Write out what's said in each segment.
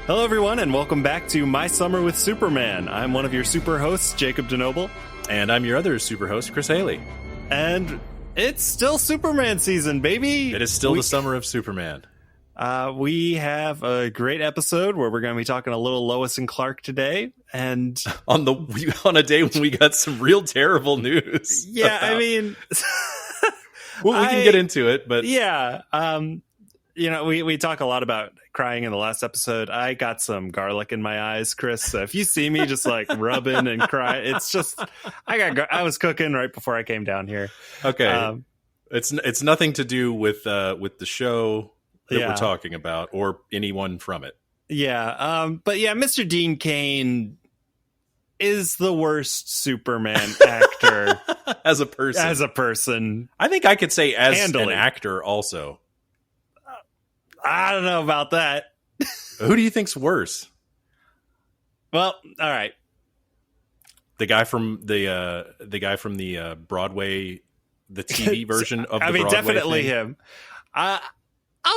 Hello, everyone, and welcome back to My Summer with Superman. I'm one of your super hosts, Jacob DeNoble. And I'm your other super host, Chris Haley. And it's still Superman season, baby! It is still the summer of Superman. We have a great episode where we're going to be talking a little Lois and Clark today. And on a day when we got some real terrible news. Yeah, I mean... well, we can get into it, but... Yeah, we talk a lot about crying in the last episode. I got some garlic in my eyes, Chris. So if you see me just like rubbing and cry, it's just I was cooking right before I came down here. Okay, it's nothing to do with the show that we're talking about or anyone from it. Yeah, but yeah, Mr. Dean Cain is the worst Superman actor as a person. I think I could say as an actor also. I don't know about that. Who do you think's worse? Well, all right. The guy from the Broadway, the TV version of the Broadway definitely thing? Him. I'll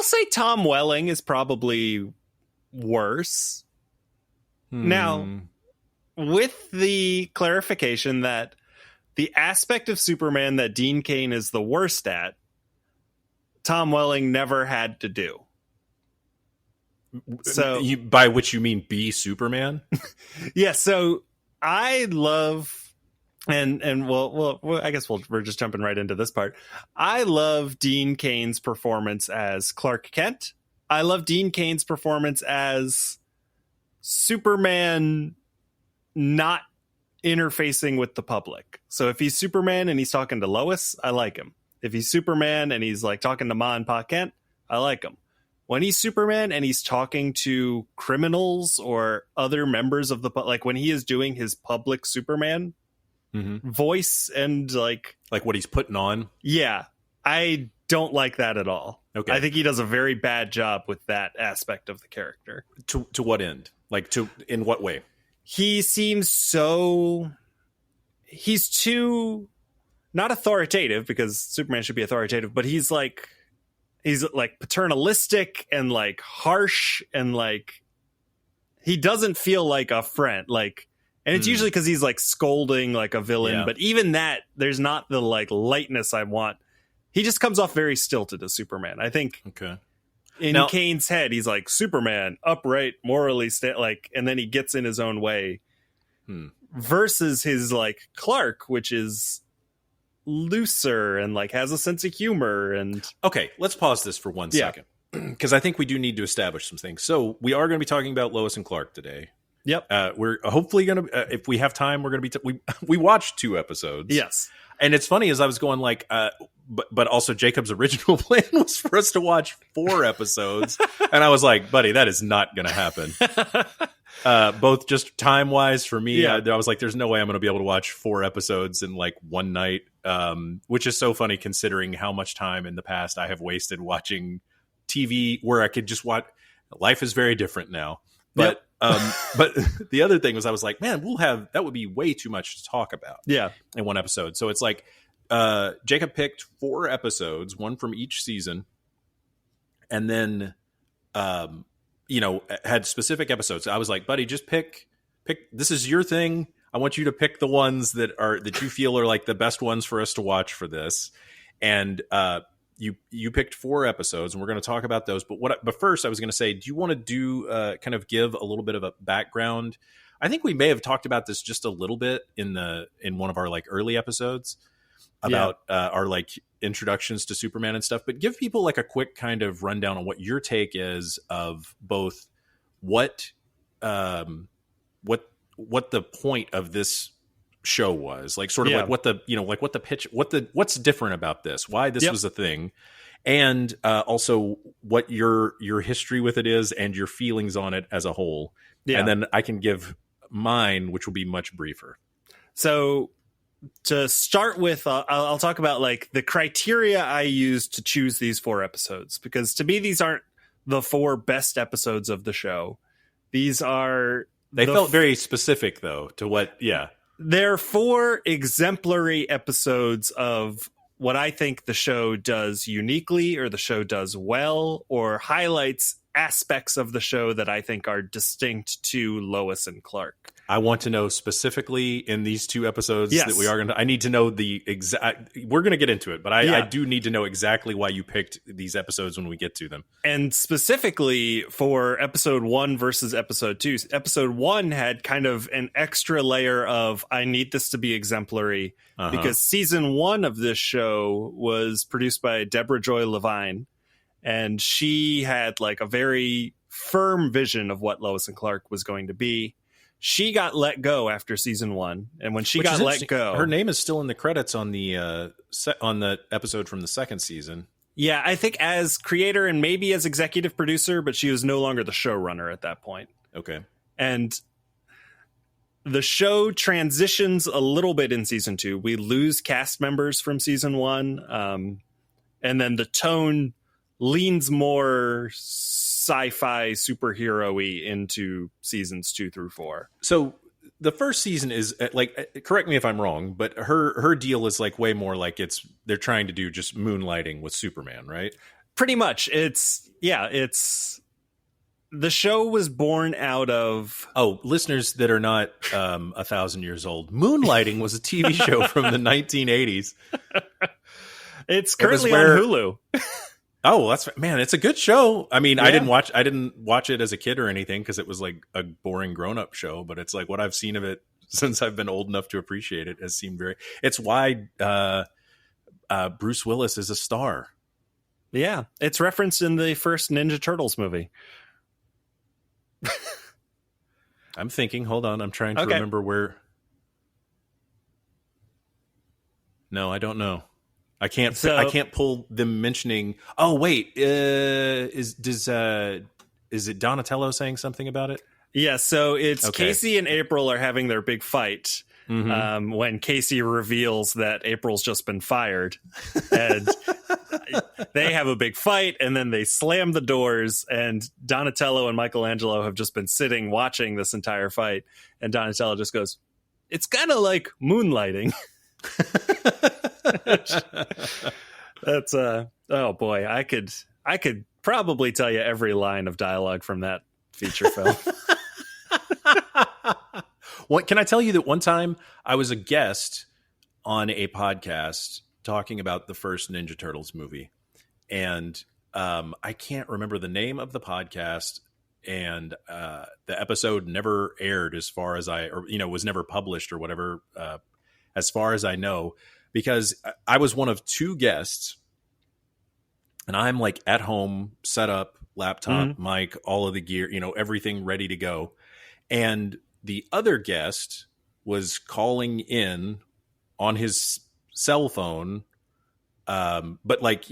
say Tom Welling is probably worse. Now, with the clarification that the aspect of Superman that Dean Cain is the worst at, Tom Welling never had to do. So, by which you mean be Superman? Yeah. So I love, and well, I guess we're just jumping right into this part. I love Dean Cain's performance as Clark Kent. I love Dean Cain's performance as Superman, not interfacing with the public. So if he's Superman and he's talking to Lois, I like him. If he's Superman and he's like talking to Ma and Pa Kent, I like him. When he's Superman and he's talking to criminals or other members of like when he is doing his public Superman voice and like what he's putting on. Yeah, I don't like that at all. Okay. I think he does a very bad job with that aspect of the character. To what end? In what way? He seems he's too not authoritative, because Superman should be authoritative, but he's like paternalistic and like harsh, and like he doesn't feel like a friend, like, and it's usually because he's like scolding like a villain, but even that, there's not the like lightness I want. He just comes off very stilted as Superman, I think. Okay. In Cain's head, he's like Superman, upright, morally and then he gets in his own way. Versus his like Clark, which is looser and like has a sense of humor. And okay, let's pause this for 1 second, because I think we do need to establish some things. So we are going to be talking about Lois and Clark today. Yep. We're hopefully going to, if we have time, we're going to be we watched 2 episodes. Yes. And it's funny, as I was going like but also Jacob's original plan was for us to watch 4 episodes, and I was like, buddy, that is not going to happen. Both just time wise for me, I was like, there's no way I'm going to be able to watch 4 episodes in like one night, which is so funny considering how much time in the past I have wasted watching TV where I could just watch. Life is very different now. But but the other thing was, I was like, man, that would be way too much to talk about in one episode. So it's like Jacob picked 4 episodes, 1 from each season, and then had specific episodes. I was like, buddy, just pick, this is your thing. I want you to pick the ones that you feel are like the best ones for us to watch for this. And you picked 4 episodes, and we're going to talk about those. But first I was going to say, do you want to do kind of give a little bit of a background? I think we may have talked about this just a little bit in one of our like early episodes about our like introductions to Superman and stuff, but give people like a quick kind of rundown on what your take is of both what the point of this show was, like sort of like what the pitch, what's different about this, why this was a thing, and also what your history with it is and your feelings on it as a whole. And then I can give mine, which will be much briefer. So to start with, I'll talk about like the criteria I used to choose these 4 episodes, because to me, these aren't the 4 best episodes of the show. These are... They felt very specific, though, to what... Yeah. They're 4 exemplary episodes of what I think the show does uniquely, or the show does well, or highlights aspects of the show that I think are distinct to Lois and Clark. I want to know specifically in these 2 episodes Yes. that we are going to, I need to know the exact, we're going to get into it, but I do need to know exactly why you picked these episodes when we get to them. And specifically for episode 1 versus episode 2, episode 1 had kind of an extra layer of, I need this to be exemplary, because season 1 of this show was produced by Deborah Joy Levine. And she had like a very firm vision of what Lois and Clark was going to be. She got let go after season 1. And when she got let go, her name is still in the credits on the episode from the 2nd season. Yeah, I think as creator and maybe as executive producer, but she was no longer the showrunner at that point. Okay. And the show transitions a little bit in season 2. We lose cast members from season 1. And then the tone leans more sci-fi superhero-y into seasons 2 through 4. So the first season is like, correct me if I'm wrong, but her deal is like way more like they're trying to do just moonlighting with Superman, right? Pretty much. It's the show was born out of... Oh, listeners that are not 1,000 years old, Moonlighting was a TV show from the 1980s. It's currently on Hulu. Oh, it's a good show. I mean, yeah. I didn't watch it as a kid or anything because it was like a boring grown-up show, but it's like what I've seen of it since I've been old enough to appreciate it has seemed it's why Bruce Willis is a star. Yeah, it's referenced in the first Ninja Turtles movie. I'm thinking, hold on, I'm trying to remember where. No, I don't know. I can't pull them mentioning. Oh wait, is it Donatello saying something about it? Yeah, so it's Casey and April are having their big fight when Casey reveals that April's just been fired, and they have a big fight, and then they slam the doors, and Donatello and Michelangelo have just been sitting watching this entire fight, and Donatello just goes, "It's kind of like moonlighting." That's oh boy, I could probably tell you every line of dialogue from that feature film. What can I tell you that one time I was a guest on a podcast talking about the first Ninja Turtles movie, and I can't remember the name of the podcast, and the episode never aired as far as was never published or whatever, as far as I know. Because I was one of 2 guests, and I'm like at home, set up, laptop, mic, all of the gear, everything ready to go. And the other guest was calling in on his cell phone, but like,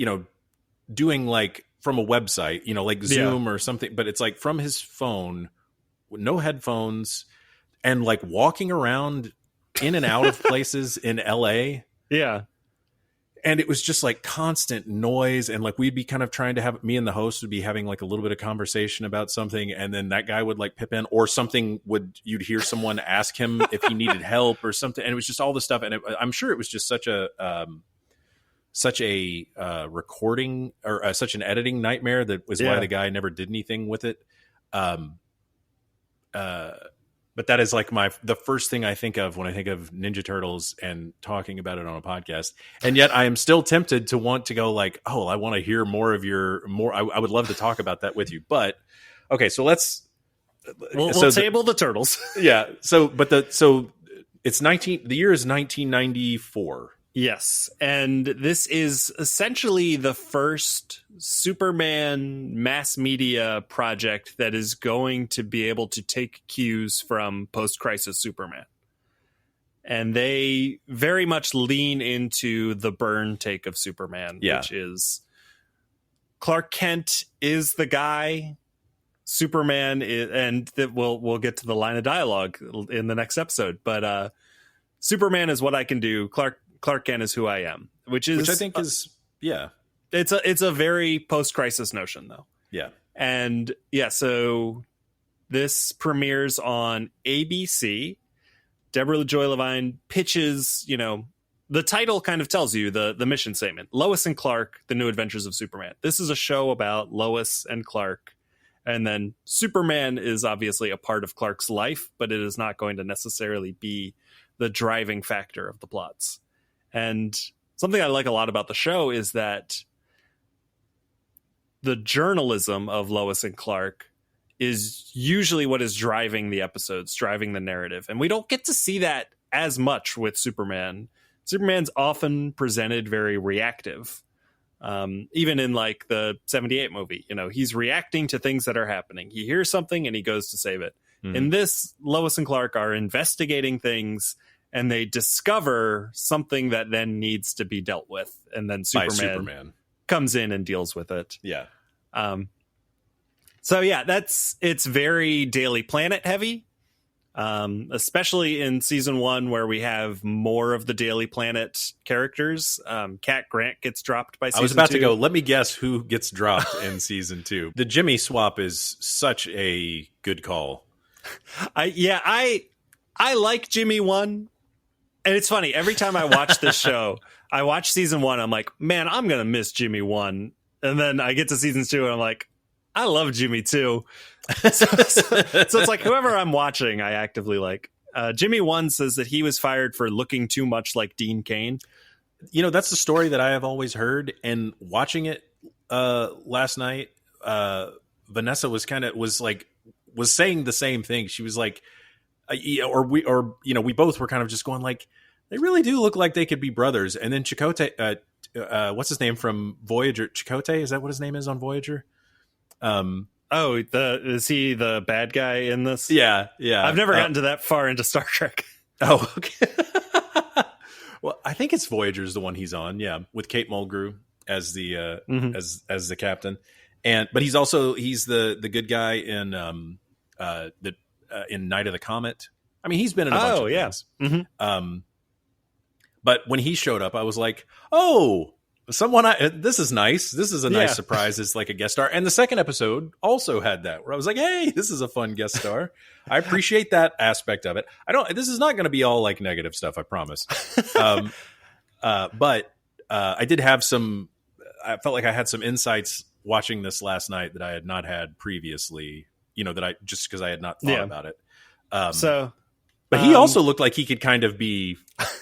doing like from a website, like Zoom or something, but it's like from his phone, with no headphones, and like walking around in and out of places in LA. Yeah. And it was just like constant noise. And like, we'd be kind of trying to have, me and the host would be having like a little bit of conversation about something. And then that guy would like pip in, or something you'd hear someone ask him if he needed help or something. And it was just all this stuff. And I'm sure it was just such a recording or such an editing nightmare that was why the guy never did anything with it. But that is like the first thing I think of when I think of Ninja Turtles and talking about it on a podcast. And yet I am still tempted to want to go like, oh, I want to hear more of I would love to talk about that with you. But okay, so we'll table the Turtles. Yeah. The year is 1994. Yes. And this is essentially the first Superman mass media project that is going to be able to take cues from post-crisis Superman. And they very much lean into the Byrne take of Superman, which is Clark Kent is the guy. Superman is, and we'll get to the line of dialogue in the next episode. But Superman is what I can do. Clark Kent is who I am, which I think is it's a very post-crisis notion though. Yeah. And so this premieres on ABC. Deborah Joy Levine pitches, the title kind of tells you the mission statement. Lois and Clark, The New Adventures of Superman. This is a show about Lois and Clark And then Superman is obviously a part of Clark's life, but it is not going to necessarily be the driving factor of the plots. And something I like a lot about the show is that the journalism of Lois and Clark is usually what is driving the episodes, driving the narrative. And we don't get to see that as much with Superman. Superman's often presented very reactive. Even in like the 78 movie, he's reacting to things that are happening. He hears something and he goes to save it. In this, Lois and Clark are investigating things and they discover something that then needs to be dealt with. And then Superman comes in and deals with it. Yeah. So yeah, it's very Daily Planet heavy, especially in season 1 where we have more of the Daily Planet characters. Cat Grant gets dropped by season 2. I was about to go, let me guess who gets dropped in season 2. The Jimmy swap is such a good call. I like Jimmy 1. And it's funny, every time I watch this show, I watch season 1, I'm like, man, I'm going to miss Jimmy 1. And then I get to season 2 and I'm like, I love Jimmy 2. So it's like whoever I'm watching, I actively like. Jimmy 1 says that he was fired for looking too much like Dean Cain. That's the story that I have always heard. And watching it last night, Vanessa was saying the same thing. She was like, we both were kind of just going like, they really do look like they could be brothers. And then Chakotay, what's his name from Voyager? Chakotay, is that what his name is on Voyager? Is he the bad guy in this? Yeah. I've never gotten to that far into Star Trek. Oh, okay. Well, I think it's Voyager's the one he's on. Yeah, with Kate Mulgrew as the as the captain, but he's the good guy in in Night of the Comet. I mean, he's been in a bunch of things. Mm-hmm. But when he showed up, I was like, oh. This is nice. This is a nice surprise. It's like a guest star. And the second episode also had that, where I was like, hey, this is a fun guest star. I appreciate that aspect of it. This is not going to be all like negative stuff, I promise. But I did have I felt like I had some insights watching this last night that I had not had previously, just because I had not thought about it. But he also looked like he could kind of be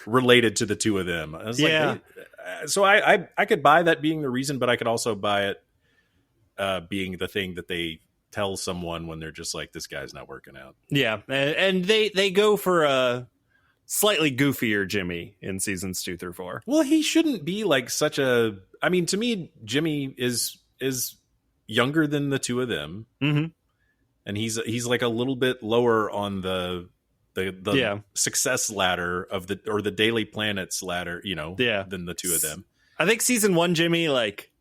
related to the two of them. I was like, so I could buy that being the reason, but I could also buy it being the thing that they tell someone when they're just like, this guy's not working out. Yeah. And they go for a slightly goofier Jimmy in seasons 2 through 4. Well, he shouldn't be like to me, Jimmy is younger than the two of them. Mm-hmm. And he's like a little bit lower on the success ladder or the Daily Planet's ladder, than the two of them. I think season 1 Jimmy, like,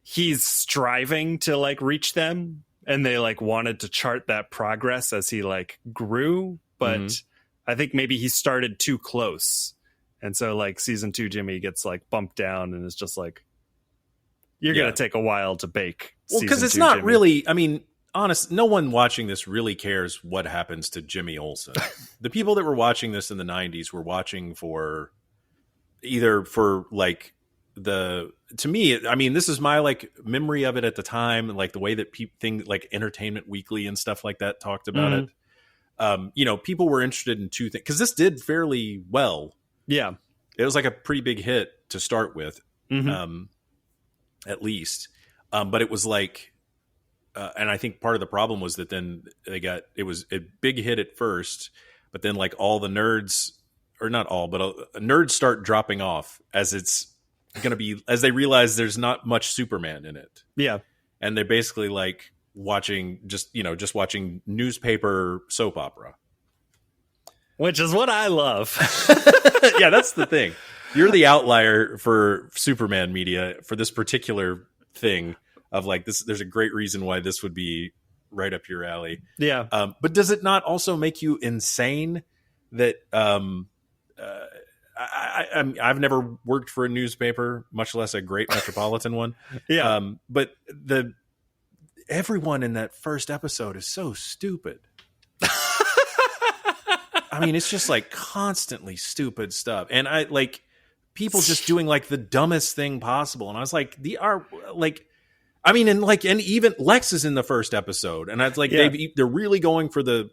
he's striving to like reach them, and they like wanted to chart that progress as he like grew, but I think maybe he started too close, and so like season 2 Jimmy gets like bumped down and is just like, you're gonna take a while to bake. Well, because it's not Jimmy. Really, I mean, honest, no one watching this really cares what happens to Jimmy Olsen. The people that were watching this in the 90s were watching for like to me, I mean, this is my like memory of it at the time, like the way that things like Entertainment Weekly and stuff like that talked about it. People were interested in two things, because this did fairly well. Yeah. It was like a pretty big hit to start with, at least. But it was like, and I think part of the problem was that then it was a big hit at first, but then like all the nerds, or not all, but nerds start dropping off as they realize there's not much Superman in it. Yeah. And they're basically like watching watching newspaper soap opera. Which is what I love. Yeah, that's the thing. You're the outlier for Superman media for this particular thing. Of like this, there's a great reason why this would be right up your alley. Yeah. But does it not also make you insane that I've never worked for a newspaper, much less a great metropolitan one. Yeah. But everyone in that first episode is so stupid. I mean, it's just like constantly stupid stuff, and I like people just doing like the dumbest thing possible. And I was like, I mean, and even Lex is in the first episode, and it's like they're really going for the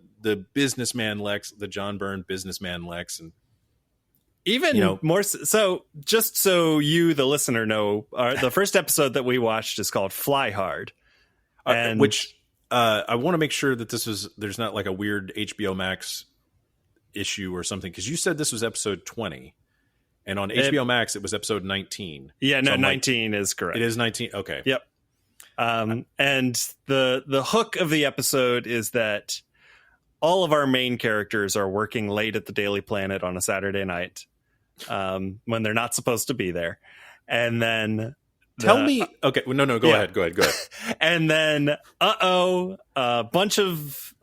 businessman Lex, the John Byrne businessman Lex, and even more. So just so you, the listener, know, the first episode that we watched is called Fly Hard, and which I want to make sure that there's not like a weird HBO Max issue or something, because you said this was episode 20. And on HBO Max, it was episode 19. Yeah, no, 19 is correct. It is 19. Okay. Yep. And the hook of the episode is that all of our main characters are working late at the Daily Planet on a Saturday night when they're not supposed to be there. And then tell me. Okay. No. Go ahead. And then, a bunch of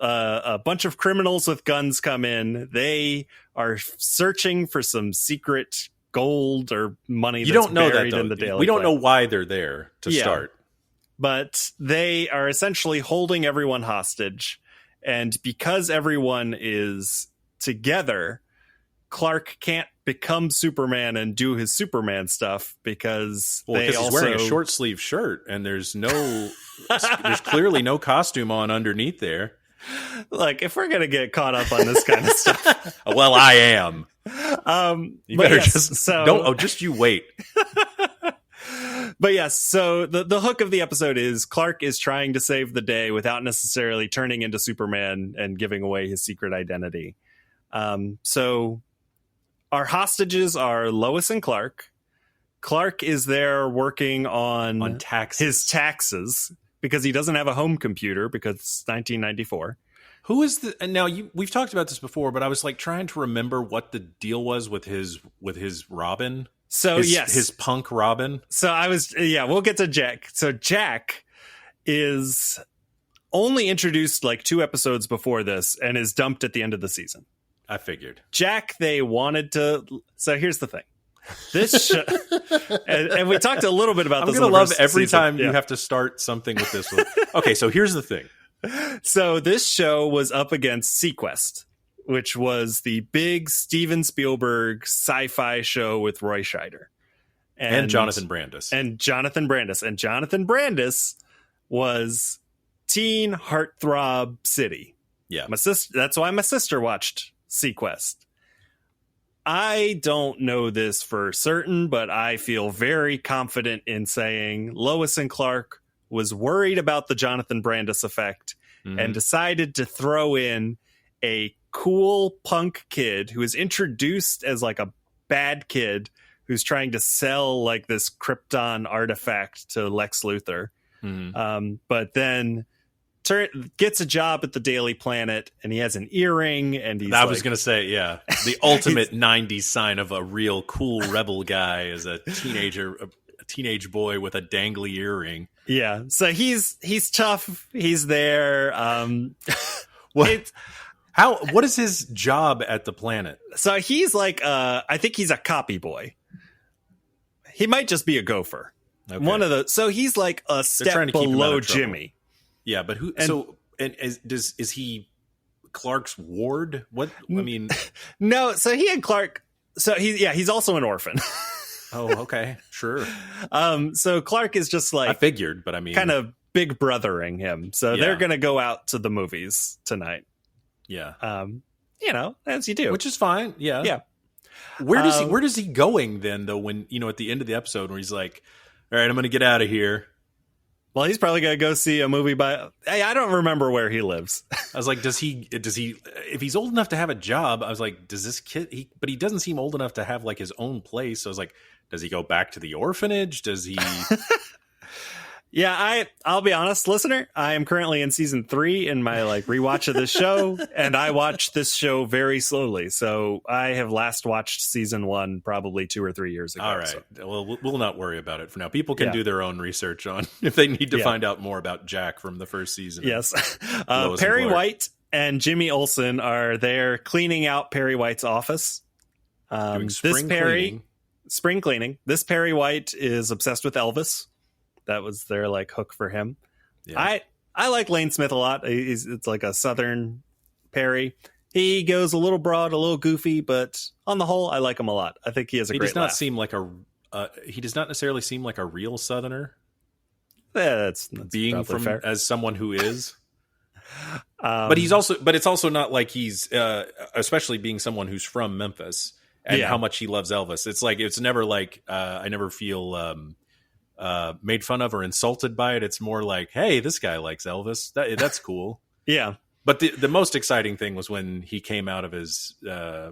criminals with guns come in. They are searching for some secret gold or money. You don't know that, though. In the Daily we don't Planet. know why they're there to start. But they are essentially holding everyone hostage. And because everyone is together, Clark can't become Superman and do his Superman stuff because he's wearing a short sleeve shirt and there's clearly no costume on underneath there. Like, if we're gonna get caught up on this kind of stuff, well, I am. You better just you wait. But yes, so the hook of the episode is Clark is trying to save the day without necessarily turning into Superman and giving away his secret identity. So our hostages are Lois and Clark. Clark is there working on his taxes because he doesn't have a home computer because it's 1994. Who is the? And now we've talked about this before, but I was like trying to remember what the deal was with his Robin. So his punk Robin. So we'll get to Jack. So Jack is only introduced like 2 episodes before this and is dumped at the end of the season. I figured. Jack, they wanted to. So here's the thing. This show, and we talked a little bit about this. I'm going to love every time you have to start something with this one. Okay, so here's the thing. So this show was up against Sequest, which was the big Steven Spielberg sci-fi show with Roy Scheider. And Jonathan Brandis. And Jonathan Brandis was teen heartthrob city. Yeah. That's why my sister watched Sequest. I don't know this for certain, but I feel very confident in saying Lois and Clark was worried about the Jonathan Brandis effect and decided to throw in a cool punk kid who is introduced as like a bad kid who's trying to sell like this Krypton artifact to Lex Luthor. But then gets a job at the Daily Planet and he has an earring and he's I was going to say, yeah, the ultimate 90s sign of a real cool rebel guy is a teenage boy with a dangly earring. Yeah. So he's tough. He's there. What is his job at the Planet? So he's like, I think he's a copy boy. He might just be a gopher. Okay. So he's like a step below Jimmy. Yeah, but who? Is he Clark's ward? What I mean? No. So he and Clark. So he's also an orphan. Oh, okay, sure. So Clark is just like I figured, but I mean, kind of big brothering him. So they're gonna go out to the movies tonight. Yeah. As you do, which is fine. Yeah. Yeah. Where does he going then though? When at the end of the episode where he's like, "All right, I'm going to get out of here." Well, he's probably going to go see a movie I don't remember where he lives. I was like, does he, if he's old enough to have a job, I was like, does this kid, but he doesn't seem old enough to have like his own place. So I was like, does he go back to the orphanage? Does he? Yeah, I'll be honest, listener. I am currently in season 3 in my like rewatch of this show, and I watched this show very slowly. So I have last watched season 1 probably 2 or 3 years ago. All right. So. Well, we'll not worry about it for now. People can do their own research on if they need to find out more about Jack from the first season. Yes. Perry White and Jimmy Olsen are there cleaning out Perry White's office. Doing spring cleaning. This Perry White is obsessed with Elvis. That was their like hook for him. Yeah. I like Lane Smith a lot. It's like a Southern Perry. He goes a little broad, a little goofy, but on the whole, I like him a lot. I think he has a great laugh. He does not necessarily seem like a real Southerner. That's being from fair. as someone who is. But it's also not like he's, especially being someone who's from Memphis and how much he loves Elvis. It's like, it's never like, I never feel made fun of or insulted by it. It's more like, hey, this guy likes Elvis. That's cool. Yeah. But the most exciting thing was when he came out of his I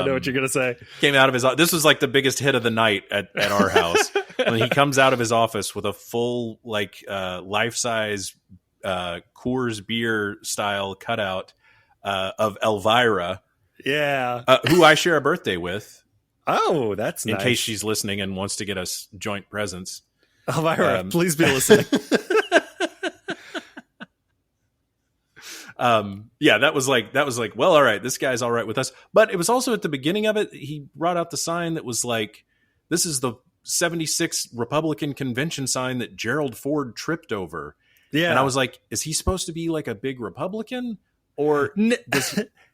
know what you're gonna say. Came out of his. This was like the biggest hit of the night at our house. When he comes out of his office with a full like life size Coors beer style cutout of Elvira, who I share a birthday with. Oh, that's in nice. case she's listening and wants to get us joint presents. Elvira, please be listening. That was like, well, all right, this guy's all right with us. But it was also at the beginning of it, he brought out the sign that was like, this is the 76 Republican convention sign that Gerald Ford tripped over. Yeah. And I was like, is he supposed to be like a big Republican? Or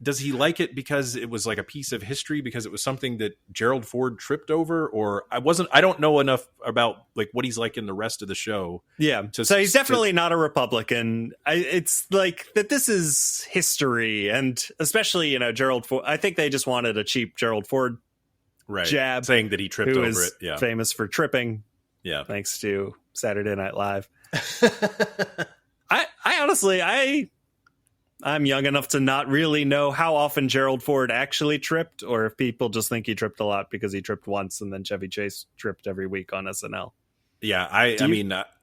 does he like it because it was like a piece of history, because it was something that Gerald Ford tripped over? Or I don't know enough about like what he's like in the rest of the show. Yeah. So he's definitely not a Republican. It's like that this is history. And especially, Gerald Ford, I think they just wanted a cheap Gerald Ford jab. Saying that he tripped over it. Yeah. Famous for tripping. Yeah. Thanks to Saturday Night Live. I honestly, I'm young enough to not really know how often Gerald Ford actually tripped, or if people just think he tripped a lot because he tripped once and then Chevy Chase tripped every week on SNL. Yeah, I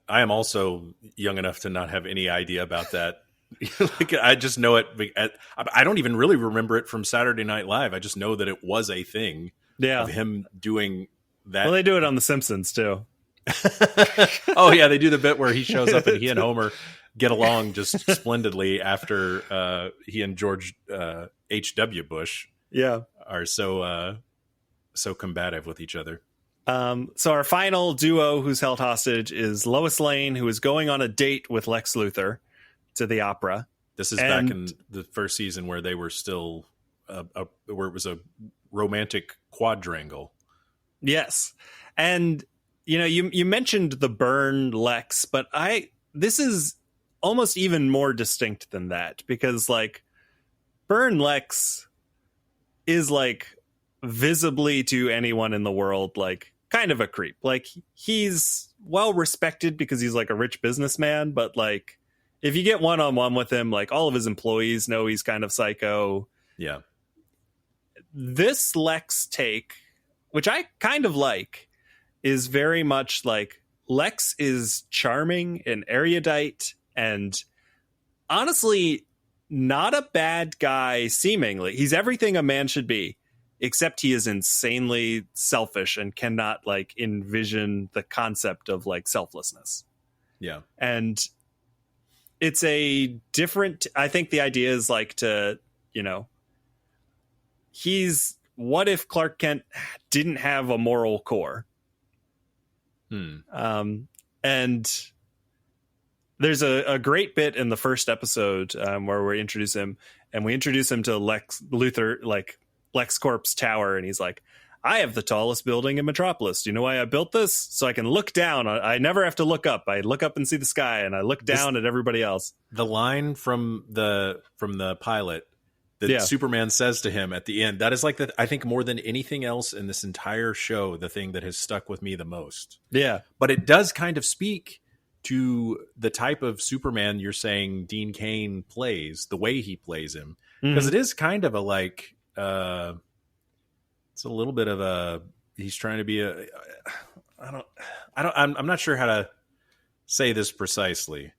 am also young enough to not have any idea about that. Like, I just know it. I don't even really remember it from Saturday Night Live. I just know that it was a thing of him doing that. Well, they do it on The Simpsons, too. Oh, yeah, they do the bit where he shows up and he and Homer get along just splendidly after he and George H.W. Bush are so combative with each other. So our final duo who's held hostage is Lois Lane, who is going on a date with Lex Luthor to the opera. This is back in the first season where they were still where it was a romantic quadrangle. Yes. And you mentioned the Byrne Lex, but this is almost even more distinct than that, because like Byrne Lex is like visibly to anyone in the world like kind of a creep. Like he's well respected because he's like a rich businessman, but like if you get one-on-one with him, like all of his employees know he's kind of psycho. Yeah. This Lex take, which I kind of like, is very much like Lex is charming and erudite and honestly not a bad guy seemingly. He's everything a man should be, except he is insanely selfish and cannot like envision the concept of like selflessness. Yeah. And it's a different, I think the idea is like to, what if Clark Kent didn't have a moral core? And there's a great bit in the first episode where we introduce him to Lex Luthor, like LexCorp's tower. And he's like, I have the tallest building in Metropolis. Do you know why I built this? So I can look down. I never have to look up. I look up and see the sky, and I look down at everybody else. The line from the pilot that Superman says to him at the end, that is like I think more than anything else in this entire show, the thing that has stuck with me the most. Yeah. But it does kind of speak to the type of Superman you're saying Dean Cain plays, the way he plays him. Because it is kind of a like, it's a little bit of a, he's trying to be I'm not sure how to say this precisely.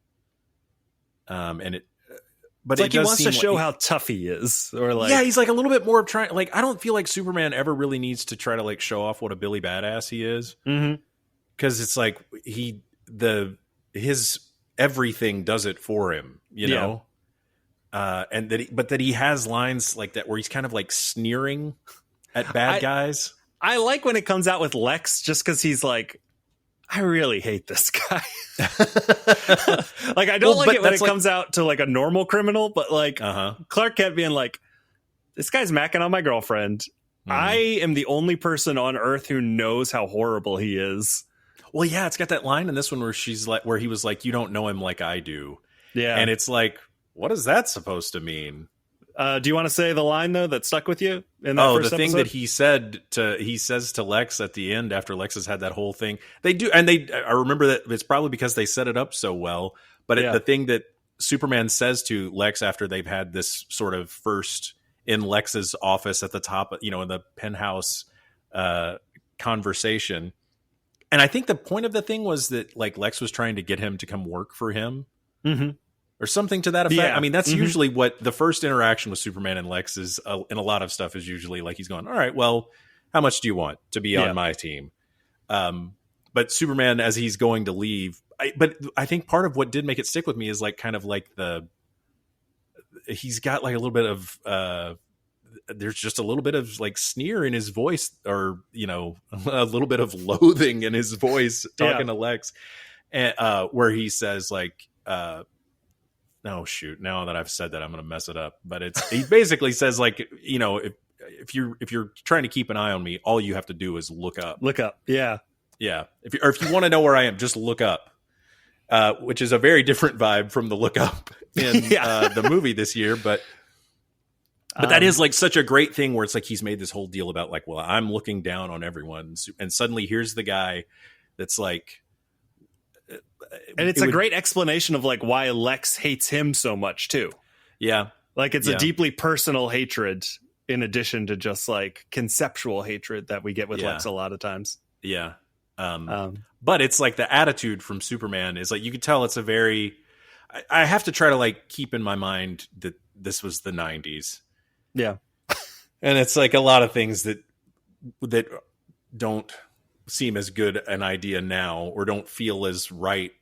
But like he wants to show how tough he is, or like, yeah, he's like a little bit more trying. Like, I don't feel like Superman ever really needs to try to like show off what a Billy Badass he is, because it's like his everything does it for him, you know. And that he has lines like that where he's kind of like sneering at bad guys. I like when it comes out with Lex, just because he's like, I really hate this guy. Like, I don't like it when it comes out to like a normal criminal, but like Clark Kent being like, this guy's macking on my girlfriend. I am the only person on Earth who knows how horrible he is. Well, yeah, it's got that line in this one where he was like, "You don't know him like I do," Yeah. and it's like, what is that supposed to mean? Do you want to say the line though that stuck with you in that first the thing episode? that he says to Lex at the end after Lex has had that whole thing. I remember that it's probably because they set it up so well. But the thing that Superman says to Lex after they've had this sort of first in Lex's office at the top, in the penthouse conversation. And I think the point of the thing was that like Lex was trying to get him to come work for him. Mm-hmm. Or something to that effect. Yeah. I mean, that's usually what the first interaction with Superman and Lex is in a lot of stuff is usually like he's going, all right, well, how much do you want to be on my team? But Superman, as he's going to leave, but I think part of what did make it stick with me is like kind of like he's got like a little bit of, there's just a little bit of like sneer in his voice or, a little bit of loathing in his voice talking to Lex and, where he says like, oh shoot! Now that I've said that, I'm going to mess it up. But he basically says like, if you're trying to keep an eye on me, all you have to do is look up. Look up, yeah. If you want to know where I am, just look up. Which is a very different vibe from the look up in the movie this year. But that is like such a great thing where it's like he's made this whole deal about like, well, I'm looking down on everyone, and suddenly here's the guy that's like. And it's a great explanation of like why Lex hates him so much too. Yeah. Like it's a deeply personal hatred in addition to just like conceptual hatred that we get with Lex a lot of times. Yeah. But it's like the attitude from Superman is like, you could tell it's a very, I have to try to like keep in my mind that this was the 90s. Yeah. And it's like a lot of things that don't seem as good an idea now or don't feel as right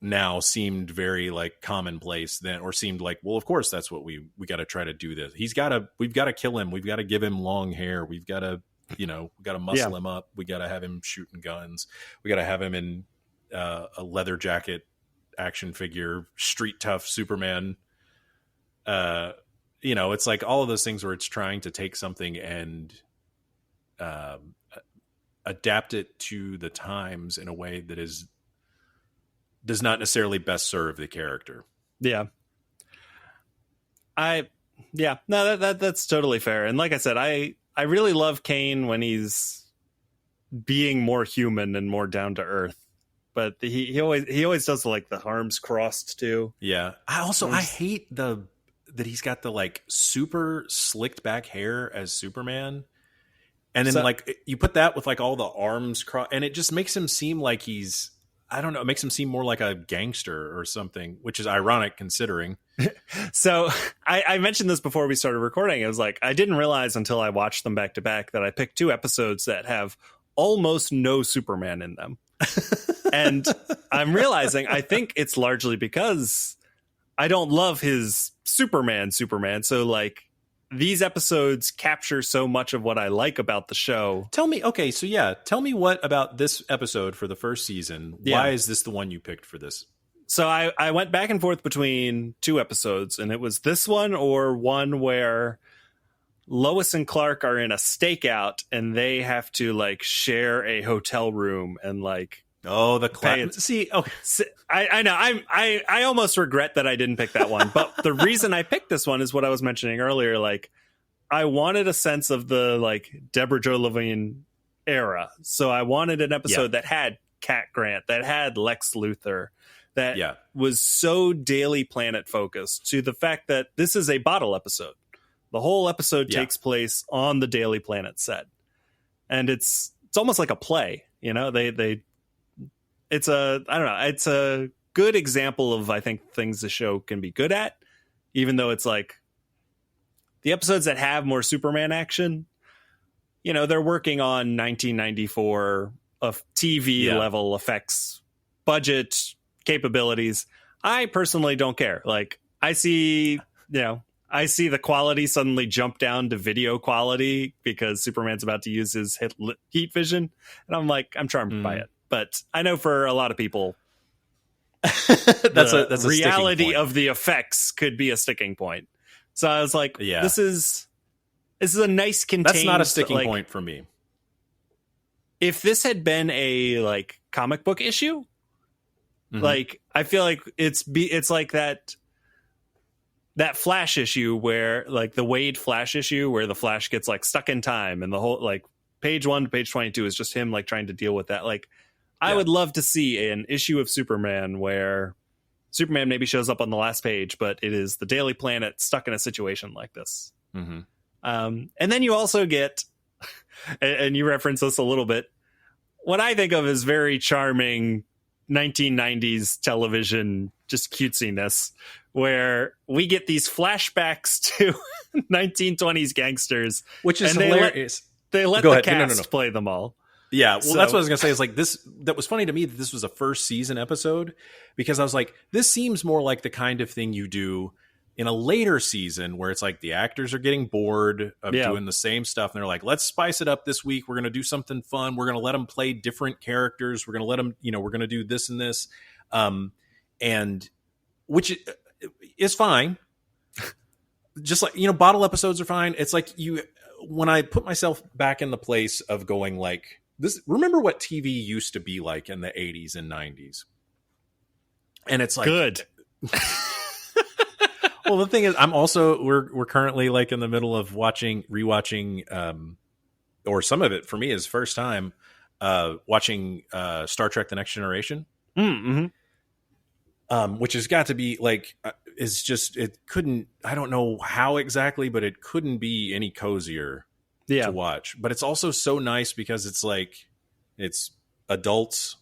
now seemed very like commonplace then, or seemed like, well, of course that's what we got to try to do this. We've got to kill him. We've got to give him long hair. We've got to, we got to muscle him up. We got to have him shooting guns. We got to have him in a leather jacket, action figure, street tough Superman. It's like all of those things where it's trying to take something and, adapt it to the times in a way that does not necessarily best serve the character. Yeah. That's totally fair. And like I said, I really love Cain when he's being more human and more down to earth. But he always does like the arms crossed too. Yeah. I hate that he's got the like super slicked back hair as Superman. And then like you put that with like all the arms and it just makes him seem like he's, I don't know, it makes him seem more like a gangster or something, which is ironic considering. So I mentioned this before we started recording. It was like, I didn't realize until I watched them back to back that I picked two episodes that have almost no Superman in them. And I'm realizing, I think it's largely because I don't love his Superman. So like, these episodes capture so much of what I like about the show. Tell me what about this episode for the first season? Why is this the one you picked for this? So I went back and forth between two episodes, and it was this one or one where Lois and Clark are in a stakeout and they have to like share a hotel room and like, see, okay. I know I almost regret that I didn't pick that one, but the reason I picked this one is what I was mentioning earlier. Like, I wanted a sense of the like Deborah Jo Levine era, so I wanted an episode that had Cat Grant, that had Lex Luthor, that was so Daily Planet focused, to the fact that this is a bottle episode. The whole episode takes place on the Daily Planet set, and it's almost like a play. It's a good example of, I think, things the show can be good at, even though it's like the episodes that have more Superman action, they're working on 1994 of TV level effects, budget, capabilities. I personally don't care. Like, I see the quality suddenly jump down to video quality because Superman's about to use his heat vision. And I'm like, I'm charmed by it. But I know for a lot of people, that's a reality of the effects could be a sticking point. So I was like, this is a nice contained. That's not a sticking point for me. If this had been a like comic book issue. Mhm. Like, I feel like it's like that Flash issue where, like, the Wade Flash issue where the Flash gets like stuck in time, and the whole, like, page 1 to page 22 is just him like trying to deal with that. Like, I would love to see an issue of Superman where Superman maybe shows up on the last page, but it is the Daily Planet stuck in a situation like this. Mm-hmm. And then you also get, and you reference this a little bit, what I think of as very charming 1990s television, just cutesiness, where we get these flashbacks to 1920s gangsters, which is and hilarious. They let Go the ahead. cast No. play them all. Yeah, well, that's what I was going to say. Is like this. That was funny to me that this was a first season episode, because I was like, this seems more like the kind of thing you do in a later season where it's like the actors are getting bored of doing the same stuff, and they're like, let's spice it up this week. We're going to do something fun. We're going to let them play different characters. We're going to let them, we're going to do this and this, and which is fine. Just like, bottle episodes are fine. It's like when I put myself back in the place of going like this, remember what TV used to be like in the 80s and 90s. And it's like, good. Well, the thing is, we're currently like in the middle of rewatching, or some of it for me is first time, watching, Star Trek: The Next Generation. Mm-hmm. Which has got to be like, is just, I don't know how exactly, but it couldn't be any cozier to watch. But it's also so nice because it's like, it's adults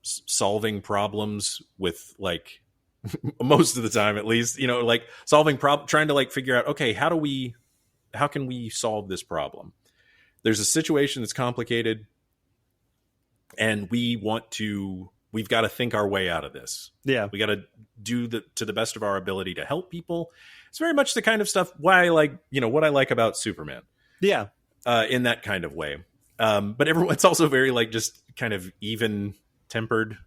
solving problems with, like, most of the time at least, like solving trying to like figure out, okay, how can we solve this problem? There's a situation that's complicated and we've got to think our way out of this. Yeah. We got to do to the best of our ability to help people. It's very much the kind of stuff what I like about Superman. Yeah. In that kind of way. But it's also very like just kind of even tempered.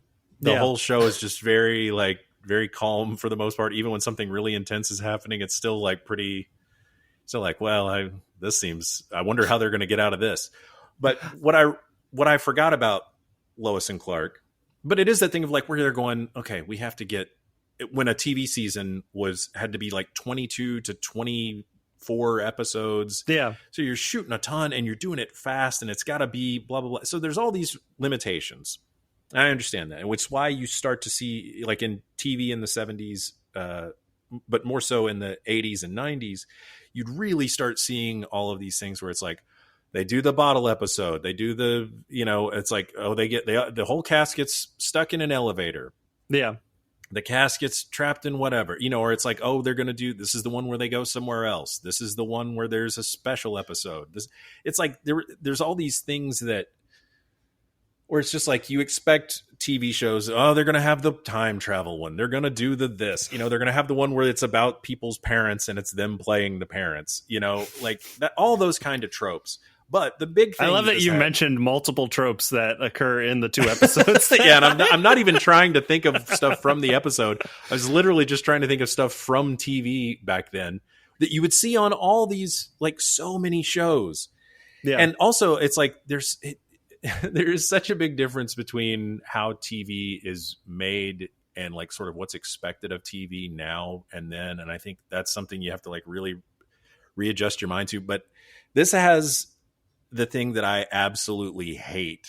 The whole show is just very like very calm for the most part. Even when something really intense is happening, it's still like well, I wonder how they're going to get out of this. But what I forgot about Lois and Clark, but it is that thing of like where they're going, okay, we have to get, when a TV season had to be like 22 to 24 episodes. Yeah. So you're shooting a ton and you're doing it fast and it's got to be blah, blah, blah. So there's all these limitations. I understand that. And which is why you start to see like in TV in the 70s, but more so in the 80s and 90s, you'd really start seeing all of these things where it's like, they do the bottle episode. They do the, it's like, oh, the whole cast gets stuck in an elevator. Yeah. The cast gets trapped in whatever, or it's like, oh, they're going to do, this is the one where they go somewhere else. This is the one where there's a special episode. It's like, there's all these things where it's just like, you expect TV shows, oh, they're going to have the time travel one. They're going to do this, they're going to have the one where it's about people's parents and it's them playing the parents, like that, all those kind of tropes. But the big thing, I love that you mentioned multiple tropes that occur in the 2 episodes. Yeah, and I'm not even trying to think of stuff from the episode. I was literally just trying to think of stuff from TV back then that you would see on all these, like, so many shows. Yeah. And also, it's like there is such a big difference between how TV is made and like sort of what's expected of TV now and then. And I think that's something you have to like really readjust your mind to. But this has the thing that I absolutely hate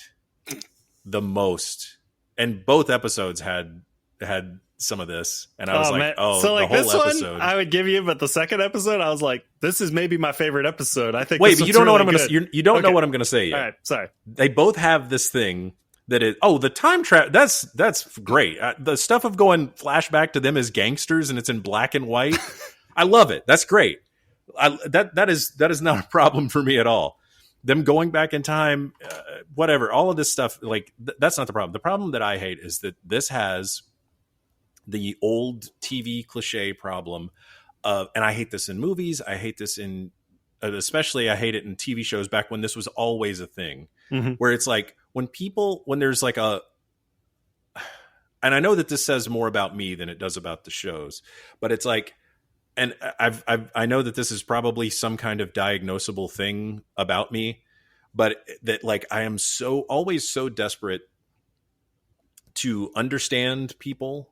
the most. And both episodes had some of this. And I was like, man. So like the whole this episode. One I would give you, but the second episode I was like, this is maybe my favorite episode. I think. Wait, but you don't know what I'm going to. You don't know what I'm going to say yet. All right, sorry. They both have this thing that is. Oh, the time travel. That's great. The stuff of going flashback to them as gangsters and it's in black and white. I love it. That's great. That is not a problem for me at all. Them going back in time, whatever. All of this stuff, like that's not the problem. The problem that I hate is that this has the old TV cliche problem of, and I hate this in movies. I hate this especially I hate it in TV shows back when this was always a thing, where it's like when there's like and I know that this says more about me than it does about the shows, but it's like, and I know that this is probably some kind of diagnosable thing about me, but that like I am always so desperate to understand people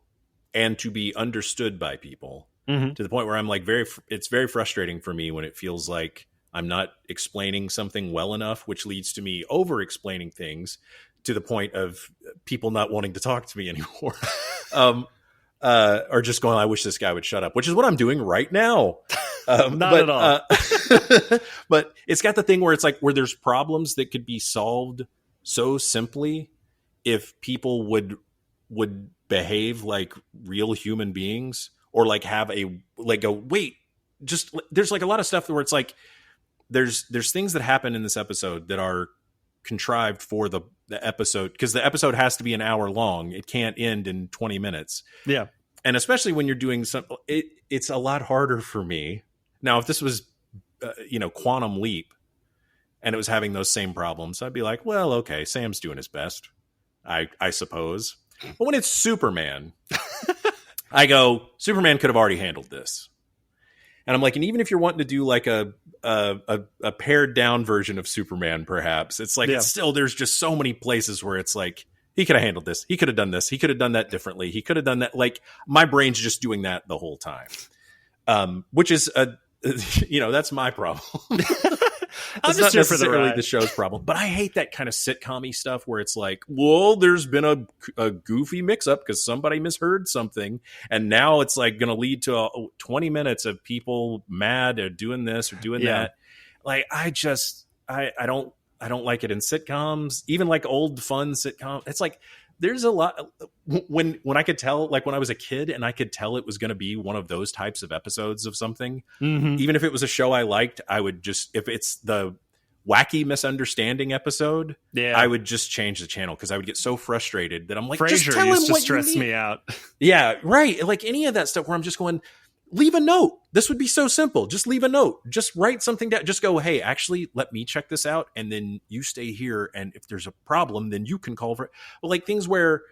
and to be understood by people, to the point where I'm like it's very frustrating for me when it feels like I'm not explaining something well enough, which leads to me over explaining things to the point of people not wanting to talk to me anymore. Or just going, I wish this guy would shut up, which is what I'm doing right now. Not at all. But it's got the thing where it's like, where there's problems that could be solved so simply if people would behave like real human beings, or like have there's like a lot of stuff where it's like, there's things that happen in this episode that are contrived for the episode, because the episode has to be an hour long. It can't end in 20 minutes. Yeah. And especially when you're doing it's a lot harder for me. Now, if this was, Quantum Leap and it was having those same problems, I'd be like, well, okay, Sam's doing his best, I suppose. But when it's Superman, I go, Superman could have already handled this. And I'm like, and even if you're wanting to do like a pared down version of Superman, perhaps, it's like, it's still, there's just so many places where it's like, he could have handled this. He could have done this. He could have done that differently. He could have done that. Like, my brain's just doing that the whole time. Which is that's my problem. I'm It's just not here for the necessarily ride. the show's problem, but I hate that kind of sitcom-y stuff where it's like, well, there's been a goofy mix-up because somebody misheard something, and now it's like going to lead to 20 minutes of people mad or doing this or doing that. Like, I don't like it in sitcoms, even like old fun sitcom. It's like, there's a lot when I could tell, like when I was a kid and I could tell it was going to be one of those types of episodes of something, even if it was a show I liked, I would just, if it's the wacky misunderstanding episode, I would just change the channel, because I would get so frustrated that I'm like, just Frasier tell used him to what stress you need. me out. Yeah, right. Like any of that stuff where I'm just going, leave a note. This would be so simple. Just leave a note. Just write something down. Just go, hey, actually, let me check this out, and then you stay here. And if there's a problem, then you can call for it. But like things where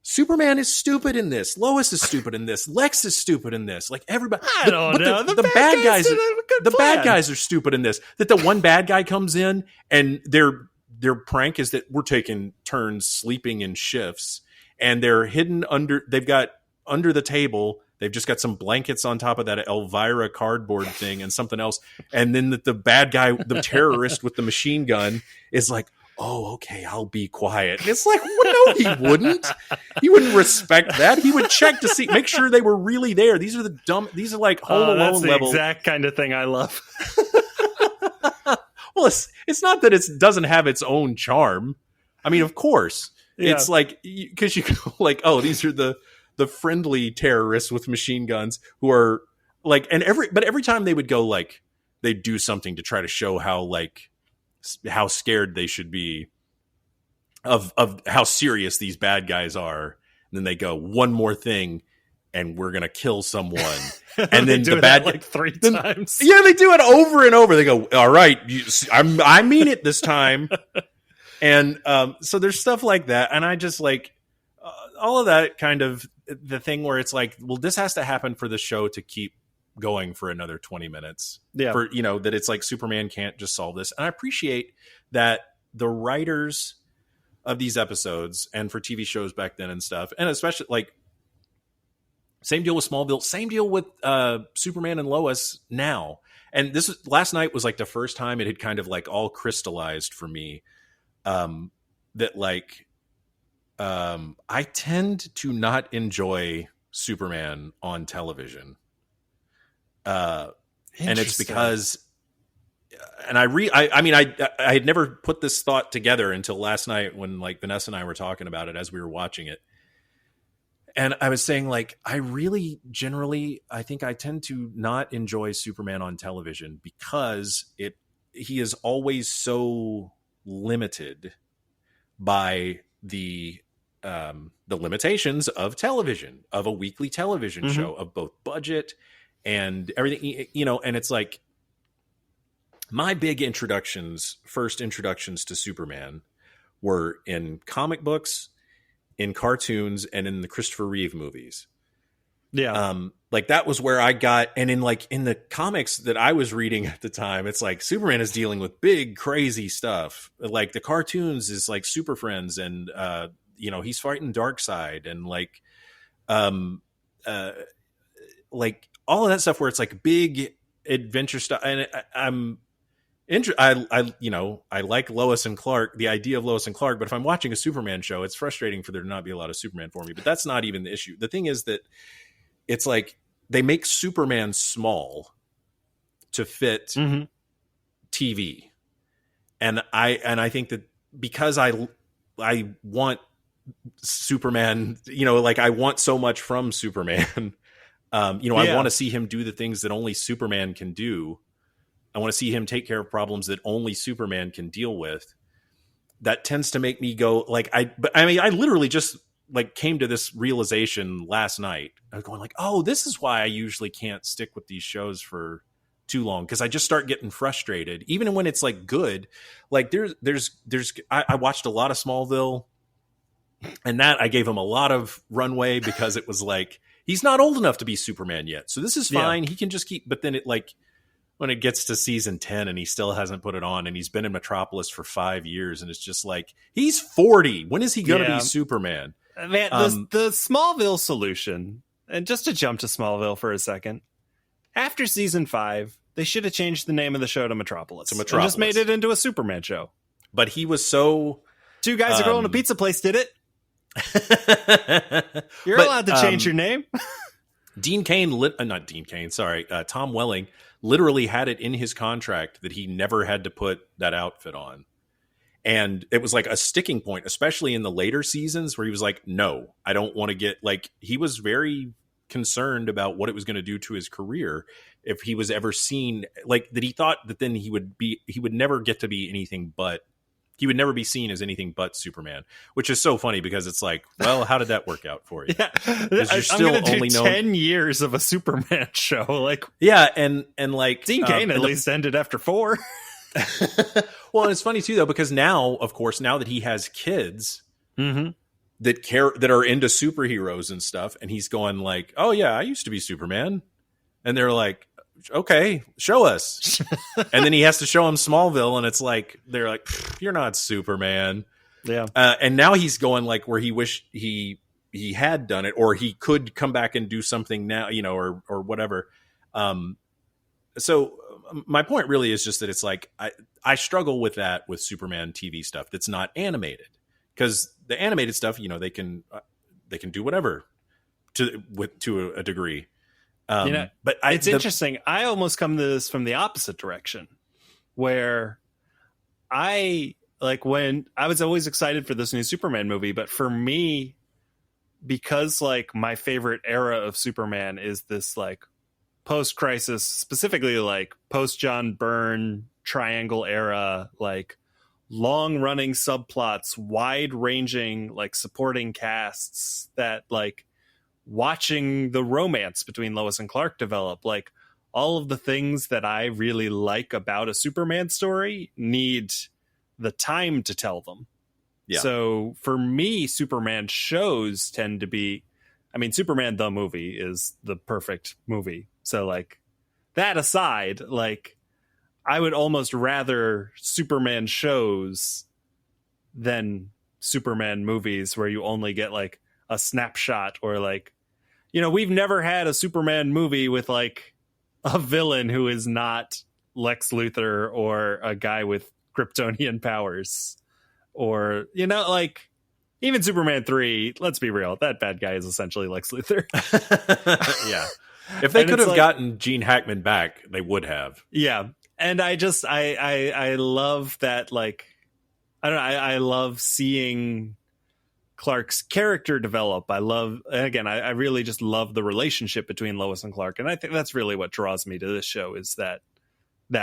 Superman is stupid in this, Lois is stupid in this, Lex is stupid in this. Like everybody, I don't know. The bad guys, the bad guys are stupid in this. That the one bad guy comes in and their prank is that we're taking turns sleeping in shifts, and they're hidden they've got under the table. They've just got some blankets on top of that Elvira cardboard thing and something else. And then the bad guy, the terrorist with the machine gun, is like, oh, okay, I'll be quiet. And it's like, well, no, he wouldn't. He wouldn't respect that. He would check to make sure they were really there. These are like Home Alone that's the level. exact kind of thing I love. Well, it's not that it doesn't have its own charm. I mean, of course. Yeah. It's like, because you go like, oh, these are the friendly terrorists with machine guns who are like, but every time they would go, like, they'd do something to try to show how scared they should be of how serious these bad guys are. And then they go, one more thing, and we're going to kill someone. And then the bad like 3 times. Yeah, they do it over and over. They go, all right, I mean it this time. And so there's stuff like that. And I just like all of that kind of the thing where it's like, well, this has to happen for the show to keep going for another 20 minutes. Yeah. For, that it's like Superman can't just solve this. And I appreciate that the writers of these episodes, and for TV shows back then and stuff, and especially like same deal with Smallville, same deal with Superman and Lois now. And last night was like the first time it had kind of like all crystallized for me that like I tend to not enjoy Superman on television. And it's because, and I had never put this thought together until last night when like Vanessa and I were talking about it as we were watching it. And I was saying like, I really generally, I think I tend to not enjoy Superman on television because he is always so limited by the limitations of television, of a weekly television show, of both budget and everything, and it's like my big first introductions to Superman were in comic books, in cartoons, and in the Christopher Reeve movies. Yeah. Like that was where I got, and in the comics that I was reading at the time, it's like Superman is dealing with big, crazy stuff. Like the cartoons is like Super Friends and, he's fighting Darkseid and um, uh, like all of that stuff where it's like big adventure stuff. And I like Lois and Clark, the idea of Lois and Clark, but if I'm watching a Superman show, it's frustrating for there to not be a lot of Superman for me. But that's not even the issue. The thing is that it's like they make Superman small to fit TV. And I think that because I want Superman, I want so much from Superman. I want to see him do the things that only Superman can do. I want to see him take care of problems that only Superman can deal with. That tends to make me go I literally just came to this realization last night. I was going oh, this is why I usually can't stick with these shows for too long. Cause I just start getting frustrated even when it's good. I watched a lot of Smallville and that I gave him a lot of runway because it was he's not old enough to be Superman yet. So this is fine. Yeah. He can just keep, but then it when it gets to season 10 and he still hasn't put it on and he's been in Metropolis for 5 years and it's just he's 40. When is he going to be Superman? Man, the Smallville solution, and just to jump to Smallville for a second, after season 5, they should have changed the name of the show to Metropolis. And just made it into a Superman show. But he was so... Two guys, a girl, and a pizza place did it. You're allowed to change your name. Dean Cain, not Dean Cain, sorry, Tom Welling literally had it in his contract that he never had to put that outfit on. And it was a sticking point, especially in the later seasons where he was no, I don't want to get he was very concerned about what it was going to do to his career if he was ever seen that. He thought that then he would never get to be anything but, he would never be seen as anything but Superman, which is so funny because it's well, how did that work out for you? Yeah, you're still only 10 years of a Superman show. Yeah. And Dean Cain at least ended after 4. Well, and it's funny too, though, because now, of course, now that he has kids that are into superheroes and stuff, and he's going oh yeah, I used to be Superman. And they're okay, show us. And then he has to show him Smallville, and it's they're you're not Superman. Yeah. And now he's going where he wished he had done it, or he could come back and do something now, or whatever. So my point really is just that it's I struggle with that with Superman TV stuff that's not animated, because the animated stuff, they can do whatever to a degree. But it's interesting. I almost come to this from the opposite direction, where I when I was always excited for this new Superman movie, but for me, because my favorite era of Superman is this post-crisis, specifically post-John Byrne Triangle era, long-running subplots, wide-ranging supporting casts that watching the romance between Lois and Clark develop, all of the things that I really like about a Superman story need the time to tell them. Yeah. So for me, Superman shows tend to be, Superman the movie is the perfect movie. So that aside, I would almost rather Superman shows than Superman movies where you only get a snapshot, or we've never had a Superman movie with a villain who is not Lex Luthor or a guy with Kryptonian powers, or even Superman 3, let's be real, that bad guy is essentially Lex Luthor. Yeah. If they could have gotten Gene Hackman back, they would have. Yeah. And I just I love that, I don't know, I love seeing Clark's character develop. I really just love the relationship between Lois and Clark, and I think that's really what draws me to this show, is that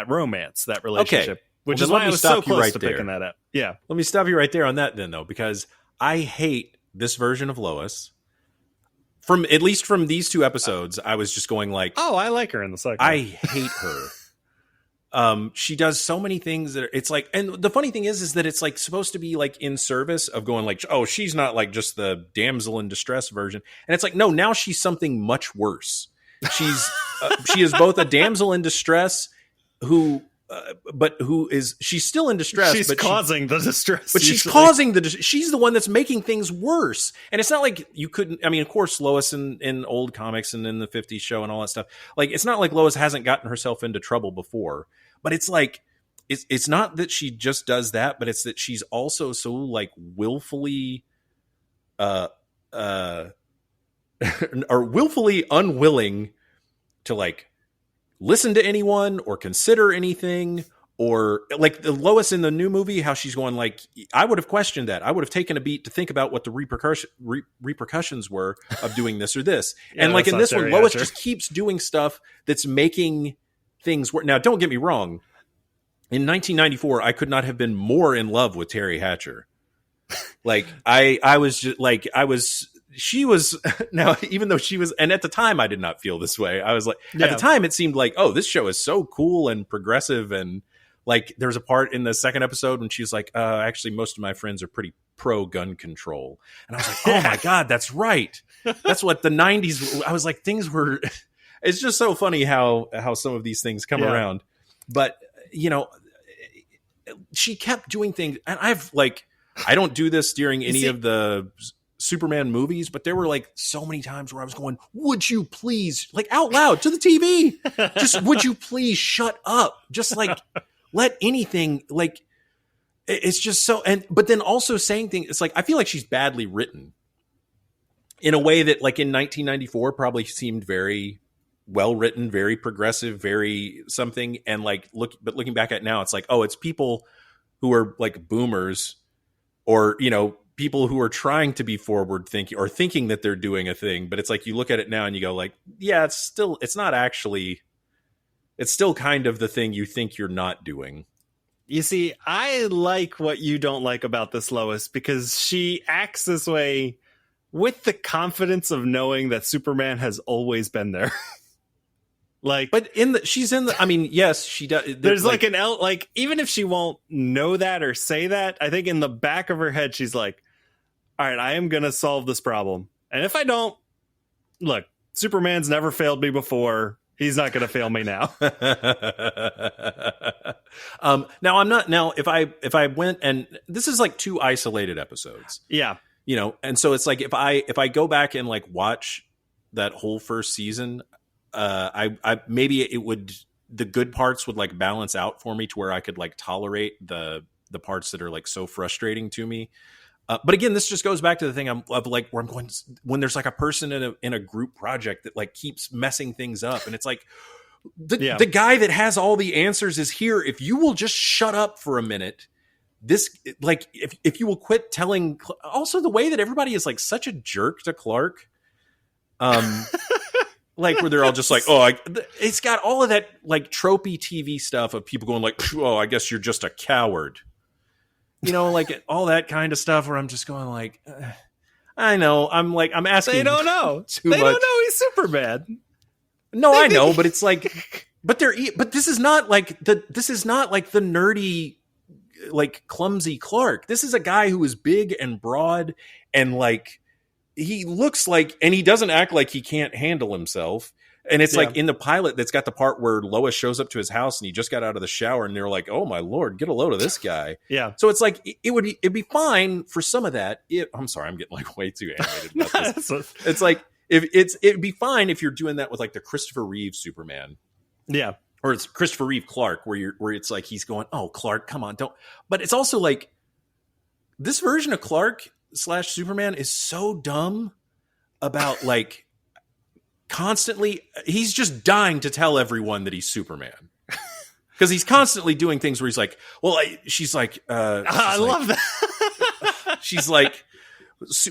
romance, that relationship. Okay. Which is why I was so close to picking that up. Yeah. Let me stop you right there on that then, though, because I hate this version of Lois. At least from these 2 episodes, I was just going oh, I like her in the second. I hate her. She does so many things that it's and the funny thing is that it's supposed to be in service of going oh, she's not just the damsel in distress version. And it's no, now she's something much worse. She is both a damsel in distress who but she's still in distress. She's causing the distress. But she's causing she's the one that's making things worse. And it's not like you couldn't, I mean, of course, Lois in old comics and in the 50s show and all that stuff, like, it's not like Lois hasn't gotten herself into trouble before, but it's like, it's not that she just does that, but it's that she's also so like willfully, or willfully unwilling to like listen to anyone or consider anything, or like the Lois in the new movie, how she's going like, I would have questioned that. I would have taken a beat to think about what the repercussions were of doing this or this. And like in this one, Lois just keeps doing stuff that's making things work. Now, don't get me wrong. In 1994, I could not have been more in love with Terry Hatcher. Like I was just like, she was now, even though she was, and at the time I did not feel this way. I was like, at the time it seemed like, oh, this show is so cool and progressive. And like, there was a part in the second episode when she's like, actually most of my friends are pretty pro gun control. And I was like, oh my God, that's right. That's what the 90s, I was like, things were, it's just so funny how some of these things come around. But you know, she kept doing things, and I've like, I don't do this during any of the Superman movies, but there were like so many times where I was going, would you please, like out loud to the TV, just would you please shut up? Just like let anything, like, it's just so, but then also saying things, it's like, I feel like she's badly written in a way that like in 1994 probably seemed very well written, very progressive, very something. And like, looking back at it now, it's like, oh, it's people who are like boomers, or, you know, people who are trying to be forward thinking or thinking that they're doing a thing. But it's like, you look at it now and you go like, yeah, it's still kind of the thing you think you're not doing. You see, I like what you don't like about this Lois, because she acts this way with the confidence of knowing that Superman has always been there. Like, but she's in the, I mean, yes, she does. There's like like, even if she won't know that or say that, I think in the back of her head, she's like, all right, I am going to solve this problem. And if I don't, look, Superman's never failed me before. He's not going to fail me now. Now I'm not, now if I went, and this is like 2 isolated episodes. Yeah. You know, and so it's like, if I go back and like watch that whole first season, I maybe it would, the good parts would like balance out for me to where I could like tolerate the parts that are like so frustrating to me. But again, this just goes back to the thing of like, where I'm going, when there's like a person in a group project that like keeps messing things up, and it's like the guy that has all the answers is here. If you will just shut up for a minute, this, like, if you will quit telling, also the way that everybody is like such a jerk to Clark. Like, where they're all just like, oh, it's got all of that like tropey TV stuff of people going like, oh, I guess you're just a coward. You know, like all that kind of stuff where I'm just going like, I know. I'm asking. They don't know. They don't know he's Superman. No, I know, but it's like, but this is not like the nerdy, like clumsy Clark. This is a guy who is big and broad, and like, he looks like, and he doesn't act like he can't handle himself. And it's like in the pilot, that's got the part where Lois shows up to his house and he just got out of the shower, and they're like, oh my Lord, get a load of this guy. Yeah. So it's like, it'd be fine for some of that. I'm sorry, I'm getting like way too animated about this. It's like, it'd be fine if you're doing that with like the Christopher Reeve Superman. Yeah. Or it's Christopher Reeve Clark, where it's like, he's going, oh, Clark, come on, don't. But it's also like, this version of Clark / Superman is so dumb about like, constantly, he's just dying to tell everyone that he's Superman, because he's constantly doing things where he's like, well, she's like, I love that. She's like,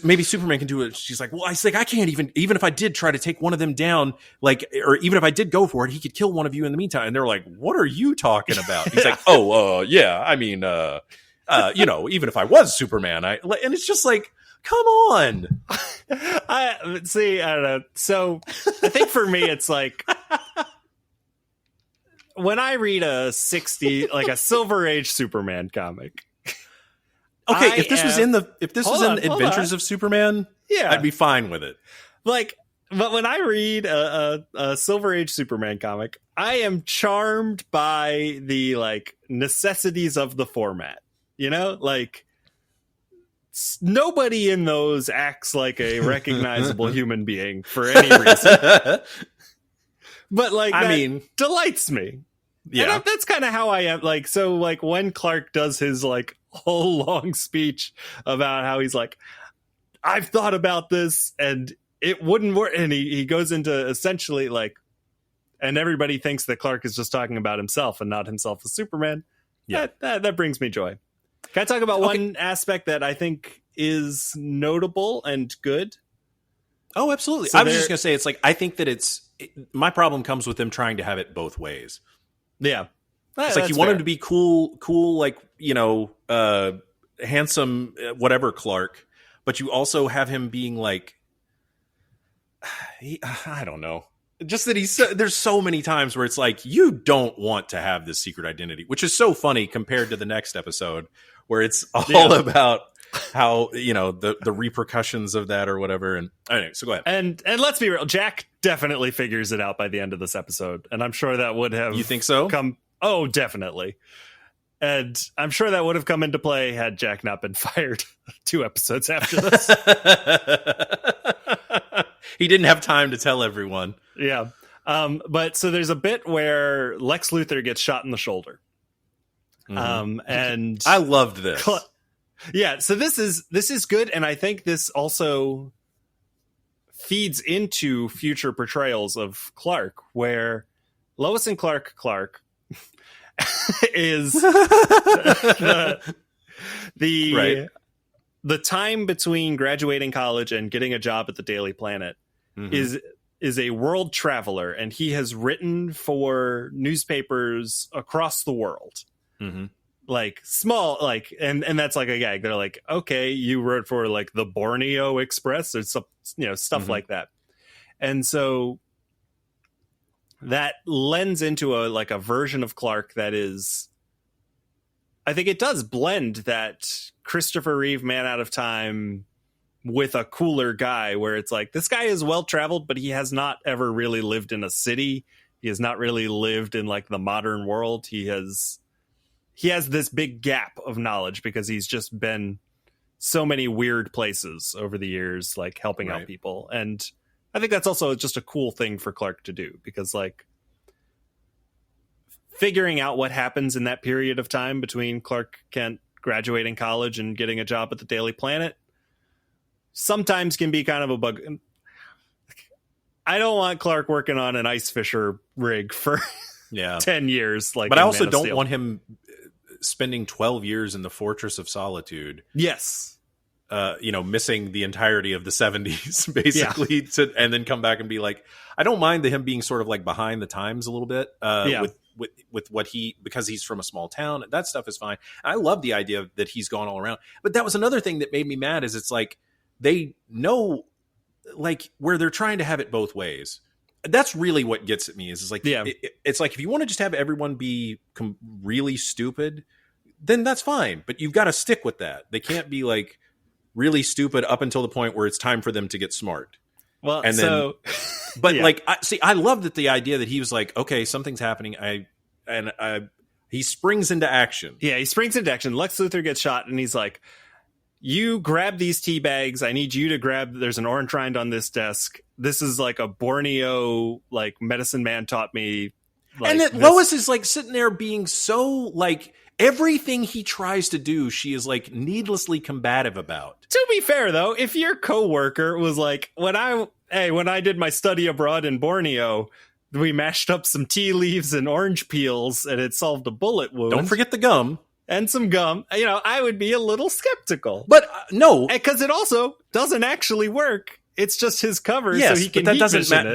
maybe Superman can do it. She's like, well, I can't even if I did try to take one of them down, like, or even if I did go for it, he could kill one of you in the meantime. And they're like, what are you talking about? He's like, yeah, I mean, you know, even if I was Superman, and it's just like, come on. I don't know. So I think for me, it's like, when I read a Silver Age Superman comic. Okay, if this was in Adventures of Superman, yeah, I'd be fine with it. Like, But when I read a Silver Age Superman comic, I am charmed by the like necessities of the format. You know, like nobody in those acts like a recognizable human being for any reason. But like, I mean, delights me. Yeah, and that's kind of how I am. Like, so like when Clark does his like whole long speech about how he's like, I've thought about this and it wouldn't work. And he goes into essentially like, and everybody thinks that Clark is just talking about himself and not himself as Superman. Yeah, that brings me joy. Can I talk about one aspect that I think is notable and good? Oh, absolutely. So I was just going to say, it's like, I think that my problem comes with them trying to have it both ways. Yeah. It's like you want him to be cool, like, you know, handsome, whatever Clark, but you also have him being like, I don't know. Just that there's so many times where it's like, you don't want to have this secret identity, which is so funny compared to the next episode where it's all about how, you know, the repercussions of that or whatever. And anyway, so go ahead. And let's be real, Jack definitely figures it out by the end of this episode. And I'm sure that would have... You think so? Oh, definitely. And I'm sure that would have come into play had Jack not been fired 2 episodes after this. He didn't have time to tell everyone. Yeah. But so there's a bit where Lex Luthor gets shot in the shoulder. Mm-hmm. And I loved this. Yeah. So this is good. And I think this also feeds into future portrayals of Clark, where Lois and Clark is the time between graduating college and getting a job at the Daily Planet is a world traveler, and he has written for newspapers across the world. Mm-hmm. Like small, like, and that's like a gag. They're like, okay, you wrote for like the Borneo Express or some, you know, stuff like that. And so that lends into a version of Clark that is, I think it does blend that Christopher Reeve Man Out of Time with a cooler guy, where it's like, this guy is well traveled, but he has not ever really lived in a city. He has not really lived in like the modern world. He has this big gap of knowledge because he's just been so many weird places over the years, like helping out people. And I think that's also just a cool thing for Clark to do, because like figuring out what happens in that period of time between Clark Kent graduating college and getting a job at the Daily Planet sometimes can be kind of a bug. I don't want Clark working on an ice fisher rig for 10 years. Like, but I also don't want him spending 12 years in the Fortress of Solitude. Yes. You know, missing the entirety of the 70s, basically, and then come back and be like, I don't mind him being sort of like behind the times a little bit with what because he's from a small town. That stuff is fine. I love the idea that he's gone all around. But that was another thing that made me mad, is it's like, they know like where they're trying to have it both ways. That's really what gets at me is like, it's like, if you want to just have everyone be really stupid, then that's fine. But you've got to stick with that. They can't be like really stupid up until the point where it's time for them to get smart. Well, and then, but like, I love that the idea that he was like, okay, something's happening. He springs into action. Yeah, he springs into action. Lex Luthor gets shot, and he's like, you grab these tea bags. I need you to grab, there's an orange rind on this desk. This is like a Borneo, like medicine man taught me. Like, and that Lois is like sitting there being so like, everything he tries to do, she is like needlessly combative about. To be fair though, if your coworker was like, when I did my study abroad in Borneo, we mashed up some tea leaves and orange peels and it solved a bullet wound. Don't forget the gum. And some gum, you know, I would be a little skeptical. But no, because it also doesn't actually work. It's just his cover, so he can. But that doesn't matter.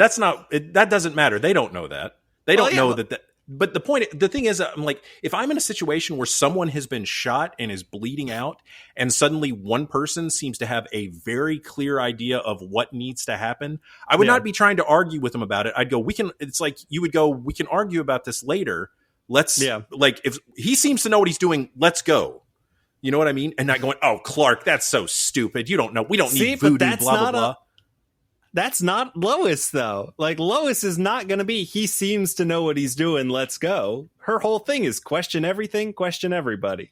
That doesn't matter. They don't know that. They don't know that. But the thing is, I'm like, if I'm in a situation where someone has been shot and is bleeding out, and suddenly one person seems to have a very clear idea of what needs to happen, I would not be trying to argue with them about it. I'd go, it's like you would go, we can argue about this later. Like, if he seems to know what he's doing, let's go. You know what I mean? And not going, oh, Clark, that's so stupid. You don't know. We don't need voodoo, blah, blah, blah. That's not Lois, though. Like, Lois is not going to be, he seems to know what he's doing, let's go. Her whole thing is question everything, question everybody.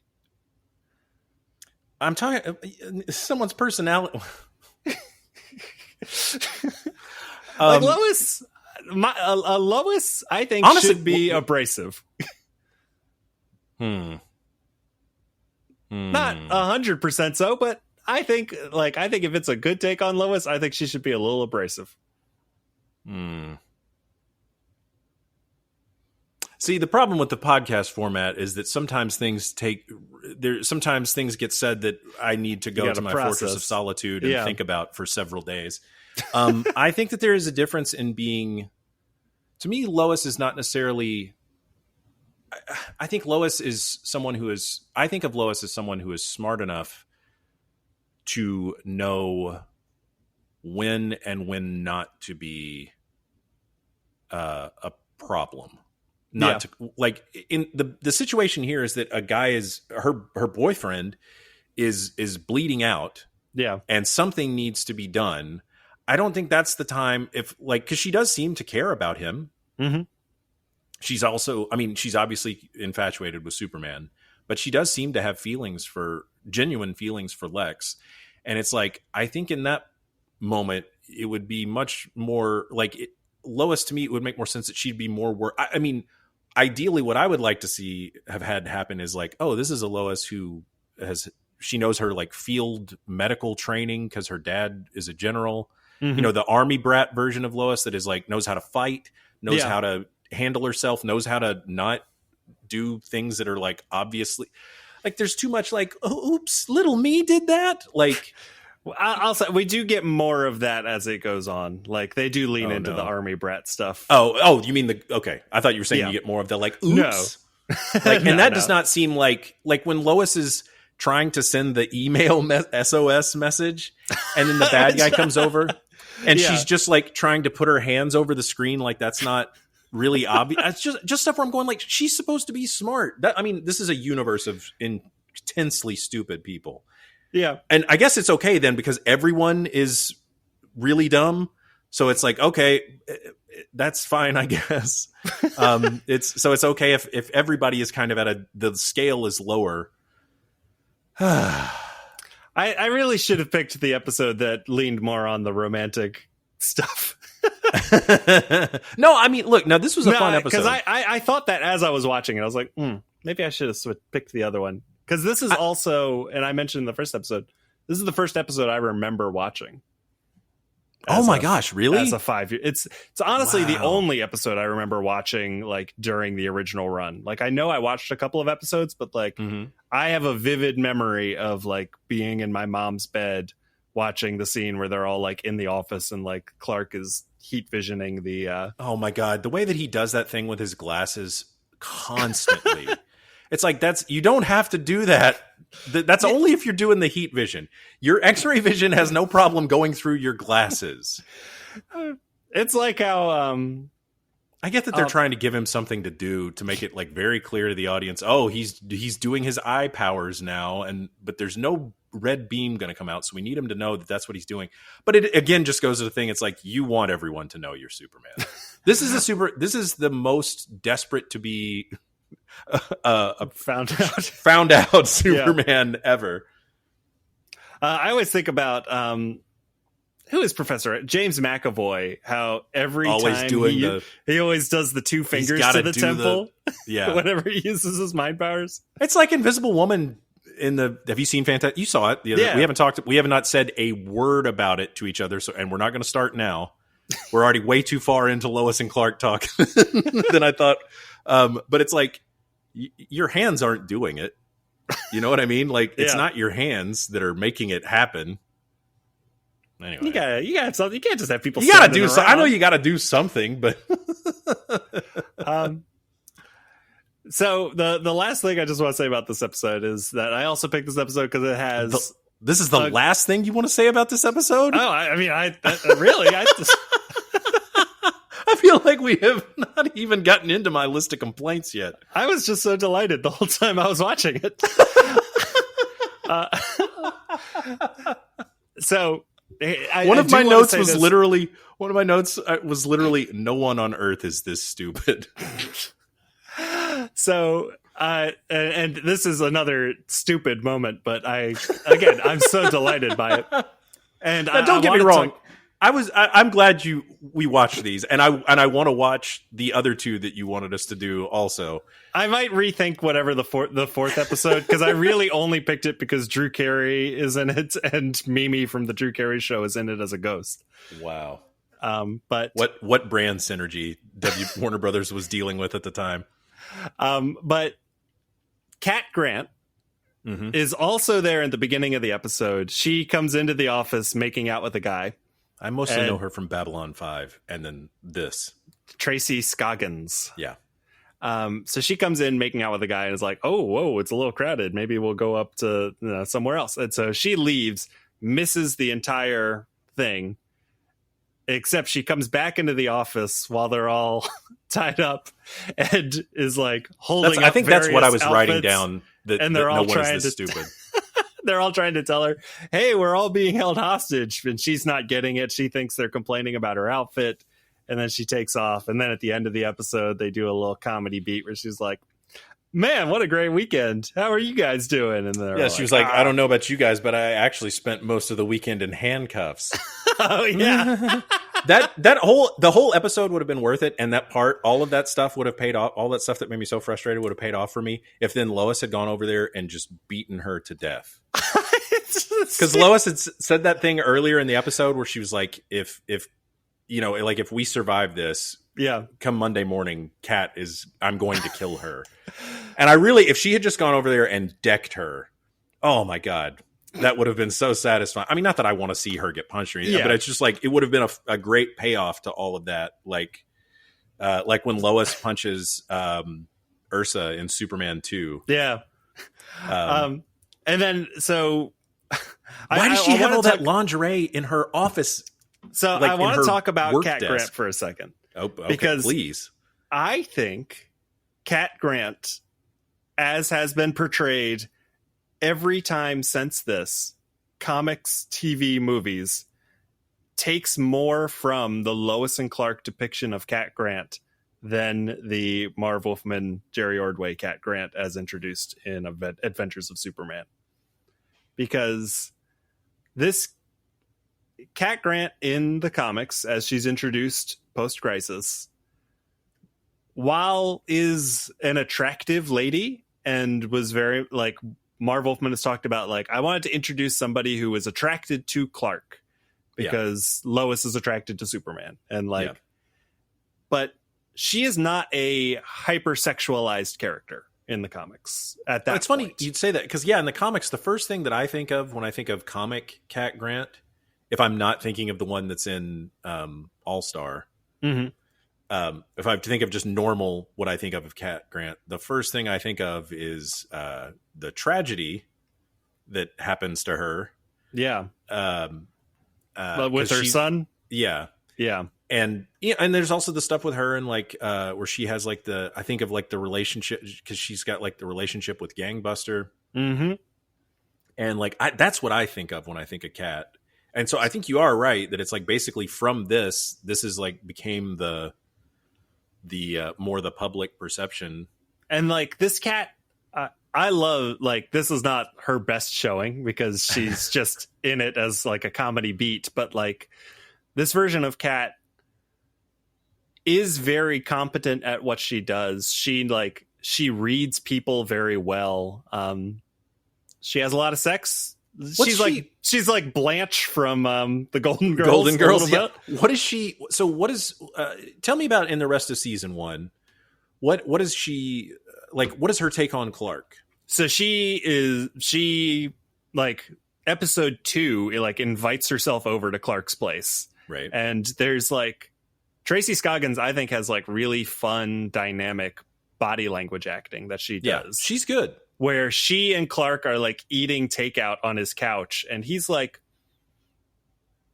I'm talking someone's personality. Like, Lois, Lois, I think, honestly, should be abrasive. Not Not 100% so, but I think if it's a good take on Lois, I think she should be a little abrasive. See, the problem with the podcast format is that sometimes things get said that I need to go to my fortress of solitude and think about for several days. I think that there is a difference in being, to me, Lois is not necessarily, I think of Lois as someone who is smart enough to know when and when not to be a problem. Not to, like, in the situation here is that a guy is her boyfriend is bleeding out. Yeah. And something needs to be done. I don't think that's the time, if like, because she does seem to care about him. Mm-hmm. She's also, I mean, she's obviously infatuated with Superman, but she does seem to have genuine feelings for Lex. And it's like, I think in that moment, it would be much more like Lois, to me, it would make more sense that she'd be more I mean, ideally what I would like to see have had happen is like, oh, this is a Lois who she knows her like field medical training because her dad is a general. Mm-hmm. You know, the army brat version of Lois that is like, knows how to fight, knows how to handle herself, knows how to not do things that are like, obviously, like, there's too much like, oh, oops, little me did that. Like, I'll say we do get more of that as it goes on. Like, they do lean into the army brat stuff. Oh, you mean okay. I thought you were saying you get more of the like, oops. No. Like, and that does not seem like when Lois is trying to send the email SOS message, and then the bad guy comes over, and she's just like trying to put her hands over the screen, like that's not really obvious. It's just stuff where I'm going like, she's supposed to be smart. I mean, this is a universe of intensely stupid people. Yeah, and I guess it's okay then because everyone is really dumb. So it's like, okay, that's fine, I guess. It's okay if everybody is kind of the scale is lower. I really should have picked the episode that leaned more on the romantic stuff. No, I mean, look, now this was a fun episode. Because I thought that as I was watching it, I was like, maybe I should have picked the other one. Because this is also, and I mentioned in the first episode, this is the first episode I remember watching. Oh my gosh, really? As a 5 year, it's honestly the only episode I remember watching like during the original run. Like, I know I watched a couple of episodes, but like I have a vivid memory of like being in my mom's bed watching the scene where they're all like in the office and like Clark is heat visioning the. Oh my god, the way that he does that thing with his glasses constantly. It's like, you don't have to do that. That's only if you're doing the heat vision. Your X-ray vision has no problem going through your glasses. It's like how I get that they're trying to give him something to do to make it like very clear to the audience. Oh, he's doing his eye powers now, but there's no red beam going to come out, so we need him to know that that's what he's doing. But it again just goes to the thing. It's like, you want everyone to know you're Superman. This is the most desperate to be found out Superman ever. I always think about who is Professor James McAvoy, how every time he always does the two fingers to the temple whenever he uses his mind powers. It's like Invisible Woman have you seen Fantastic? You saw it. We have not said a word about it to each other, and we're not going to start now. We're already way too far into Lois and Clark talk than I thought. But it's like, your hands aren't doing it. You know what I mean? Like, it's not your hands that are making it happen. Anyway, you got something. You can't just have people. You got to do something. I know you got to do something, but so the last thing I just want to say about this episode is that I also picked this episode because it has. This is the last thing you want to say about this episode? Oh, I mean, really. I feel like we have not even gotten into my list of complaints yet. I was just so delighted the whole time I was watching it. So One of my notes was literally no one on earth is this stupid. So, and this is another stupid moment, but I'm so delighted by it. And now, don't get me wrong. I'm glad we watched these, and I want to watch the other two that you wanted us to do also. I might rethink whatever the fourth episode, because I really only picked it because Drew Carey is in it and Mimi from the Drew Carey Show is in it as a ghost. Wow. But what brand synergy Warner Brothers was dealing with at the time? But Cat Grant is also there in the beginning of the episode. She comes into the office making out with a guy. I mostly know her from Babylon 5 and then this. Tracy Scoggins. Yeah. So she comes in making out with a guy and is like, oh, whoa, it's a little crowded. Maybe we'll go up to somewhere else. And so she leaves, misses the entire thing, except she comes back into the office while they're all tied up and is like holding I think that's what I was outfits, writing down. And they're all trying to stupid. They're all trying to tell her, hey, we're all being held hostage. And she's not getting it. She thinks they're complaining about her outfit. And then she takes off. And then at the end of the episode, they do a little comedy beat where she's like, man, what a great weekend. How are you guys doing? And then she was like, I don't know about you guys, but I actually spent most of the weekend in handcuffs. Oh, yeah. the whole episode would have been worth it. And that part, all of that stuff would have paid off. All that stuff that made me so frustrated would have paid off for me if then Lois had gone over there and just beaten her to death. Because Lois had said that thing earlier in the episode where she was like, if we survive this, come Monday morning, I'm going to kill her. And if she had just gone over there and decked her, oh my God, that would have been so satisfying. I mean, not that I want to see her get punched or anything, but it's just like, it would have been a great payoff to all of that. Like when Lois punches Ursa in Superman 2. Yeah. And then, so why does she have all that lingerie in her office? So I want to talk about Cat Grant for a second. Oh, okay, because please. I think Cat Grant, as has been portrayed every time since this, comics, TV, movies, takes more from the Lois and Clark depiction of Cat Grant than the Marv Wolfman, Jerry Ordway Cat Grant as introduced in Adventures of Superman. Because this Cat Grant in the comics, as she's introduced post-crisis, while is an attractive lady and was very, like, Marv Wolfman has talked about, like, I wanted to introduce somebody who was attracted to Clark because Lois is attracted to Superman. And, like, but she is not a hypersexualized character in the comics at that It's funny you'd say that because, in the comics, the first thing that I think of when I think of comic Cat Grant, if I'm not thinking of the one that's in All-Star, if I have to think of just normal, what I think of Cat Grant, the first thing I think of is the tragedy that happens to her. Yeah. With her son? Yeah. Yeah. And there's also the stuff with her and like where she has like I think of like the relationship because she's got like the relationship with Gangbuster. Mm-hmm. And like that's what I think of when I think of Cat. And so I think you are right that it's like basically from this is like became the more the public perception. And like this Cat, I love, like, this is not her best showing because she's just in it as like a comedy beat. But like this version of Cat is very competent at what she does. She reads people very well. She has a lot of sex. She's like Blanche from the Golden Girls. Golden Girls. Yeah. What is she? So what is? Tell me about in the rest of season 1. What is she like? What is her take on Clark? So she like episode 2, it like invites herself over to Clark's place, right? And there's like Tracy Scoggins, I think, has like really fun, dynamic body language acting that she does. Yeah, she's good. Where she and Clark are like eating takeout on his couch and he's like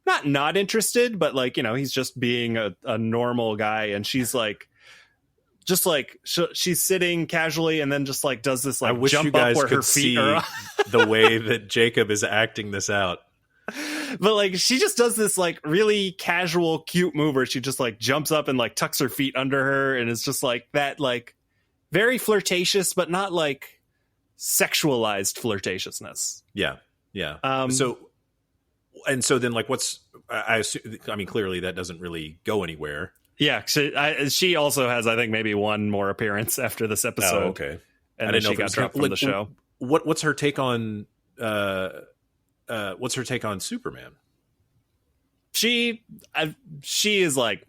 not interested, but like, he's just being a normal guy. And she's like, just like she's sitting casually and then just like does this like I wish jump you guys up where could her feet see are the way that Jacob is acting this out. But like she just does this like really casual, cute move where she just like jumps up and like tucks her feet under her, and it's just like that, like very flirtatious, but not like sexualized flirtatiousness. Yeah. So then like what's I assume, I mean, clearly that doesn't really go anywhere. Yeah, she also has, I think, maybe one more appearance after this episode. Oh, okay. And then she got dropped from the show. What's her take on Superman? She is like,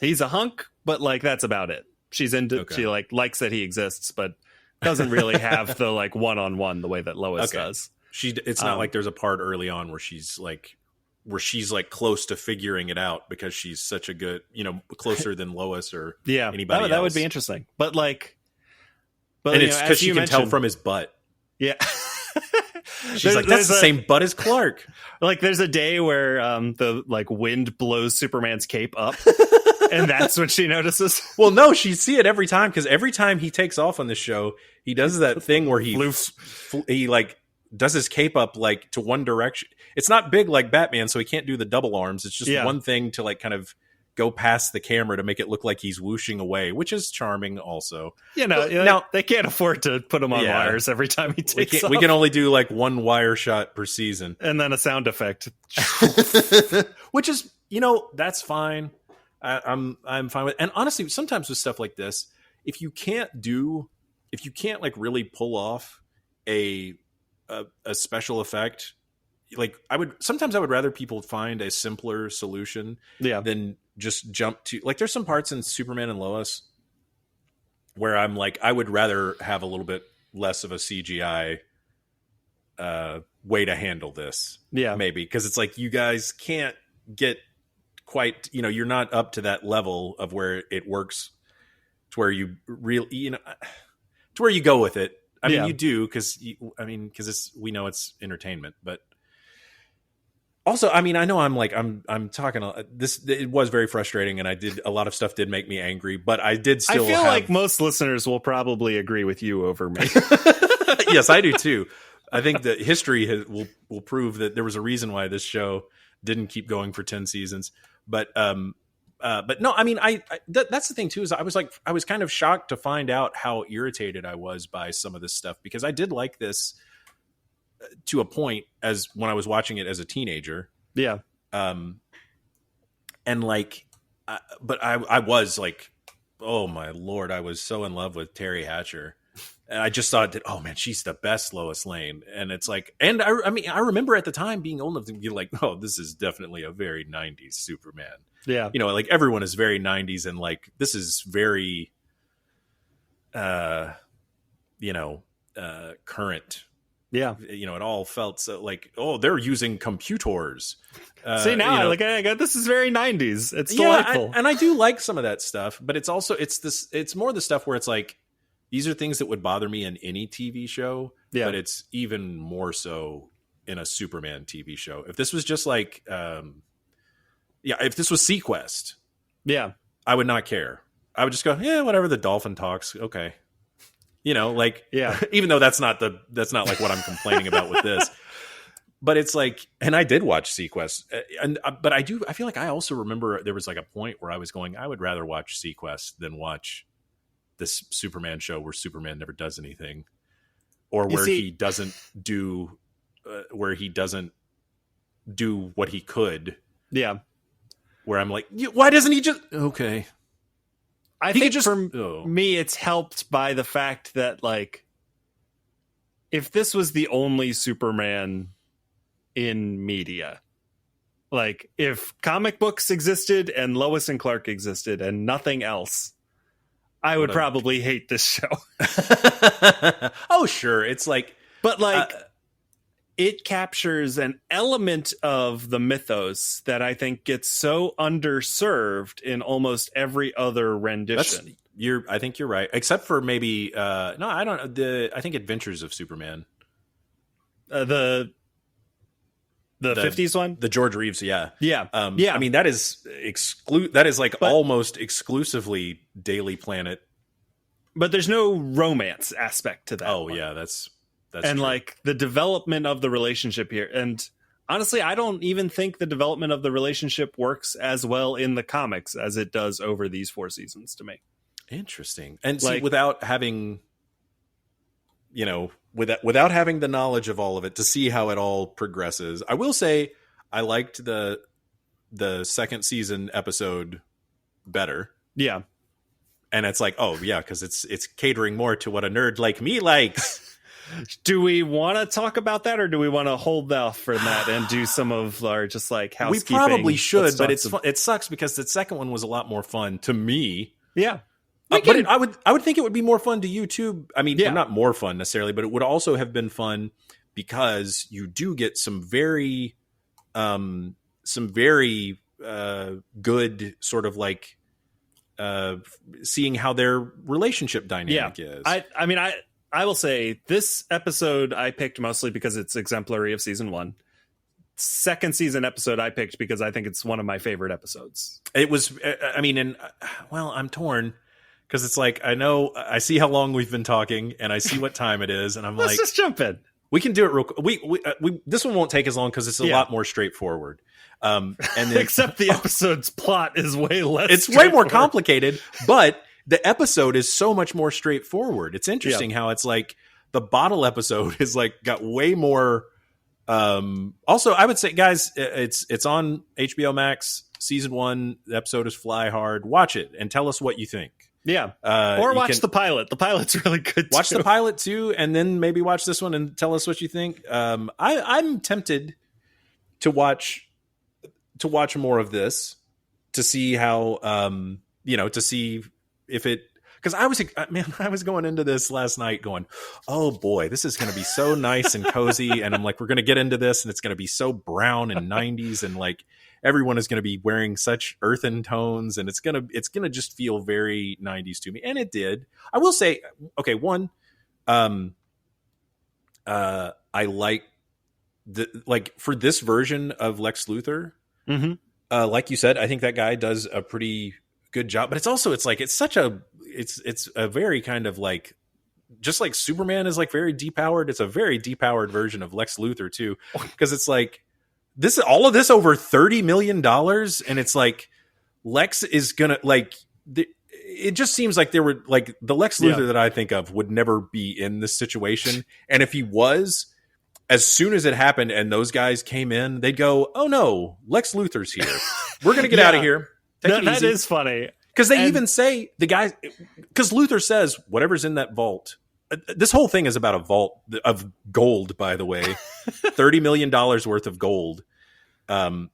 he's a hunk, but like that's about it. She's into she like likes that he exists, but doesn't really have the like one-on-one the way that Lois does. It's not like there's a part early on where she's like close to figuring it out because she's such a good, closer than Lois or anybody else. That would be interesting. But and it's because she can tell from his butt. Yeah. She's like, that's the same butt as Clark. Like there's a day where the like wind blows Superman's cape up. And that's what she notices. Well, no, she see it every time, because every time he takes off on the show, he does that thing where he like does his cape up like to one direction. It's not big like Batman, so he can't do the double arms. It's just one thing to like kind of go past the camera to make it look like he's whooshing away, which is charming also. Now they can't afford to put him on wires every time he takes off. We can only do like one wire shot per season. And then a sound effect. Which is, that's fine. I'm fine with, and honestly, sometimes with stuff like this, if you can't like really pull off a special effect, like I would rather people find a simpler solution than just jump to, like, there's some parts in Superman and Lois where I'm like, I would rather have a little bit less of a CGI way to handle this. Yeah, maybe, because it's like you guys can't get quite, you're not up to that level of where it works to where you really, to where you go with it. I mean, you do, because we know it's entertainment, but also, I mean, I know I'm talking this. It was very frustrating, and a lot of stuff did make me angry, but I did still. I feel like most listeners will probably agree with you over me. Yes, I do too. I think that history will prove that there was a reason why this show didn't keep going for 10 seasons. But no, I mean, that's the thing too, is I was kind of shocked to find out how irritated I was by some of this stuff, because I did like this to a point as when I was watching it as a teenager. Yeah. And like, but I was like, oh my Lord, I was so in love with Terry Hatcher. And I just thought that, oh man, she's the best Lois Lane. And it's like, and I mean, I remember at the time being old enough to be like, oh, this is definitely a very 90s Superman. Yeah. Like everyone is very 90s, and like, this is very, current. Yeah. It all felt so like, oh, they're using computers. See, now I got, this is very 90s. It's delightful. And I do like some of that stuff, but it's also, it's more the stuff where it's like, these are things that would bother me in any TV show, but it's even more so in a Superman TV show. If this was just like, if this was Sequest, I would not care. I would just go, yeah, whatever, the dolphin talks. Okay. Even though that's not like what I'm complaining about with this, but it's like, and I did watch Sequest, but I feel like I also remember there was like a point where I was going, I would rather watch Sequest than watch this Superman show where Superman never does anything, or where he doesn't do what he could. Yeah. Where I'm like, why doesn't he just, okay. I think me, it's helped by the fact that, like, if this was the only Superman in media, like if comic books existed and Lois and Clark existed and nothing else, I would probably hate this show. Oh, sure. It's like, but like, it captures an element of the mythos that I think gets so underserved in almost every other rendition. I think you're right, except for maybe no, I don't. I think Adventures of Superman, the 50s one, the George Reeves, yeah. I mean, that is almost exclusively Daily Planet, but there's no romance aspect to that. Oh, yeah, that's and true. Like the development of the relationship here, and honestly, I don't even think the development of the relationship works as well in the comics as it does over these 4 seasons to me. Interesting. And Like- see, without having, without having the knowledge of all of it to see how it all progresses, I will say I liked the second season episode better. Yeah. And it's like, oh yeah, because it's catering more to what a nerd like me likes. Do we want to talk about that, or do we want to hold off for that and do some of our just like We housekeeping? probably should, Let's but talk it sucks because the second one was a lot more fun to me. yeah. But I would think it would be more fun to you too. I mean, Yeah. not more fun necessarily, but it would also have been fun because you do get some very good sort of like seeing how their relationship dynamic is. I mean, I will say this episode I picked mostly because it's exemplary of season 1. Second season episode I picked because I think it's one of my favorite episodes. It was, I mean, and well, I'm torn because it's like, I see how long we've been talking and I see what time it is. And I'm Let's like, just jump in. we can do it real quick. This one won't take as long because it's a lot more straightforward. And then, Except the episode's plot is way less. it's way more complicated, but the episode is so much more straightforward. It's interesting how it's like the bottle episode is like got way more. Also, I would say, guys, it's on HBO Max season 1. The episode is Fly Hard. Watch it and tell us what you think. Yeah. Or watch the pilot. The pilot's really good Watch too. the pilot too, and then maybe watch this one and tell us what you think. I'm tempted to watch more of this to see how to see if it, because I was going into this last night going, oh boy, this is going to be so nice and cozy, and I'm like, we're going to get into this and it's going to be so brown and 90s, and like everyone is going to be wearing such earthen tones, and it's going to just feel very 90s to me, and it did. I will say, okay, one, I like for this version of Lex Luthor. Mm-hmm. Like you said, I think that guy does a pretty good job, but it's a very kind of like, just like Superman is like very depowered. It's a very depowered version of Lex Luthor too, because it's like all of this over $30 million. And it's like, Lex is gonna like, it just seems like there were like the Lex Luthor that I think of would never be in this situation. And if he was, as soon as it happened and those guys came in, they'd go, oh no, Lex Luthor's here. We're going to get out of here. That is funny. Because they even say the guys, because Luthor says whatever's in that vault. This whole thing is about a vault of gold, by the way, $30 million worth of gold. Or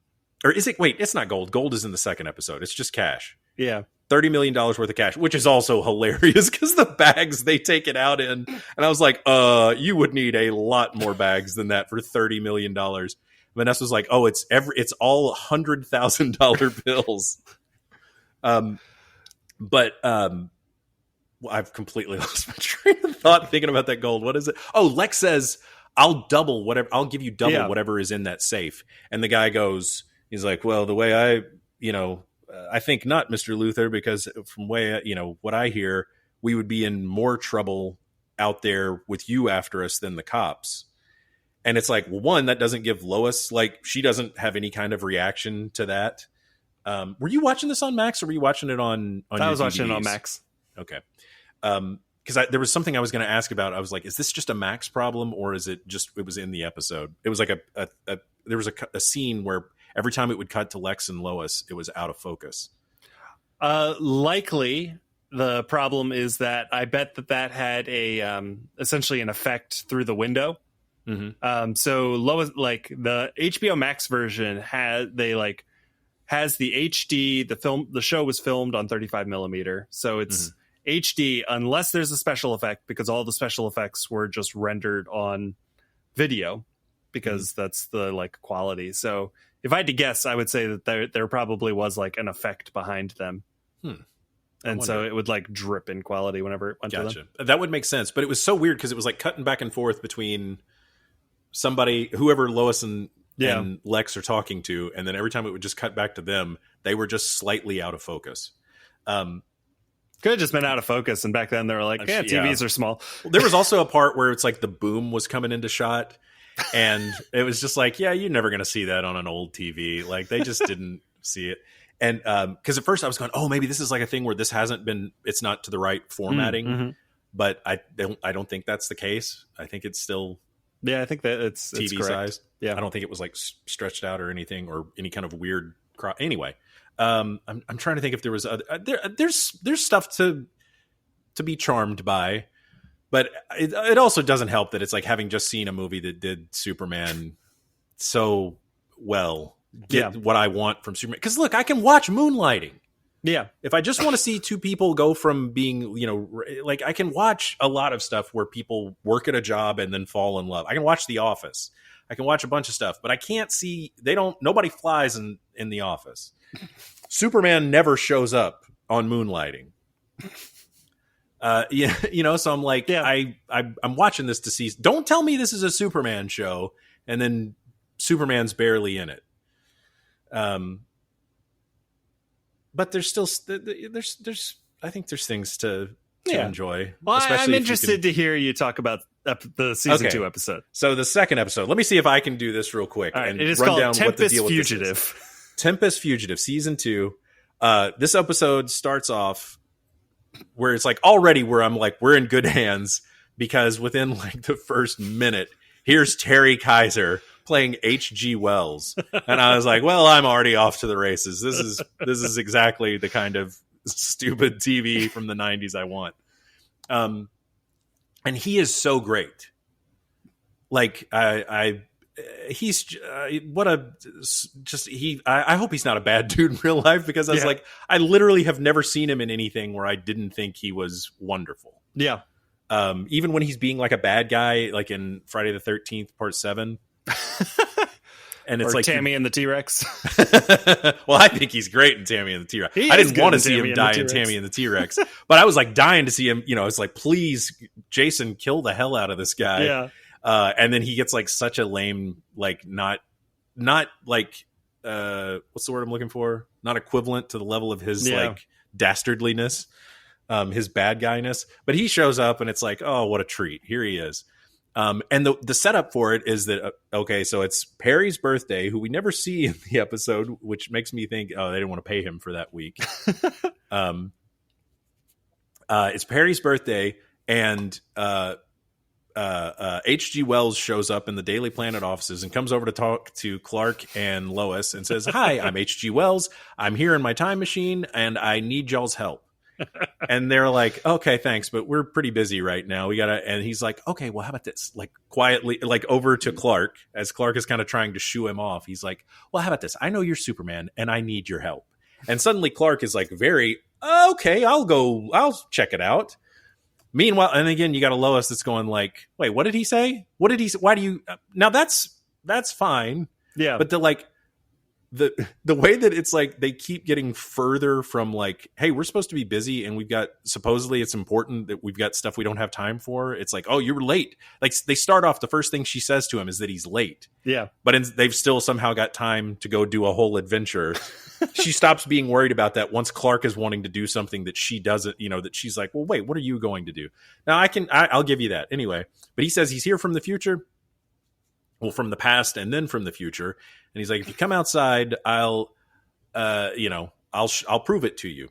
is it? Wait, it's not gold. Gold is in the second episode. It's just cash. Yeah. $30 million worth of cash, which is also hilarious because the bags they take it out in. And I was like, you would need a lot more bags than that for $30 million. Vanessa was like, oh, it's all $100,000 bills. But I've completely lost my train of thought thinking about that gold. What is it? Oh, Lex says, I'll give you double whatever is in that safe. And the guy goes, he's like, well, the way I think not, Mr. Luthor, because from what I hear, we would be in more trouble out there with you after us than the cops. And it's like, well, one, that doesn't give Lois, like, she doesn't have any kind of reaction to that. Were you watching this on Max, or were you watching it on I was your watching it on DVDs? Max. Okay. Because there was something I was going to ask about. I was like, is this just a Max problem, or is it was in the episode? It was like there was a scene where every time it would cut to Lex and Lois, it was out of focus. Likely the problem is that I bet that had a essentially an effect through the window. Mm-hmm. So Lois, like the HBO Max version has the HD. The show was filmed on 35 millimeter, so it's HD unless there's a special effect, because all the special effects were just rendered on video because that's the like quality. So if I had to guess, I would say that there probably was like an effect behind them. And so it would like drip in quality whenever it went to them. That would make sense. But it was so weird because it was like cutting back and forth between whoever Lois and Lex are talking to. And then every time it would just cut back to them, they were just slightly out of focus. Could have just been out of focus. And back then they were like, TVs are small. Well, there was also a part where it's like the boom was coming into shot. And it was just like, yeah, you're never going to see that on an old TV. Like they just didn't see it. And because at first I was going, oh, maybe this is like a thing where this hasn't been, it's not to the right formatting. Mm-hmm. But I don't think that's the case. I think it's still I think that it's TV size. Yeah, I don't think it was like stretched out or anything or any kind of weird anyway. I'm trying to think if there was there's stuff to be charmed by, but it also doesn't help that it's like having just seen a movie that did Superman so well, get what I want from Superman. Because look, I can watch Moonlighting. Yeah. If I just want to see two people go from being, like I can watch a lot of stuff where people work at a job and then fall in love. I can watch The Office. I can watch a bunch of stuff, but I can't see, nobody flies in The Office. Superman never shows up on Moonlighting. So I'm like, I'm watching this to see, don't tell me this is a Superman show and then Superman's barely in it. But there's still I think there's things to enjoy. Well, I'm interested to hear you talk about the season 2 episode. So the second episode, let me see if I can do this real quick. All right, and it is run called down Tempest what the deal Fugitive. With this is. Tempest Fugitive, season 2. This episode starts off where it's like already where I'm like, we're in good hands because within like the first minute, here's Terry Kaiser playing H.G. Wells. And I was like, well, I'm already off to the races. This is exactly the kind of stupid TV from the 90s I want. And he is so great. Like he's what a just he I hope he's not a bad dude in real life because I was like, I literally have never seen him in anything where I didn't think he was wonderful. Yeah. Even when he's being like a bad guy, like in Friday the 13th, part 7. And it's or like Tammy and the T-Rex. Well, I think he's great in Tammy and the T-Rex. I didn't want to see him die in Tammy and the T-Rex, but I was like dying to see him. It's like, please, Jason, kill the hell out of this guy. Yeah. And then he gets like such a lame, like not like what's the word I'm looking for? Not equivalent to the level of his like dastardliness, his bad guyness. But he shows up and it's like, oh, what a treat! Here he is. And the setup for it is that, okay, so it's Perry's birthday, who we never see in the episode, which makes me think, oh, they didn't want to pay him for that week. It's Perry's birthday, and H.G. Wells shows up in the Daily Planet offices and comes over to talk to Clark and Lois and says, hi, I'm H.G. Wells. I'm here in my time machine, and I need y'all's help. And they're like, okay, thanks, but we're pretty busy right now. We gotta, and he's like, okay, well, how about this? Like quietly, like over to Clark, as Clark is kind of trying to shoo him off. He's like, well, how about this? I know you're Superman and I need your help. And suddenly Clark is like, very, okay, I'll check it out. Meanwhile, and again, you got a Lois that's going like, wait, what did he say? What did he say? Why do you, now that's fine. Yeah. But the way that it's like they keep getting further from like, hey, we're supposed to be busy and we've got, supposedly it's important that we've got stuff we don't have time for. It's like, oh, you're late. Like they start off, the first thing she says to him is that he's late. Yeah. But they've still somehow got time to go do a whole adventure. She stops being worried about that once Clark is wanting to do something that she doesn't, that she's like, well, wait, what are you going to do? Now I'll give you that anyway. But he says he's here from the future. Well, from the past and then from the future. And he's like, if you come outside, I'll prove it to you.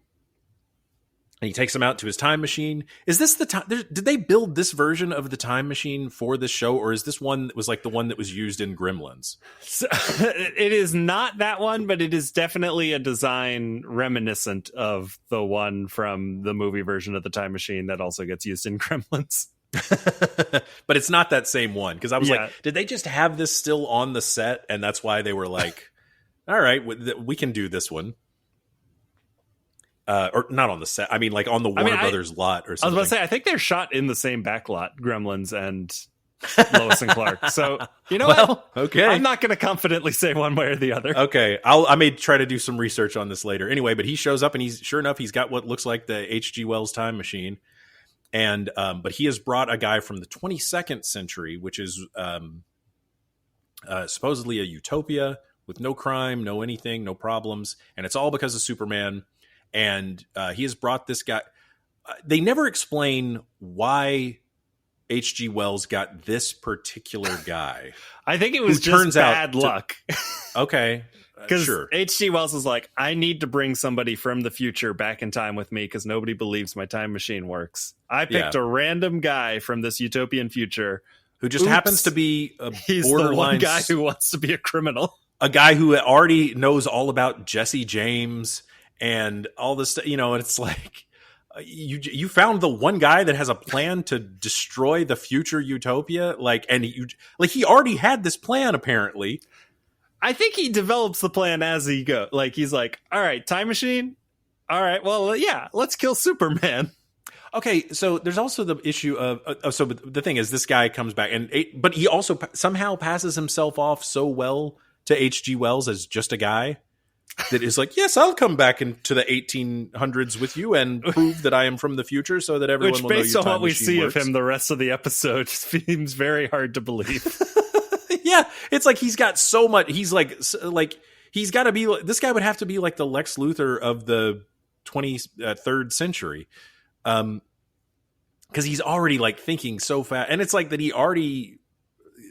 And he takes him out to his time machine. Is this the time? Did they build this version of the time machine for this show? Or is this one that was like the one that was used in Gremlins? So, it is not that one, but it is definitely a design reminiscent of the one from the movie version of the time machine that also gets used in Gremlins. But it's not that same one, because I was like, did they just have this still on the set and that's why they were like, all right, we can do this one, or not on the set, I mean like on the Warner Brothers lot or something. I was about to say, I think they're shot in the same backlot, Gremlins and Lois and Clark, so what, okay, I'm not going to confidently say one way or the other. Okay, I may try to do some research on this later anyway. But he shows up and he's got what looks like the H.G. Wells time machine. And but he has brought a guy from the 22nd century, which is supposedly a utopia with no crime, no anything, no problems, and it's all because of Superman. And he has brought this guy. They never explain why H.G. Wells got this particular guy? I think it was just bad luck. Okay. Because sure. H.G. Wells is like, I need to bring somebody from the future back in time with me because nobody believes my time machine works. I picked a random guy from this utopian future who just happens to be a he's borderline the one guy who wants to be a criminal. A guy who already knows all about Jesse James and all this stuff, and it's like you found the one guy that has a plan to destroy the future utopia, and he already had this plan apparently. I think he develops the plan as he goes. Like he's like, all right, time machine. All right, well, yeah, let's kill Superman. Okay, so there's also the issue of so the thing is, this guy comes back but he also somehow passes himself off so well to H.G. Wells as just a guy that is like, yes, I'll come back into the 1800s with you and prove that I am from the future so that everyone will know your time machine works. Which, based on what we see of him the rest of the episode, seems very hard to believe. Yeah, it's like he's got so much. He's like he's got to be. This guy would have to be like the Lex Luthor of the 23rd century, because he's already like thinking so fast. And it's like that he already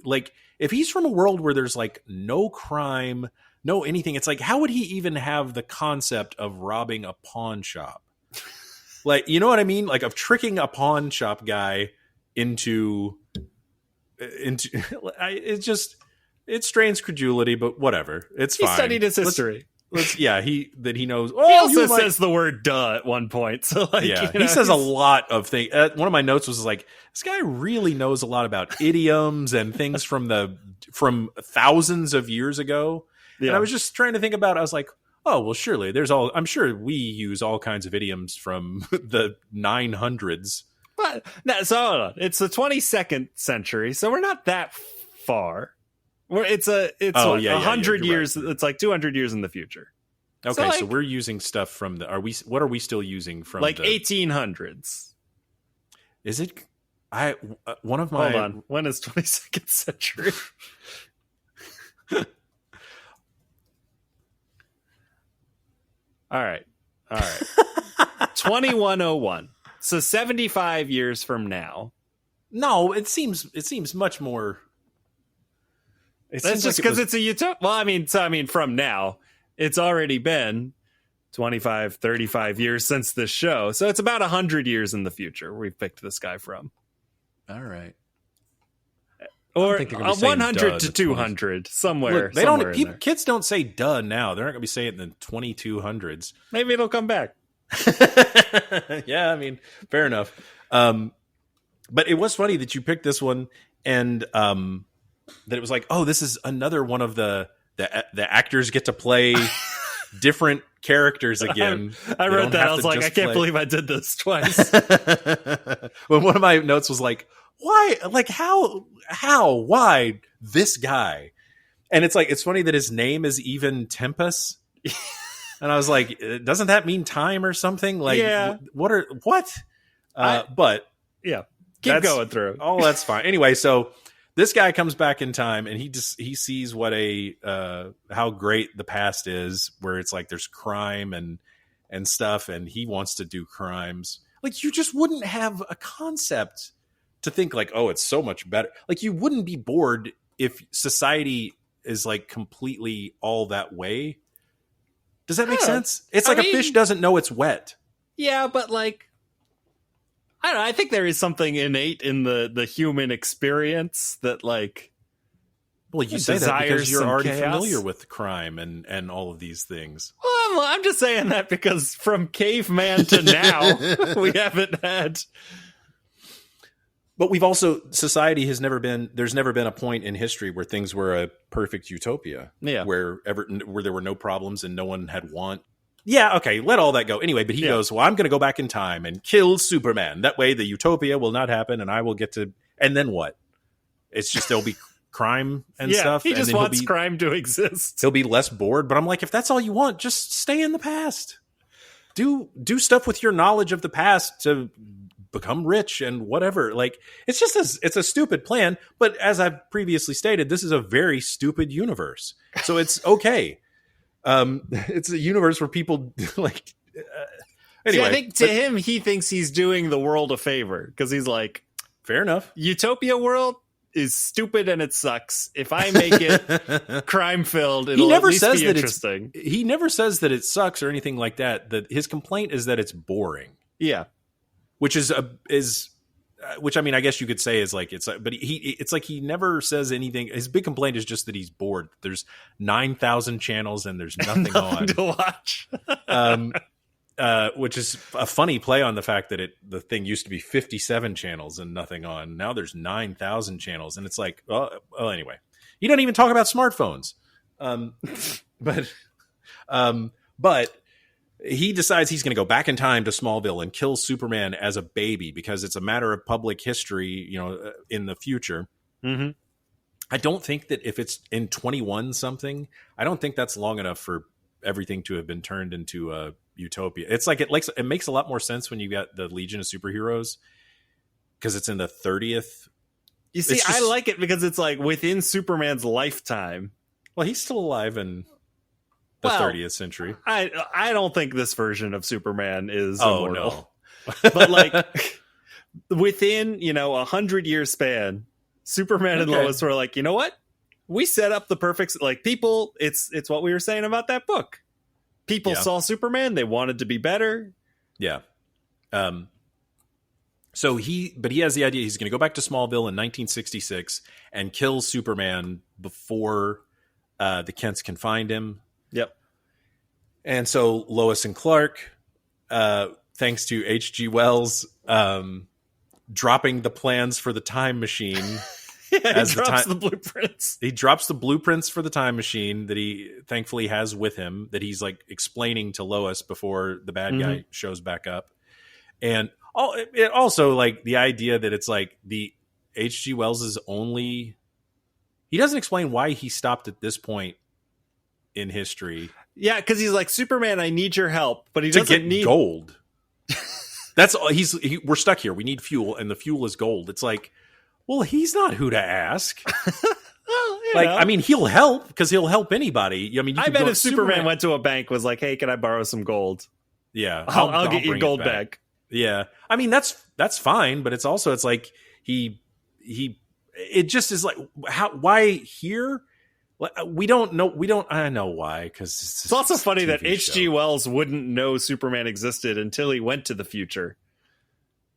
like if he's from a world where there's like no crime, no anything. It's like, how would he even have the concept of robbing a pawn shop? Like, you know what I mean? Like of tricking a pawn shop guy into it strains credulity, but whatever, it's fine. He studied his history. He knows. He also says the word "duh" at one point. So like, he says a lot of things. One of my notes was like, this guy really knows a lot about idioms and things from thousands of years ago. Yeah. And I was just trying to think about it. I was like, oh well, surely I'm sure we use all kinds of idioms from the 900s. But no, so hold on. It's the 22nd century, so we're not that far. It's 100 years. Right. It's like 200 years in the future. Okay, so we're using stuff from what are we still using from like 1800s? Is it? One of my. Hold on. When is 22nd century? All right. 2101. So 75 years from now. No, it seems much more. That's just because it's a utopia. Well, I mean, from now, it's already been 25, 35 years since this show. So it's about 100 years in the future we've picked this guy from. All right. Or 100 to 200, somewhere. Look, kids don't say duh now. They're not going to be saying it in the 2200s. Maybe it'll come back. Yeah, I mean, fair enough. But it was funny that you picked this one, and that it was like, oh, this is another one of the actors get to play different characters again. I wrote that. I was like, I can't believe I did this twice. Well, one of my notes was like, why? Like, how, why this guy? And it's like, it's funny that his name is even Tempest. And I was like, doesn't that mean time or something? Like, yeah. What? But yeah, keep going through. Oh, that's fine. Anyway, so this guy comes back in time, and he sees what how great the past is, where it's like there's crime and stuff, and he wants to do crimes. Like, you just wouldn't have a concept to think like, oh, it's so much better. Like, you wouldn't be bored if society is like completely all that way. Does that make sense? It's like a fish doesn't know it's wet. Yeah, but like, I don't know. I think there is something innate in the human experience that like, well, you say that because you're already familiar with crime and all of these things. Well, I'm just saying that because from caveman to now, we haven't had. But we've also, society has there's never been a point in history where things were a perfect utopia. Yeah. Where there were no problems and no one had want. Yeah, okay, let all that go. Anyway, but he goes, well, I'm going to go back in time and kill Superman. That way the utopia will not happen and I will get to, and then what? It's just there'll be crime and stuff. He just wants crime to exist. He'll be less bored, but I'm like, if that's all you want, just stay in the past. Do stuff with your knowledge of the past to become rich and whatever. Like, it's just it's a stupid plan, but as I've previously stated, this is a very stupid universe, so it's okay. It's a universe where people like anyway. See, I think to him, he thinks he's doing the world a favor because he's like, Fair enough. Utopia world is stupid and it sucks. If I make it crime filled, it'll never at least says be that interesting. He never says that it sucks or anything like that. That his complaint is that it's boring. Yeah. Which is which I mean, I guess you could say is like but it's like he never says anything. His big complaint is just that he's bored. There's 9,000 channels and there's nothing on to watch. Which is a funny play on the fact that the thing used to be 57 channels and nothing on. Now there's 9,000 channels, and it's like, well, anyway, you don't even talk about smartphones. But he decides he's going to go back in time to Smallville and kill Superman as a baby because it's a matter of public history, in the future. Mm-hmm. I don't think that if it's in 21 something, I don't think that's long enough for everything to have been turned into a utopia. It's like it makes a lot more sense when you got the Legion of Superheroes because it's in the 30th. You see, I like it because it's like within Superman's lifetime. Well, he's still alive in the 30th century. I don't think this version of Superman is No. immortal. But like within 100-year span, Superman and Lois were like, you know what? We set up the perfect, like, people, it's what we were saying about that book. People saw Superman, they wanted to be better. Yeah. So he has the idea he's going to go back to Smallville in 1966 and kill Superman before the Kents can find him. Yep. And so Lois and Clark, thanks to H.G. Wells, dropping the plans for the time machine. He drops the blueprints. He drops the blueprints for the time machine that he thankfully has with him that he's like explaining to Lois before the bad guy shows back up. And it also like the idea that it's like the H.G. Wells is only, he doesn't explain why he stopped at this point in history. Yeah, because he's like, Superman, I need your help, but he doesn't need gold. That's we're stuck here. We need fuel, and the fuel is gold. It's like, well, he's not who to ask. Well, I mean, he'll help because he'll help anybody. I mean, I bet if Superman went to a bank, was like, "Hey, can I borrow some gold?" Yeah, I'll get you gold back. Yeah, I mean that's fine, but it's like it just is like why here? We don't know. I know why, because it's also funny that H.G. Wells wouldn't know Superman existed until he went to the future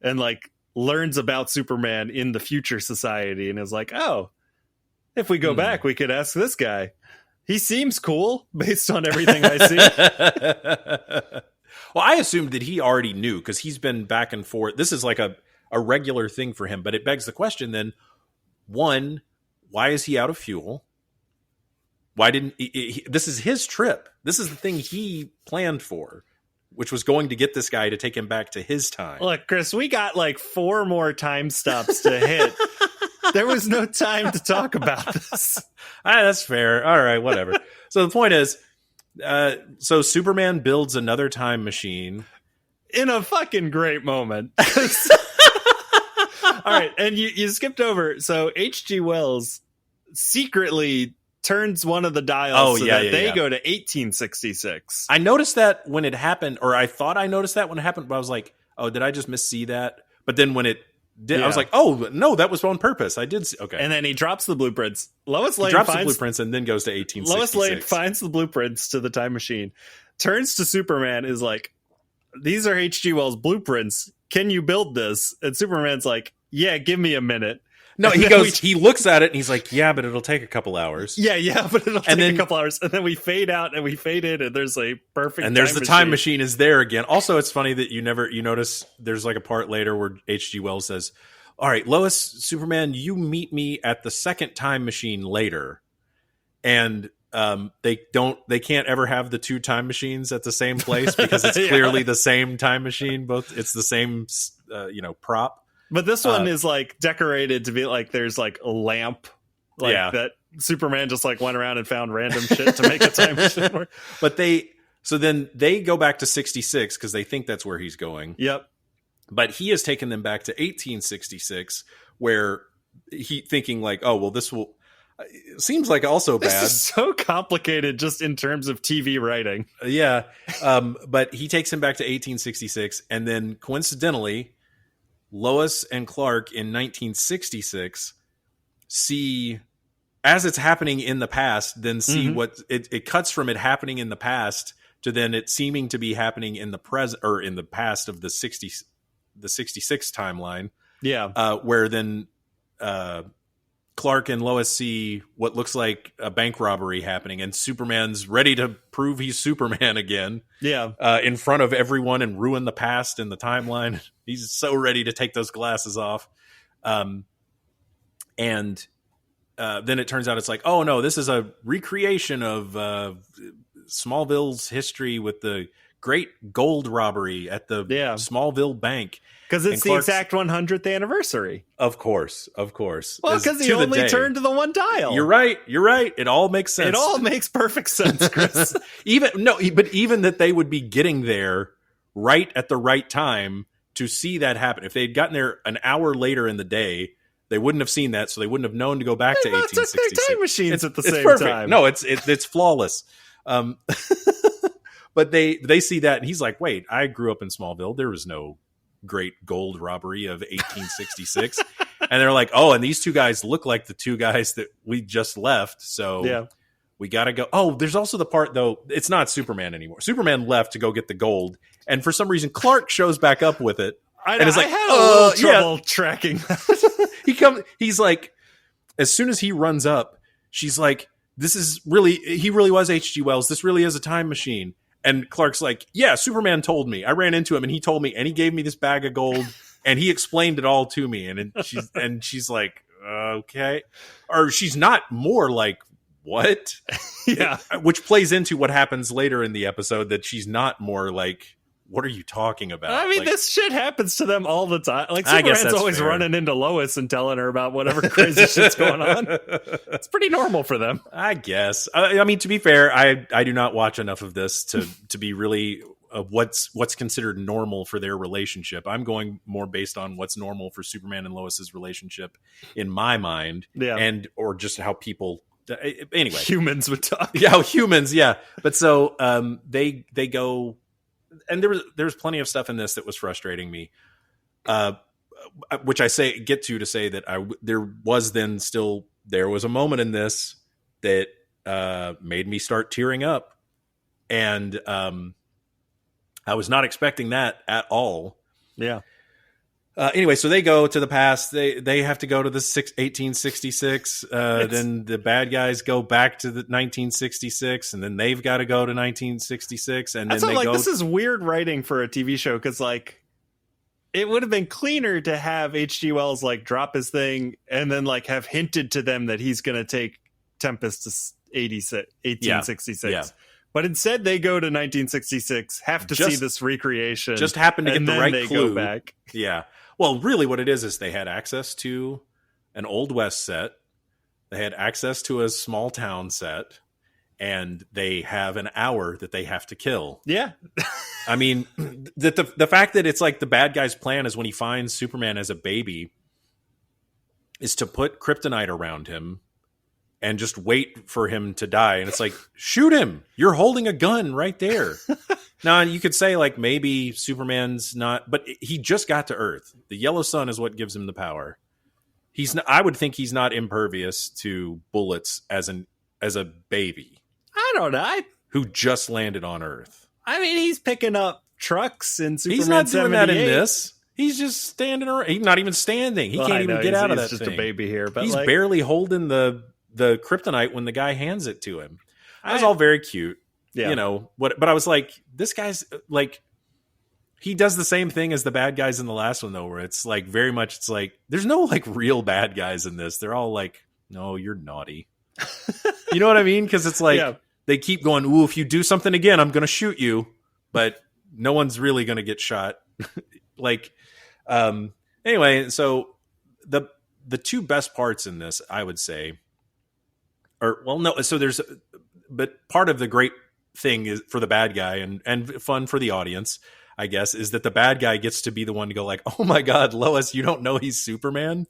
and like learns about Superman in the future society and is like, oh, if we go back, we could ask this guy. He seems cool based on everything I see. Well, I assumed that he already knew because he's been back and forth. This is like a regular thing for him, but it begs the question then, one, why is he out of fuel? Why didn't this is his trip. This is the thing he planned for, which was going to get this guy to take him back to his time. Look, Chris, we got like 4 more time stops to hit. There was no time to talk about this. That's fair. All right, whatever. So the point is, so Superman builds another time machine. In a fucking great moment. All right, and you skipped over. So H.G. Wells secretly turns one of the dials they go to 1866. I noticed that when it happened, or I thought I noticed that when it happened, but I was like, oh, did I just missee that? But then when it did, I was like, oh, no, that was on purpose. I did see. Okay. And then he drops the blueprints. Lois Lane drops the blueprints and then goes to 1866. Lois Lane finds the blueprints to the time machine, turns to Superman, is like, these are H.G. Wells' blueprints. Can you build this? And Superman's like, yeah, give me a minute. No, he goes, he looks at it and he's like, yeah, but it'll take a couple hours. Yeah, but it'll take a couple hours. And then we fade out and we fade in and there's a perfect and there's time machine is there again. Also, it's funny that you notice there's like a part later where H.G. Wells says, all right, Lois, Superman, you meet me at the second time machine later. And they can't ever have the 2 time machines at the same place because it's clearly the same time machine. It's the same, prop. But this one is like decorated to be like there's like a lamp that Superman just like went around and found random shit to make a time machine work. But then they go back to 66 because they think that's where he's going. Yep. But he has taken them back to 1866 where he thinking like, oh, well, this will seems like also bad. This is so complicated just in terms of TV writing. Yeah. But he takes him back to 1866 and then coincidentally Lois and Clark in 1966 see, as it's happening in the past, then see what it cuts from it happening in the past to then it seeming to be happening in the present or in the past of the 66 timeline. Yeah. Where then Clark and Lois see what looks like a bank robbery happening, and Superman's ready to prove he's Superman again. Yeah. In front of everyone and ruin the past and the timeline. He's so ready to take those glasses off. And then it turns out it's like, oh no, this is a recreation of Smallville's history with the great gold robbery at the Smallville bank. Because it's the exact 100th anniversary. Of course. Well, because he only turned to the one dial. You're right. It all makes sense. It all makes perfect sense, Chris. But even that they would be getting there right at the right time to see that happen. If they'd gotten there an hour later in the day, they wouldn't have seen that, so they wouldn't have known to go back to 1866. Their time machines at the same perfect. time. No, it's flawless. But they see that, and he's like, wait, I grew up in Smallville. There was no great gold robbery of 1866. And they're like, oh, and these two guys look like the two guys that we just left. So we got to go. Oh, there's also the part, though, it's not Superman anymore. Superman left to go get the gold. And for some reason, Clark shows back up with it. I had a little trouble tracking that. He's like, as soon as he runs up, she's like, he really was H.G. Wells. This really is a time machine. And Clark's like, yeah, Superman told me. I ran into him and he told me, and he gave me this bag of gold and he explained it all to me. And she's like, okay. Or she's not more like, what? Yeah. Which plays into what happens later in the episode, that she's not more like, what are you talking about? I mean, like, this shit happens to them all the time. Like, Superman's always running into Lois and telling her about whatever crazy shit's going on. It's pretty normal for them, I guess. I mean, to be fair, I do not watch enough of this to be really what's considered normal for their relationship. I'm going more based on what's normal for Superman and Lois's relationship in my mind, or just how people. Anyway, humans would talk. Yeah, humans. Yeah, but so they go. And there was plenty of stuff in this that was frustrating me, which I get to say that there was a moment in this that made me start tearing up, and I was not expecting that at all. Yeah. Anyway, so they go to the past. They have to go to the 1866. Then the bad guys go back to the 1966, and then they've got to go to 1966. And then this is weird writing for a TV show, because like it would have been cleaner to have H.G. Wells like drop his thing and then like have hinted to them that he's going to take Tempest to 1866. Yeah. But instead, they go to 1966, have to see this recreation. Just happen to get the right clue. Go back. Yeah. Well, really what it is they had access to an Old West set. They had access to a small town set. And they have an hour that they have to kill. Yeah. I mean, the fact that it's like the bad guy's plan is when he finds Superman as a baby is to put kryptonite around him and just wait for him to die. And it's like, shoot him. You're holding a gun right there. Now, you could say, like, maybe Superman's not... But he just got to Earth. The yellow sun is what gives him the power. I would think he's not impervious to bullets as a baby. I don't know. Who just landed on Earth. I mean, he's picking up trucks in Superman 78. He's not doing that in this. He's just standing around. He's not even standing. He can't even get out of that thing. He's just a baby here. But he's barely holding the kryptonite when the guy hands it to him. That was all very cute. Yeah. You know, but I was like, this guy's like, he does the same thing as the bad guys in the last one, though, where it's like very much, it's like, there's no like real bad guys in this. They're all like, no, you're naughty. You know what I mean? Because it's like, they keep going, ooh, if you do something again, I'm going to shoot you. But no one's really going to get shot. Like, anyway, so the two best parts in this, I would say, but part of the great thing is for the bad guy and fun for the audience, I guess, is that the bad guy gets to be the one to go like, oh my God, Lois, you don't know he's Superman?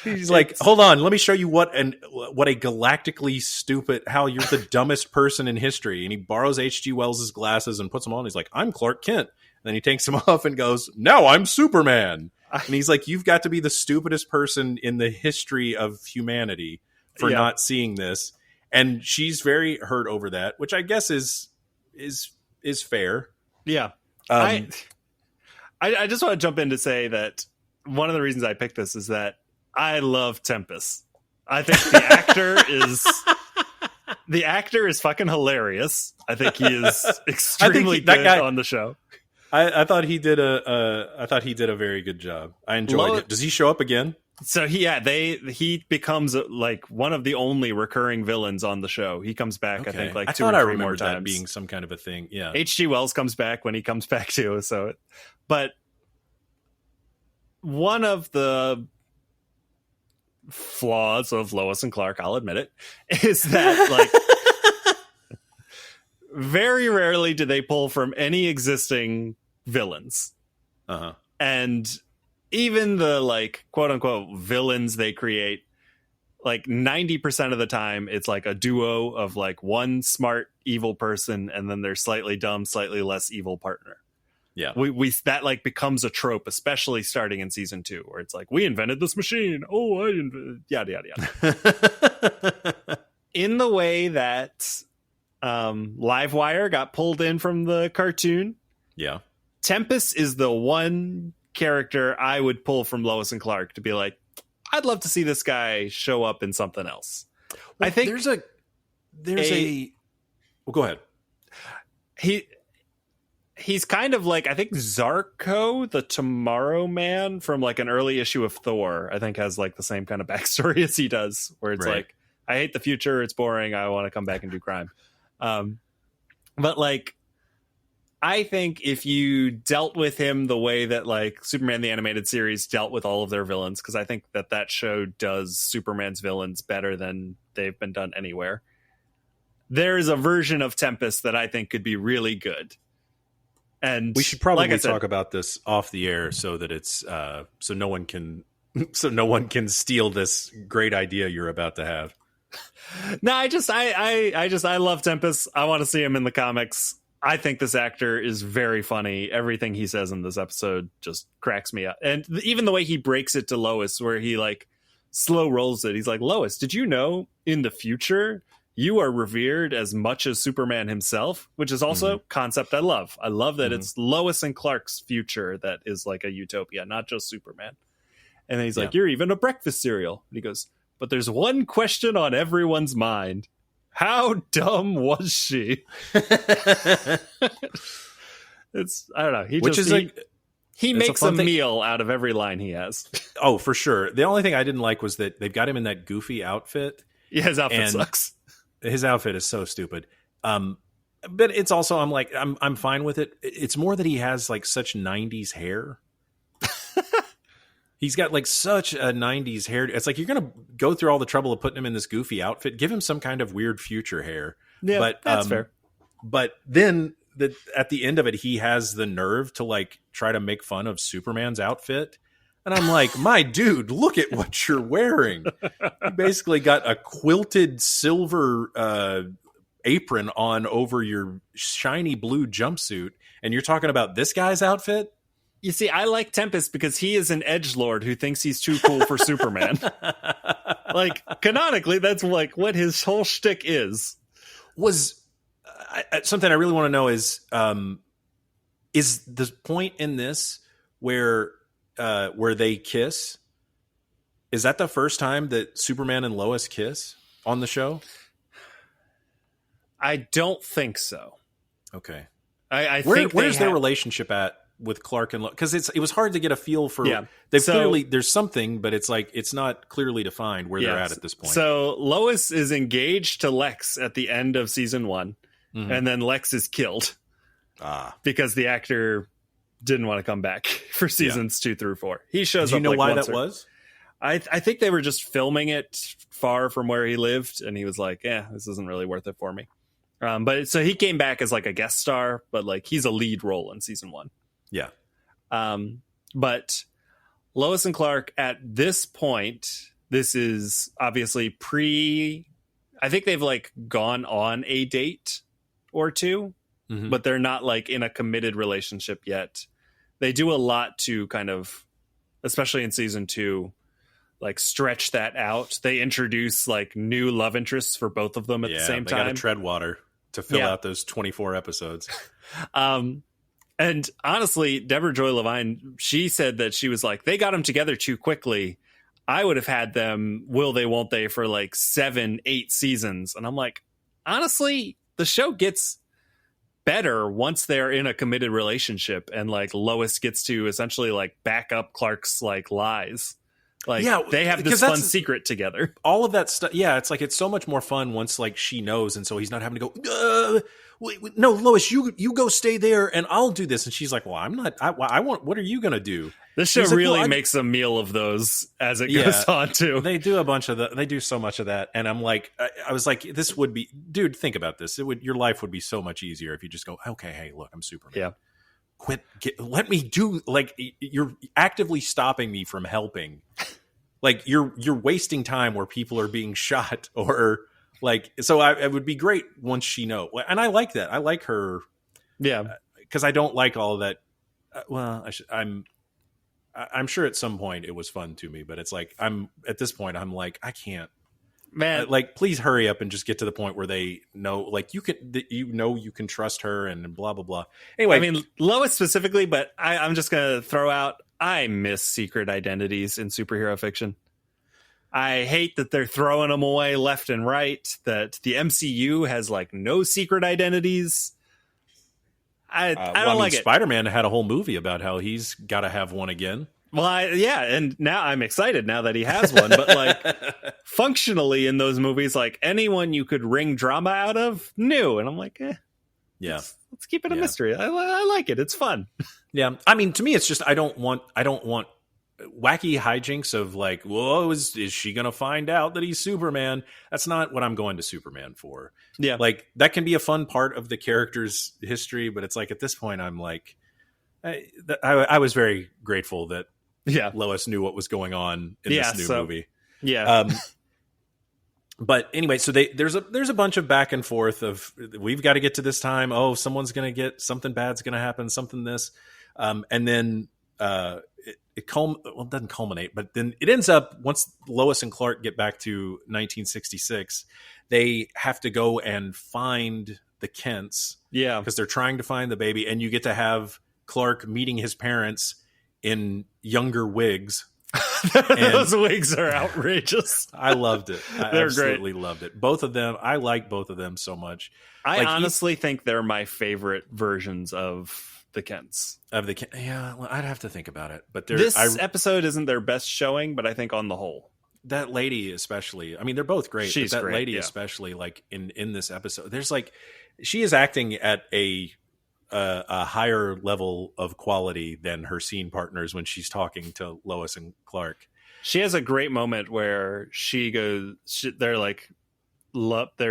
He's like, hold on, let me show you what a galactically stupid, how you're the dumbest person in history. And he borrows H.G. Wells' glasses and puts them on. He's like, I'm Clark Kent. And then he takes them off and goes, now I'm Superman. And he's like, you've got to be the stupidest person in the history of humanity for not seeing this. And she's very hurt over that, which I guess is fair. Yeah. I just want to jump in to say that one of the reasons I picked this is that I love Tempest. I think the actor is fucking hilarious. I think he is extremely good on the show. I thought he did a very good job. I enjoyed it. Does he show up again? So he becomes like one of the only recurring villains on the show. He comes back, I think, like 2 or 3 more times. That being some kind of a thing. Yeah. H.G. Wells comes back when he comes back too. But one of the flaws of Lois and Clark, I'll admit it, is that like very rarely do they pull from any existing villains. Uh-huh. And even the like quote unquote villains they create, like 90% of the time it's like a duo of like one smart evil person and then their slightly dumb, slightly less evil partner. Yeah. We that like becomes a trope, especially starting in season 2, where it's like, we invented this machine. Oh, yada, yada, yada. In the way that Livewire got pulled in from the cartoon. Yeah. Tempest is the one character I would pull from Lois and Clark to be like, I'd love to see this guy show up in something else. Well, I think there's a well, go ahead. He's kind of like, I think Zarko, the Tomorrow Man from like an early issue of Thor, I think has like the same kind of backstory as he does, where it's like, I hate the future, it's boring, I want to come back and do crime. But like, I think if you dealt with him the way that like Superman the Animated Series dealt with all of their villains, because I think that show does Superman's villains better than they've been done anywhere, there is a version of Tempest that I think could be really good. And we should probably talk about this off the air so that it's so no one can steal this great idea you're about to have. No, I love Tempest. I want to see him in the comics. I think this actor is very funny. Everything he says in this episode just cracks me up. And even the way he breaks it to Lois, where he like slow rolls it. He's like, Lois, did you know in the future you are revered as much as Superman himself? Which is also a concept I love. I love that it's Lois and Clark's future that is like a utopia, not just Superman. And then he's like, you're even a breakfast cereal. And he goes, but there's one question on everyone's mind. How dumb was she? It's, I don't know. He makes a meal out of every line he has. Oh, for sure. The only thing I didn't like was that they've got him in that goofy outfit. Yeah, his outfit sucks. His outfit is so stupid. But it's also, I'm fine with it. It's more that he has like such 90s hair. He's got like such a 90s hair. It's like, you're going to go through all the trouble of putting him in this goofy outfit. Give him some kind of weird future hair. Yeah, but, that's fair. But then at the end of it, he has the nerve to like try to make fun of Superman's outfit. And I'm like, my dude, look at what you're wearing. You basically got a quilted silver apron on over your shiny blue jumpsuit. And you're talking about this guy's outfit? You see, I like Tempest because he is an edgelord who thinks he's too cool for Superman. Like, canonically, that's like what his whole shtick is. Something I really want to know is the point in this where they kiss? Is that the first time that Superman and Lois kiss on the show? I don't think so. Okay. I think where's their relationship at with Clark and Lois? Because it was hard to get a feel for. Yeah. Clearly there's something, but it's like it's not clearly defined where they're at this point. So Lois is engaged to Lex at the end of season 1, and then Lex is killed because the actor didn't want to come back for seasons 2 through 4. He shows up. Do you know why that was? I think they were just filming it far from where he lived, and he was like, "Yeah, this isn't really worth it for me." But so he came back as like a guest star, but like he's a lead role in season 1. Yeah. But Lois and Clark at this point, this is obviously I think they've like gone on a date or two, but they're not like in a committed relationship yet. They do a lot to kind of especially in season 2, like stretch that out. They introduce like new love interests for both of them at the same time. They got to tread water to fill out those 24 episodes. And honestly, Deborah Joy Levine, she said that she was like, they got them together too quickly. I would have had them, will they, won't they, for like 7-8 seasons. And I'm like, honestly, the show gets better once they're in a committed relationship, and like Lois gets to essentially like back up Clark's like lies. Like they have this fun secret together. All of that stuff. Yeah, it's like it's so much more fun once like she knows, and so he's not having to go. Wait, no, Lois, you go stay there, and I'll do this. And she's like, "Well, I'm not. I want. What are you gonna do?" This show really makes a meal of those as it goes on too. They do a bunch of They do so much of that, and I'm like, I was like, this would be, dude. Think about this. Your life would be so much easier if you just go, okay, hey, look, I'm Superman. Yeah. Let me do, like, you're actively stopping me from helping. Like you're wasting time where people are being shot, or like, so it would be great once she know. And I like that. I like her. Yeah. Cause I don't like all of that. I'm sure at some point it was fun to me, but it's like, at this point, I'm like, I can't, man, like, please hurry up and just get to the point where they know, like, you can trust her and blah, blah, blah. Anyway, I mean, Lois specifically, but I'm just going to throw out, I miss secret identities in superhero fiction. I hate that they're throwing them away left and right, that the MCU has like no secret identities. I don't like it. Spider-Man had a whole movie about how he's got to have one again. Well, and now I'm excited now that he has one, but like functionally in those movies, like anyone you could wring drama out of knew. And I'm like, yeah, let's keep it a mystery. I like it. It's fun. Yeah. I mean, to me, it's just, I don't want wacky hijinks of like, whoa, is she going to find out that he's Superman? That's not what I'm going to Superman for. Yeah. Like that can be a fun part of the character's history, but it's like, at this point, I'm like, I was very grateful that Lois knew what was going on in this new movie. Yeah. But anyway, so there's a bunch of back and forth of, we've got to get to this time. Oh, someone's going to get something bad's going to happen, something this. And then it doesn't culminate, but then it ends up, once Lois and Clark get back to 1966, they have to go and find the Kents. Yeah. Because they're trying to find the baby, and you get to have Clark meeting his parents in younger wigs. Those wigs are outrageous. I loved it. They're absolutely great. Loved it. Both of them. I like both of them so much. I honestly think they're my favorite versions of the Kents. Yeah, well, I'd have to think about it. But this episode isn't their best showing, but I think on the whole, that lady especially. I mean, they're both great. She's but that great, lady especially, like in this episode, there's like, she is acting at a higher level of quality than her scene partners when she's talking to Lois and Clark. She has a great moment where they're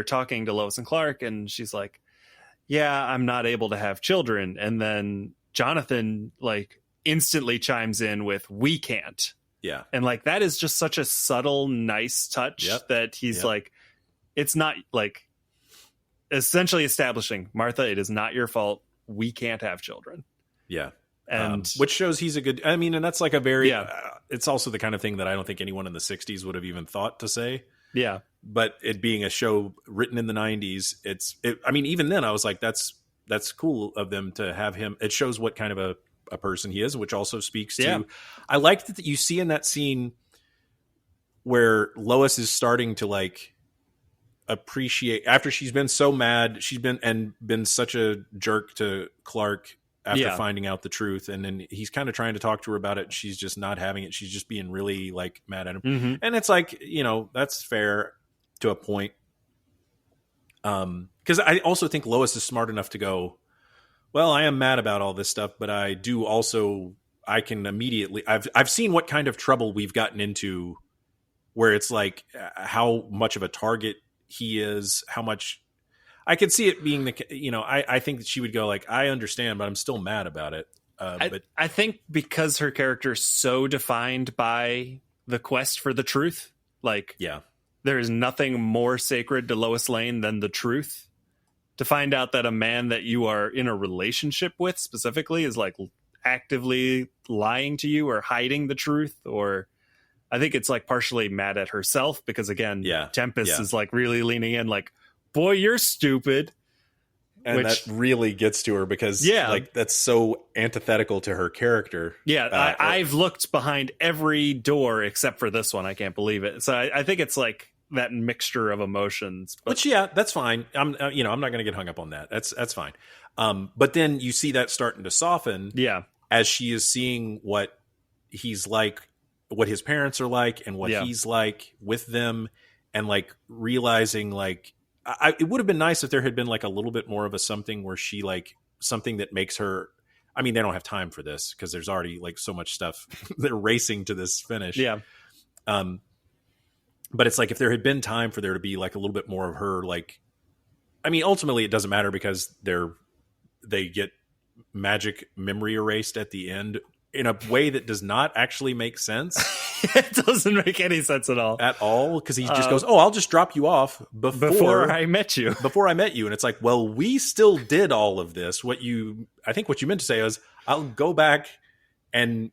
talking to Lois and Clark, and she's like, yeah, I'm not able to have children. And then Jonathan like instantly chimes in with, we can't. Yeah. And like, that is just such a subtle, nice touch that he's like, it's not like essentially establishing, Martha, it is not your fault. We can't have children. Yeah. And which shows he's a good, I mean, and that's like a very, it's also the kind of thing that I don't think anyone in the 60s would have even thought to say. Yeah. But it being a show written in the 90s, I mean, even then I was like, that's cool of them to have him. It shows what kind of a person he is, which also speaks to, I liked that you see in that scene where Lois is starting to like appreciate, after she's been so mad, she's been such a jerk to Clark after finding out the truth. And then he's kind of trying to talk to her about it. She's just not having it. She's just being really like mad at him. Mm-hmm. And it's like, that's fair to a point. Because I also think Lois is smart enough to go, well, I am mad about all this stuff, but I do also, I can immediately, I've seen what kind of trouble we've gotten into where it's like how much of a target he is, how much I could see it being I think that she would go like, I understand, but I'm still mad about it. But I think because her character is so defined by the quest for the truth, like, there is nothing more sacred to Lois Lane than the truth. To find out that a man that you are in a relationship with specifically is like actively lying to you or hiding the truth, or I think it's like partially mad at herself because again, Tempest is like really leaning in like, boy, you're stupid. And that really gets to her because like that's so antithetical to her character. Yeah, I've looked behind every door except for this one. I can't believe it. So I think it's like that mixture of emotions. Which that's fine. I'm not going to get hung up on that. That's fine. But then you see that starting to soften. Yeah, as she is seeing what he's like, what his parents are like, and what he's like with them, and like realizing like. It would have been nice if there had been like a little bit more of a something where she like something that makes her. I mean, they don't have time for this because there's already like so much stuff. They're racing to this finish. Yeah. But it's like if there had been time for there to be like a little bit more of her, like, I mean, ultimately it doesn't matter because they get magic memory erased at the end in a way that does not actually make sense. It doesn't make any sense at all. Because he just goes, I'll just drop you off before I met you. And it's like, well, we still did all of this. I think what you meant to say was, I'll go back and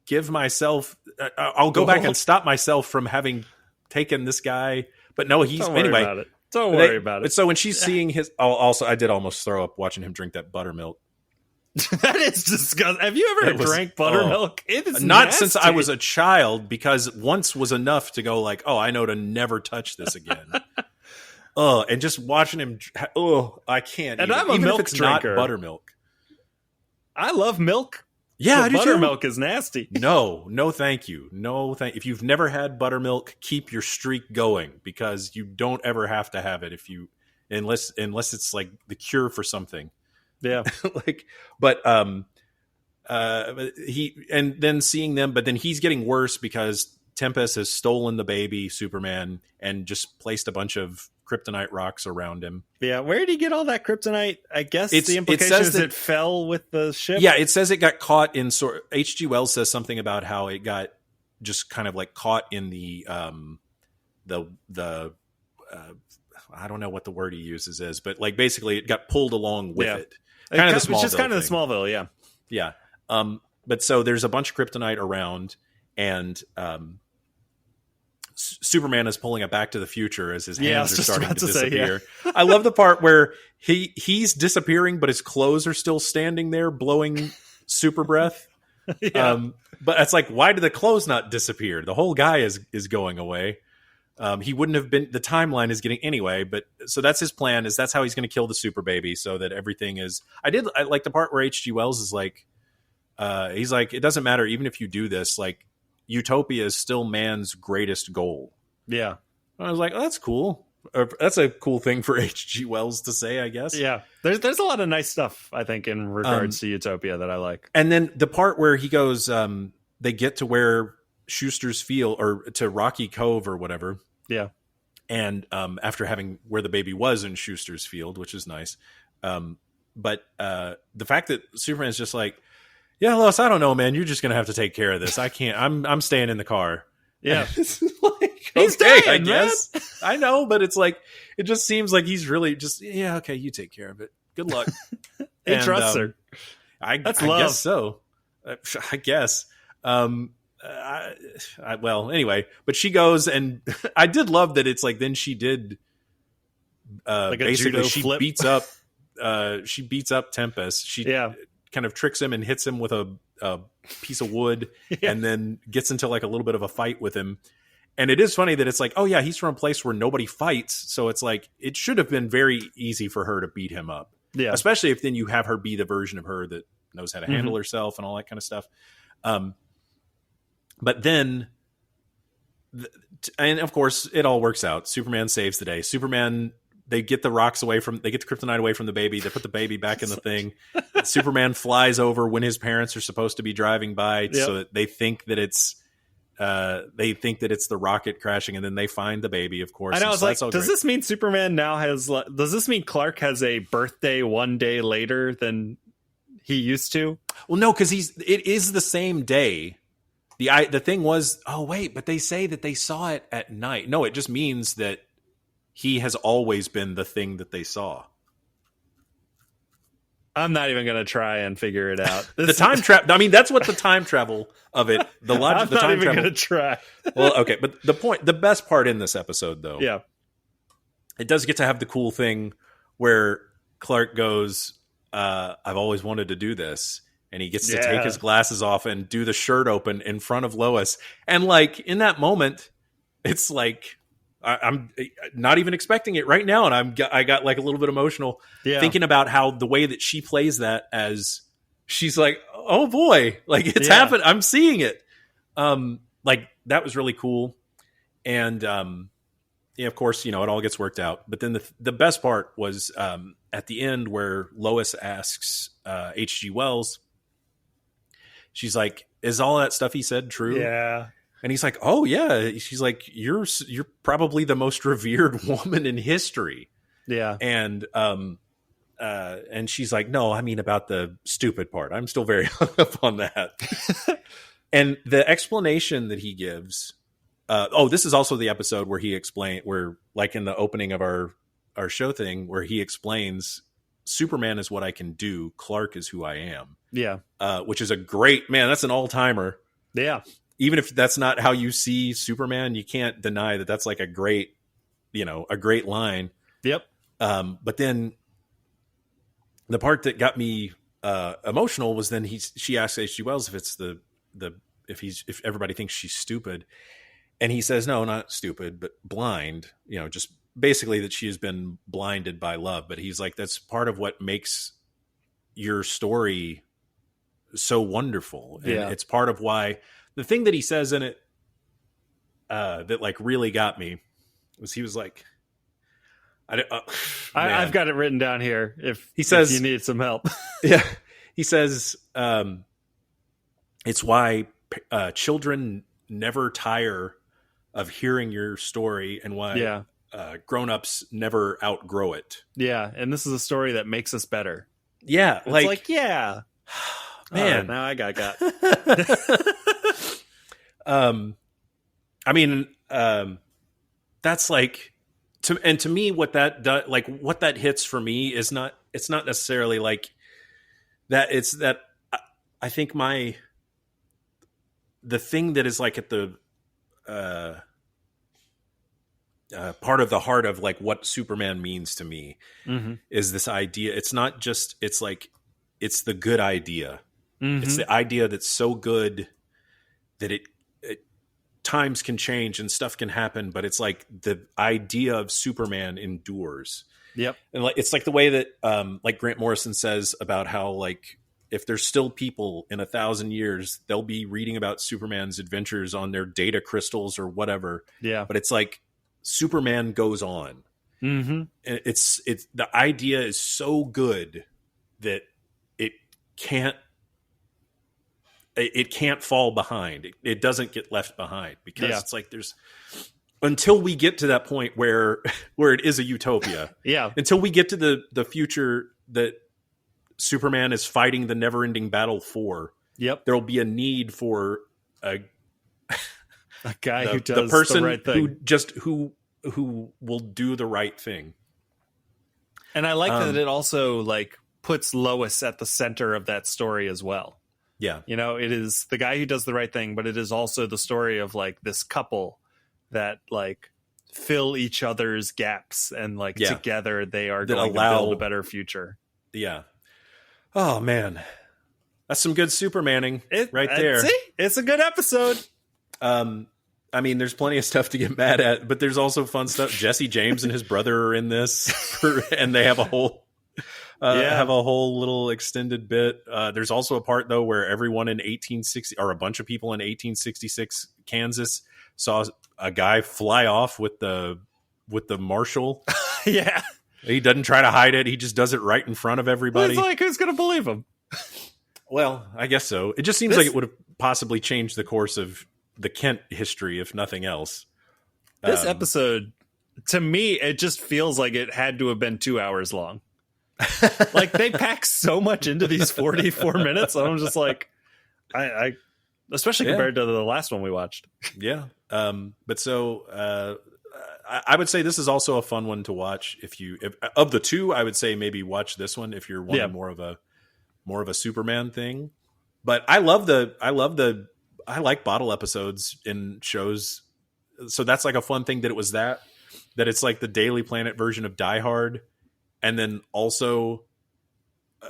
give myself, I'll go back and stop myself from having taken this guy. But no, Don't worry about it. So when she's seeing his, I did almost throw up watching him drink that buttermilk. That is disgusting. Have you ever drank buttermilk? It is not nasty. Since I was a child, because once was enough to go like, I know to never touch this again. And just watching him. I can't. And I'm a milk if it's drinker. Not buttermilk. I love milk. Yeah, I do buttermilk is nasty. No, thank you. If you've never had buttermilk, keep your streak going because you don't ever have to have it unless it's like the cure for something. Yeah. Then seeing them, but then he's getting worse because Tempest has stolen the baby Superman and just placed a bunch of kryptonite rocks around him. Yeah. Where did he get all that kryptonite? I guess the implication is it fell with the ship. Yeah. It says it got caught in H.G. Wells says something about how it got just kind of like caught in the I don't know what the word he uses is, but like basically it got pulled along with it. Kind of the Smallville. It's just kind of the Smallville, yeah. Yeah. But so there's a bunch of kryptonite around, and Superman is pulling it back to the future as his hands are starting to disappear. I love the part where he's disappearing, but his clothes are still standing there blowing super breath. Yeah. But it's like, why did the clothes not disappear? The whole guy is going away. He wouldn't have been, the timeline is getting anyway, but so that's his plan, is that's how he's going to kill the super baby so that everything is, I like the part where H.G. Wells is like, he's like, it doesn't matter. Even if you do this, like utopia is still man's greatest goal. Yeah. I was like, oh, that's cool. That's a cool thing for H.G. Wells to say, I guess. Yeah. There's a lot of nice stuff, I think, in regards to utopia that I like. And then the part where he goes, they get to where Schuster's Field or to Rocky Cove or whatever. Yeah. And after having where the baby was in Schuster's Field, which is nice. But the fact that Superman's just like, yeah, Lois, I don't know, man. You're just going to have to take care of this. I can't. I'm staying in the car. Yeah. Like, he's okay, dying, I guess. Man. I know, but it's like, it just seems like he's really just, yeah, okay, you take care of it. Good luck. He trusts her. That's love. I guess so. I guess. Well, anyway, but she goes, and I did love that it's like, then she did like basically she beats up Tempest. She kind of tricks him and hits him with a piece of wood and then gets into like a little bit of a fight with him. And it is funny that it's like, oh yeah, he's from a place where nobody fights. So it's like, it should have been very easy for her to beat him up. Yeah. Especially if then you have her be the version of her that knows how to handle herself and all that kind of stuff. But then, and of course, it all works out. Superman saves the day. Superman, they get the kryptonite away from the baby. They put the baby back in the thing. Superman flies over when his parents are supposed to be driving by, so that they think that it's the rocket crashing, and then they find the baby. Of course, I know. I was like, does this mean Superman now has? Does this mean Clark has a birthday one day later than he used to? Well, no, because it is the same day. The thing was, oh wait, but they say that they saw it at night. No, it just means that he has always been the thing that they saw. I'm not even going to try and figure it out. The time travel. I mean, that's what the time travel of it. The logic. I'm the not time even travel. going to try. Well, okay, but the best part in this episode, though, Yeah. it does get to have the cool thing where Clark goes, "I've always wanted to do this," and he gets to take his glasses off and do the shirt open in front of Lois, and like in that moment, it's like. I'm not even expecting it right now, and I got like a little bit emotional thinking about how the way that she plays that as she's like, oh boy, like it's happened. I'm seeing it. Like that was really cool, and of course, it all gets worked out. But then the best part was at the end where Lois asks H.G. Wells, she's like, "Is all that stuff he said true?" Yeah. And he's like, "Oh yeah." She's like, "You're probably the most revered woman in history." Yeah. And she's like, "No, I mean about the stupid part. I'm still very hung up on that." And the explanation that he gives. This is also the episode where where like in the opening of our show thing, where he explains Superman is what I can do. Clark is who I am. Yeah. Which is a great, man. That's an all timer. Yeah. Even if that's not how you see Superman, you can't deny that that's like a great line. Yep. But then the part that got me emotional was then she asks H.G. Wells if it's if everybody thinks she's stupid, and he says no, not stupid, but blind. Just basically that she has been blinded by love. But he's like, that's part of what makes your story so wonderful, and it's part of why. The thing that he says in it that like really got me was he was like, I've got it written down here. If you need some help, yeah, he says it's why children never tire of hearing your story, and why grown-ups never outgrow it. Yeah, and this is a story that makes us better. Yeah, it's man, now I got. I mean, that's like, to me, what that does, like what that hits for me is it's not necessarily like that. It's that I think the thing that is like at the, part of the heart of like what Superman means to me is this idea. It's not just, it's like, it's the good idea. It's the idea that's so good that it times can change and stuff can happen, but it's like the idea of Superman endures. Yep. And like, it's like the way that, like Grant Morrison says about how, like, if there's still people in 1,000 years, they'll be reading about Superman's adventures on their data crystals or whatever. Yeah. But it's like Superman goes on. Mm-hmm. And it's the idea is so good that it can't fall behind. It doesn't get left behind, because it's like there's, until we get to that point where it is a utopia. Until we get to the future that Superman is fighting the never-ending battle for. There'll be a need for a guy who does the person right thing. who will do the right thing. And I like that it also like puts Lois at the center of that story as well. Yeah. It is the guy who does the right thing, but it is also the story of like this couple that like fill each other's gaps, and like together they are going to build a better future. Yeah. Oh man. That's some good Supermaning right there. See? It's a good episode. I mean, there's plenty of stuff to get mad at, but there's also fun stuff. Jesse James and his brother are in this and they have a whole little extended bit. There's also a part though where everyone in 1860 or a bunch of people in 1866 Kansas saw a guy fly off with the marshal. Yeah. He doesn't try to hide it. He just does it right in front of everybody. It's like, who's going to believe him? Well, I guess so. It just seems like it would have possibly changed the course of the Kent history, if nothing else. This episode, to me, it just feels like it had to have been 2 hours long. Like they pack so much into these 44 minutes. I'm just like, I especially compared to the last one we watched. Yeah. But so I would say this is also a fun one to watch. If of the two, I would say maybe watch this one if you're wanting more of a more of a Superman thing. But I like bottle episodes in shows. So that's like a fun thing that it was that it's like the Daily Planet version of Die Hard. And then also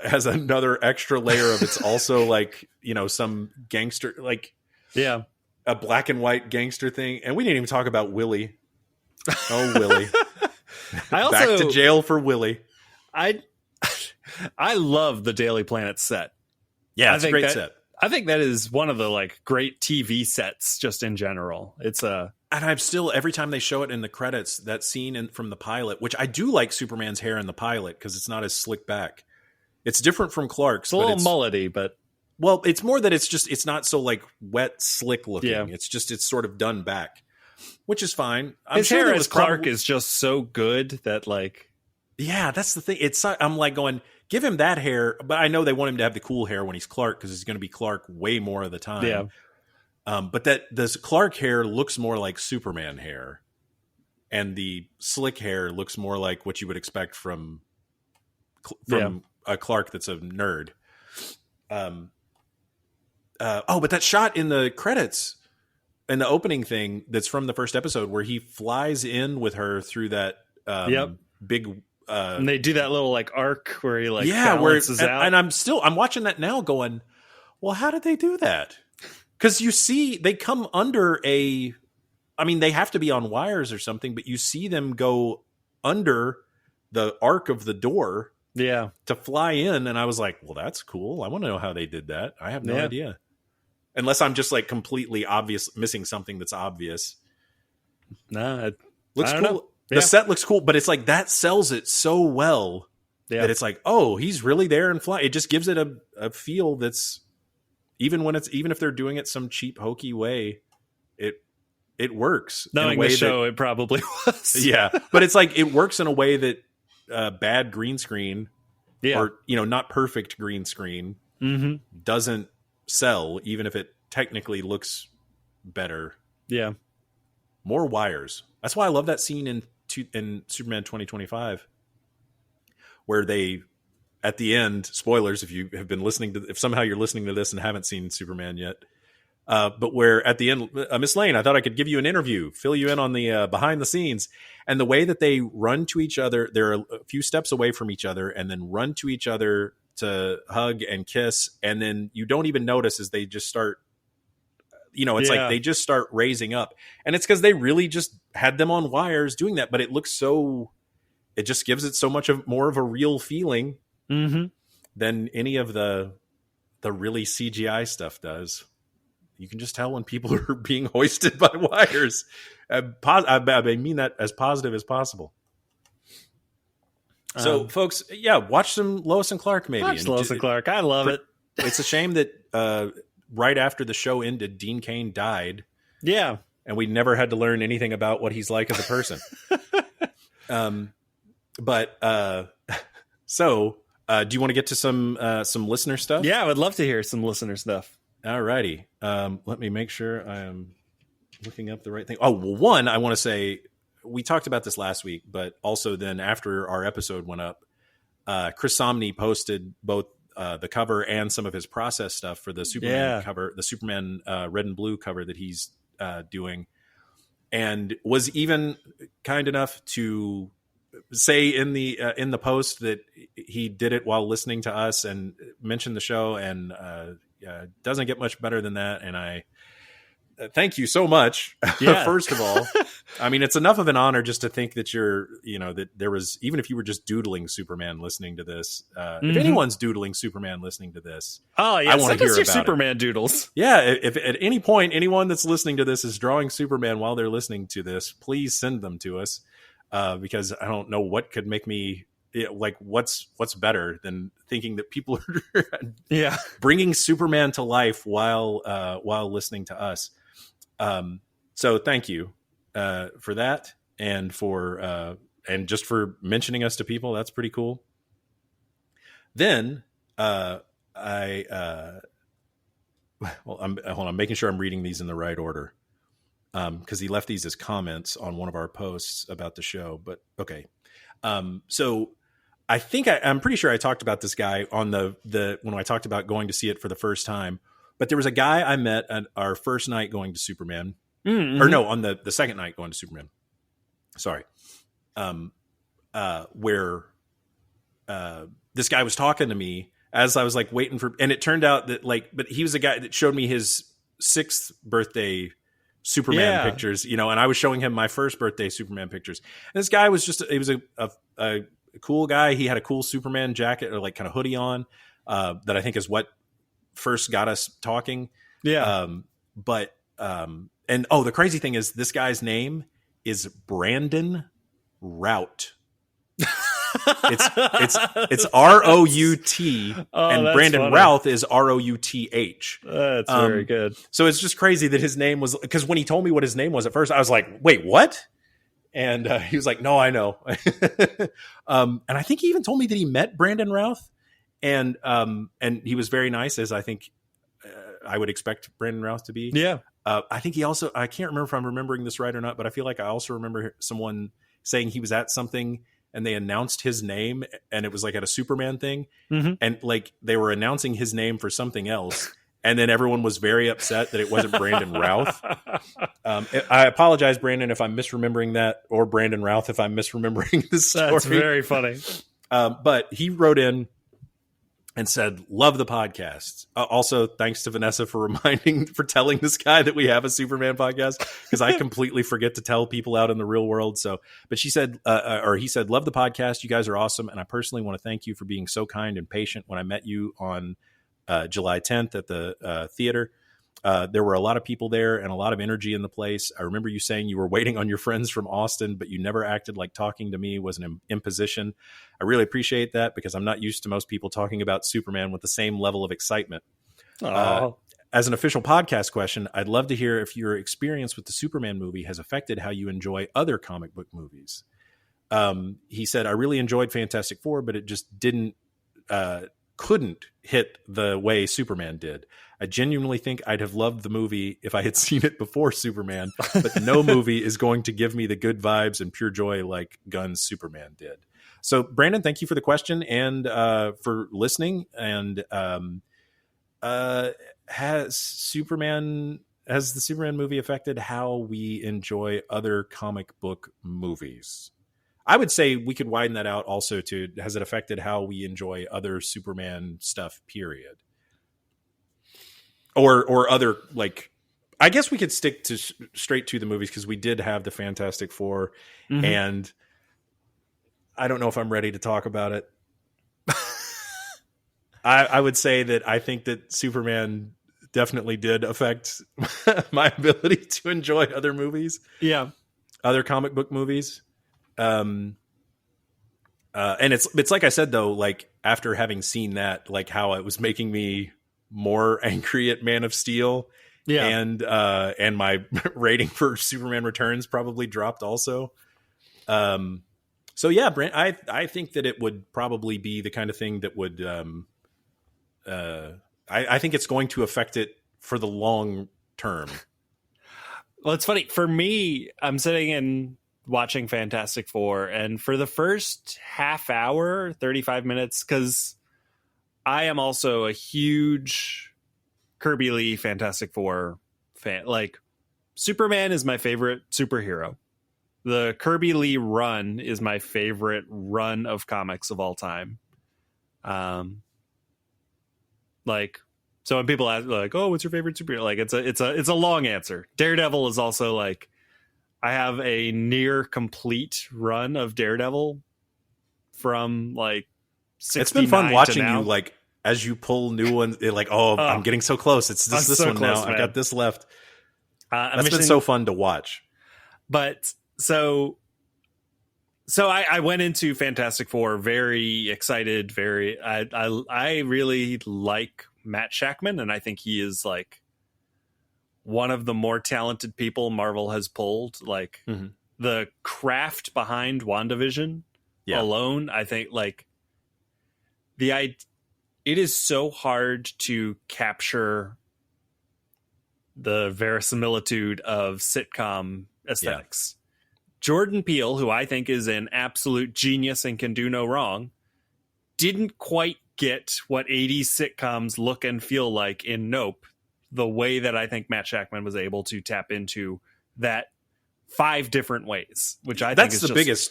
has another extra layer of it's also like, some gangster, like a black and white gangster thing. And we didn't even talk about Willie. Oh, Willie. Back to jail for Willie. I love the Daily Planet set. Yeah, it's a great set. I think that is one of the like great TV sets just in general. It's and I'm still, every time they show it in the credits, that scene from the pilot, which I do like Superman's hair in the pilot because it's not as slick back. It's different from Clark's. It's a little mullety, but well, it's more that it's not so like wet, slick looking. Yeah. It's sort of done back, which is fine. His hair as Clark is just so good that like, yeah, that's the thing. I'm like going, give him that hair, but I know they want him to have the cool hair when he's Clark because he's going to be Clark way more of the time. Yeah. But that this Clark hair looks more like Superman hair, and the slick hair looks more like what you would expect from a Clark that's a nerd. But that shot in the credits, in the opening thing, that's from the first episode where he flies in with her through that big. And they do that little like arc where he like balances out. And I'm watching that now going, well, how did they do that? Because you see they come under they have to be on wires or something, but you see them go under the arc of the door to fly in. And I was like, well, that's cool. I want to know how they did that. I have no idea. Unless I'm just like completely missing something that's obvious. No, it looks cool. Know. The set looks cool, but it's like that sells it so well that it's like, oh, he's really there and flying. It just gives it a feel that's even if they're doing it some cheap hokey way, it works. Knowing the show, it probably was. Yeah, but it's like it works in a way that bad green screen, or not perfect green screen, doesn't sell, even if it technically looks better. Yeah, more wires. That's why I love that scene in Superman 2025, where they, at the end, spoilers if you have been listening to, if somehow you're listening to this and haven't seen Superman yet, but where at the end, Miss Lane, I thought I could give you an interview, fill you in on the behind the scenes, and the way that they run to each other, they're a few steps away from each other, and then run to each other to hug and kiss, and then you don't even notice as they just start. It's like they just start raising up, and it's because they really just had them on wires doing that. But it looks it just gives it so much more of a real feeling than any of the really CGI stuff does. You can just tell when people are being hoisted by wires. I mean that as positive as possible. So, folks, watch some Lois and Clark. Maybe watch Lois and Clark. I love it. It's a shame that. Right after the show ended, Dean Cain died. Yeah. And we never had to learn anything about what he's like as a person. So do you want to get to some listener stuff? Yeah, I would love to hear some listener stuff. All righty. Let me make sure I am looking up the right thing. Oh, well, one, I want to say, we talked about this last week, but also then after our episode went up, Chris Somney posted both the cover and some of his process stuff for the Superman cover, the Superman red and blue cover that he's doing, and was even kind enough to say in the post that he did it while listening to us and mentioned the show, and doesn't get much better than that. And I thank you so much. First of all, I mean, it's enough of an honor just to think that that there was, even if you were just doodling Superman listening to this, if anyone's doodling Superman listening to this, I want to hear about Superman doodles. Yeah. If at any point, anyone that's listening to this is drawing Superman while they're listening to this, please send them to us. Because I don't know what could make me what's better than thinking that people are bringing Superman to life while listening to us. So thank you for that, and for and just for mentioning us to people. That's pretty cool. Then I'm making sure I'm reading these in the right order, because he left these as comments on one of our posts about the show. But okay, so I think I'm pretty sure I talked about this guy on the when I talked about going to see it for the first time. But there was a guy I met at our first night going to Superman, or no, on the second night going to Superman. Sorry, where this guy was talking to me as I was like waiting for, and it turned out that like, but he was a guy that showed me his 6th birthday Superman pictures, you know, and I was showing him my first birthday Superman pictures. And this guy was just, he was a cool guy. He had a cool Superman jacket or like kind of hoodie on, that I think is what first got us talking. Yeah. And the crazy thing is this guy's name is Brandon Rout. It's R-O-U-T, and Brandon funny. Routh is R-O-U-T-H. That's very good. So it's just crazy that his name was, because when he told me what his name was at first, I was like, wait, what? And he was like, no, I know. And I think he even told me that he met Brandon Routh, and he was very nice, as I think I would expect Brandon Routh to be. Yeah. I think he also, I can't remember if I'm remembering this right or not, but I feel like I also remember someone saying he was at something and they announced his name, and it was like at a Superman thing. Mm-hmm. And like they were announcing his name for something else. And then everyone was very upset that it wasn't Brandon Routh. I apologize, Brandon, if I'm misremembering that, or Brandon Routh if I'm misremembering this story. That's very funny. But he wrote in and said, love the podcast. Also, thanks to Vanessa for telling this guy that we have a Superman podcast, because I completely forget to tell people out in the real world. So, but she said, he said, love the podcast. You guys are awesome. And I personally want to thank you for being so kind and patient when I met you on July 10th at the theater. There were a lot of people there and a lot of energy in the place. I remember you saying you were waiting on your friends from Austin, but you never acted like talking to me was an imposition. I really appreciate that, because I'm not used to most people talking about Superman with the same level of excitement. As an official podcast question, I'd love to hear if your experience with the Superman movie has affected how you enjoy other comic book movies. He said, I really enjoyed Fantastic Four, but it just couldn't hit the way Superman did. I genuinely think I'd have loved the movie if I had seen it before Superman, but no movie is going to give me the good vibes and pure joy like Gunn's Superman did. So, Brandon, thank you for the question and for listening. And has the Superman movie affected how we enjoy other comic book movies? I would say we could widen that out also to, has it affected how we enjoy other Superman stuff, period? Or other, like, I guess we could stick to straight to the movies, because we did have the Fantastic Four, and I don't know if I'm ready to talk about it. I would say that I think that Superman definitely did affect my ability to enjoy other movies. Yeah. Other comic book movies. And it's like I said, though, like after having seen that, like how it was making me more angry at Man of Steel. Yeah. And my rating for Superman Returns probably dropped also. So yeah, Brent, I think that it would probably be the kind of thing that would, I think it's going to affect it for the long term. Well, it's funny for me. I'm sitting and watching Fantastic Four, and for the first half hour, 35 minutes, because I am also a huge Kirby Lee Fantastic Four fan. Like, Superman is my favorite superhero. The Kirby Lee run is my favorite run of comics of all time. Like, so when people ask, like, "Oh, what's your favorite superhero?" Like, it's a long answer. Daredevil is also like, I have a near complete run of Daredevil from like 69. It's been fun watching you, like, as you pull new ones. Like, I'm getting so close. It's this so one close, now. man. I got this left. That's been missing, so fun to watch. But so I went into Fantastic Four very excited. I really like Matt Shakman, and I think he is like one of the more talented people Marvel has pulled. Like, the craft behind WandaVision alone, I think, like, it is so hard to capture the verisimilitude of sitcom aesthetics. Jordan Peele, who I think is an absolute genius and can do no wrong, didn't quite get what 80s sitcoms look and feel like in Nope, the way that I think Matt Shakman was able to tap into that 5 different ways, which I think is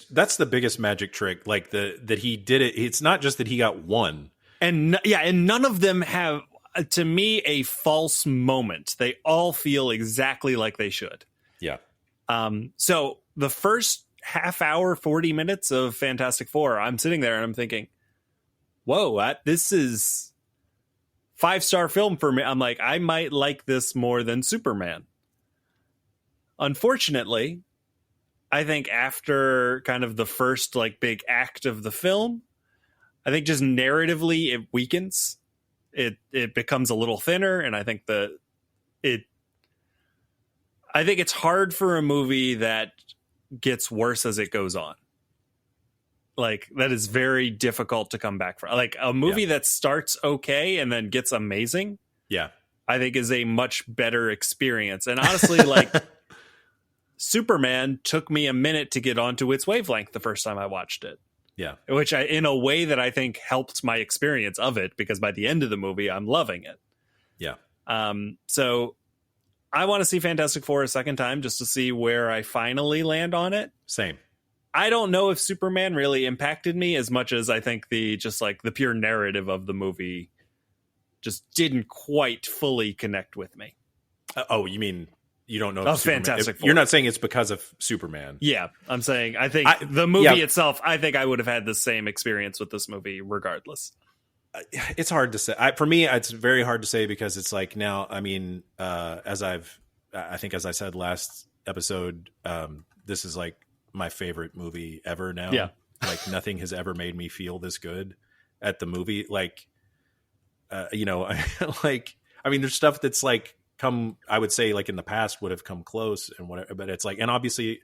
that's the biggest magic trick. Like that he did it. It's not just that he got one. And none of them have, to me, a false moment. They all feel exactly like they should. Yeah. So the first half hour, 40 minutes of Fantastic Four, I'm sitting there and I'm thinking, whoa, this is 5-star film for me. I'm like, I might like this more than Superman. Unfortunately, I think after kind of the first like big act of the film, I think just narratively it weakens. It becomes a little thinner, and I think I think it's hard for a movie that gets worse as it goes on. Like, that is very difficult to come back from. Like, a movie that starts okay and then gets amazing, I think is a much better experience. And honestly, like, Superman took me a minute to get onto its wavelength the first time I watched it. Yeah. Which in a way that I think helped my experience of it, because by the end of the movie, I'm loving it. Yeah. So I want to see Fantastic Four a second time just to see where I finally land on it. Same. I don't know if Superman really impacted me as much as I think the pure narrative of the movie just didn't quite fully connect with me. You mean you don't know? If Fantastic Four. You're not saying it's because of Superman. Yeah, I'm saying I think the movie itself, I think I would have had the same experience with this movie regardless. It's hard to say. For me, it's very hard to say because it's like now, I mean, as I said last episode, this is like my favorite movie ever now. Yeah. Like nothing has ever made me feel this good at the movie. Like, like, I mean, there's stuff that's like I would say like in the past would have come close and whatever, but it's like, and obviously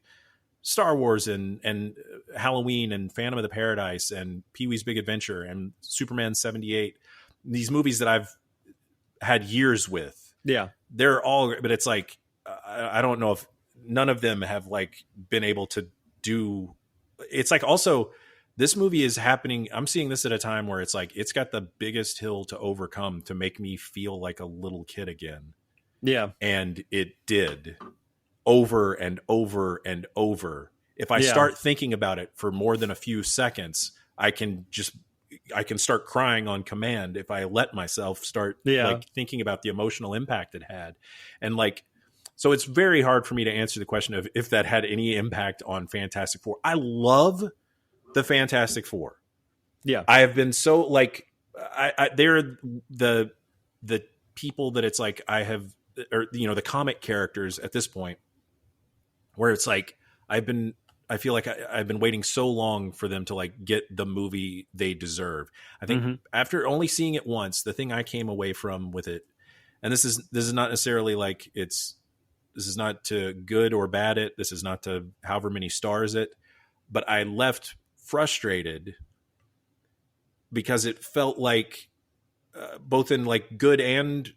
Star Wars and Halloween and Phantom of the Paradise and Pee-wee's Big Adventure and Superman 78, these movies that I've had years with. Yeah. They're all, but it's like, I don't know if none of them have like been able to do. It's like also this movie is happening. I'm seeing this at a time where it's like, it's got the biggest hill to overcome to make me feel like a little kid again. Yeah. And it did over and over and over. If I start thinking about it for more than a few seconds, I can start crying on command if I let myself start like thinking about the emotional impact it had. And like, so it's very hard for me to answer the question of if that had any impact on Fantastic Four. I love the Fantastic Four. Yeah. I have been so like, they're the people that it's like, or, the comic characters at this point where it's like, I feel like I've been waiting so long for them to like get the movie they deserve. I think after only seeing it once, the thing I came away from with it, and this is not necessarily like this is not to good or bad it, this is not to however many stars it, but I left frustrated because it felt like both in like good and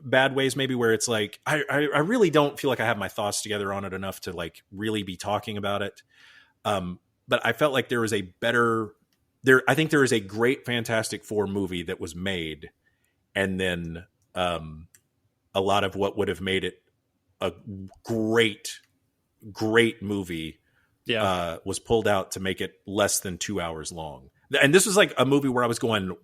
bad ways, maybe, where it's like I really don't feel like I have my thoughts together on it enough to like really be talking about it. But I felt like there was I think there is a great Fantastic Four movie that was made, and then a lot of what would have made it a great movie was pulled out to make it less than 2 hours long. And this was like a movie where I was going,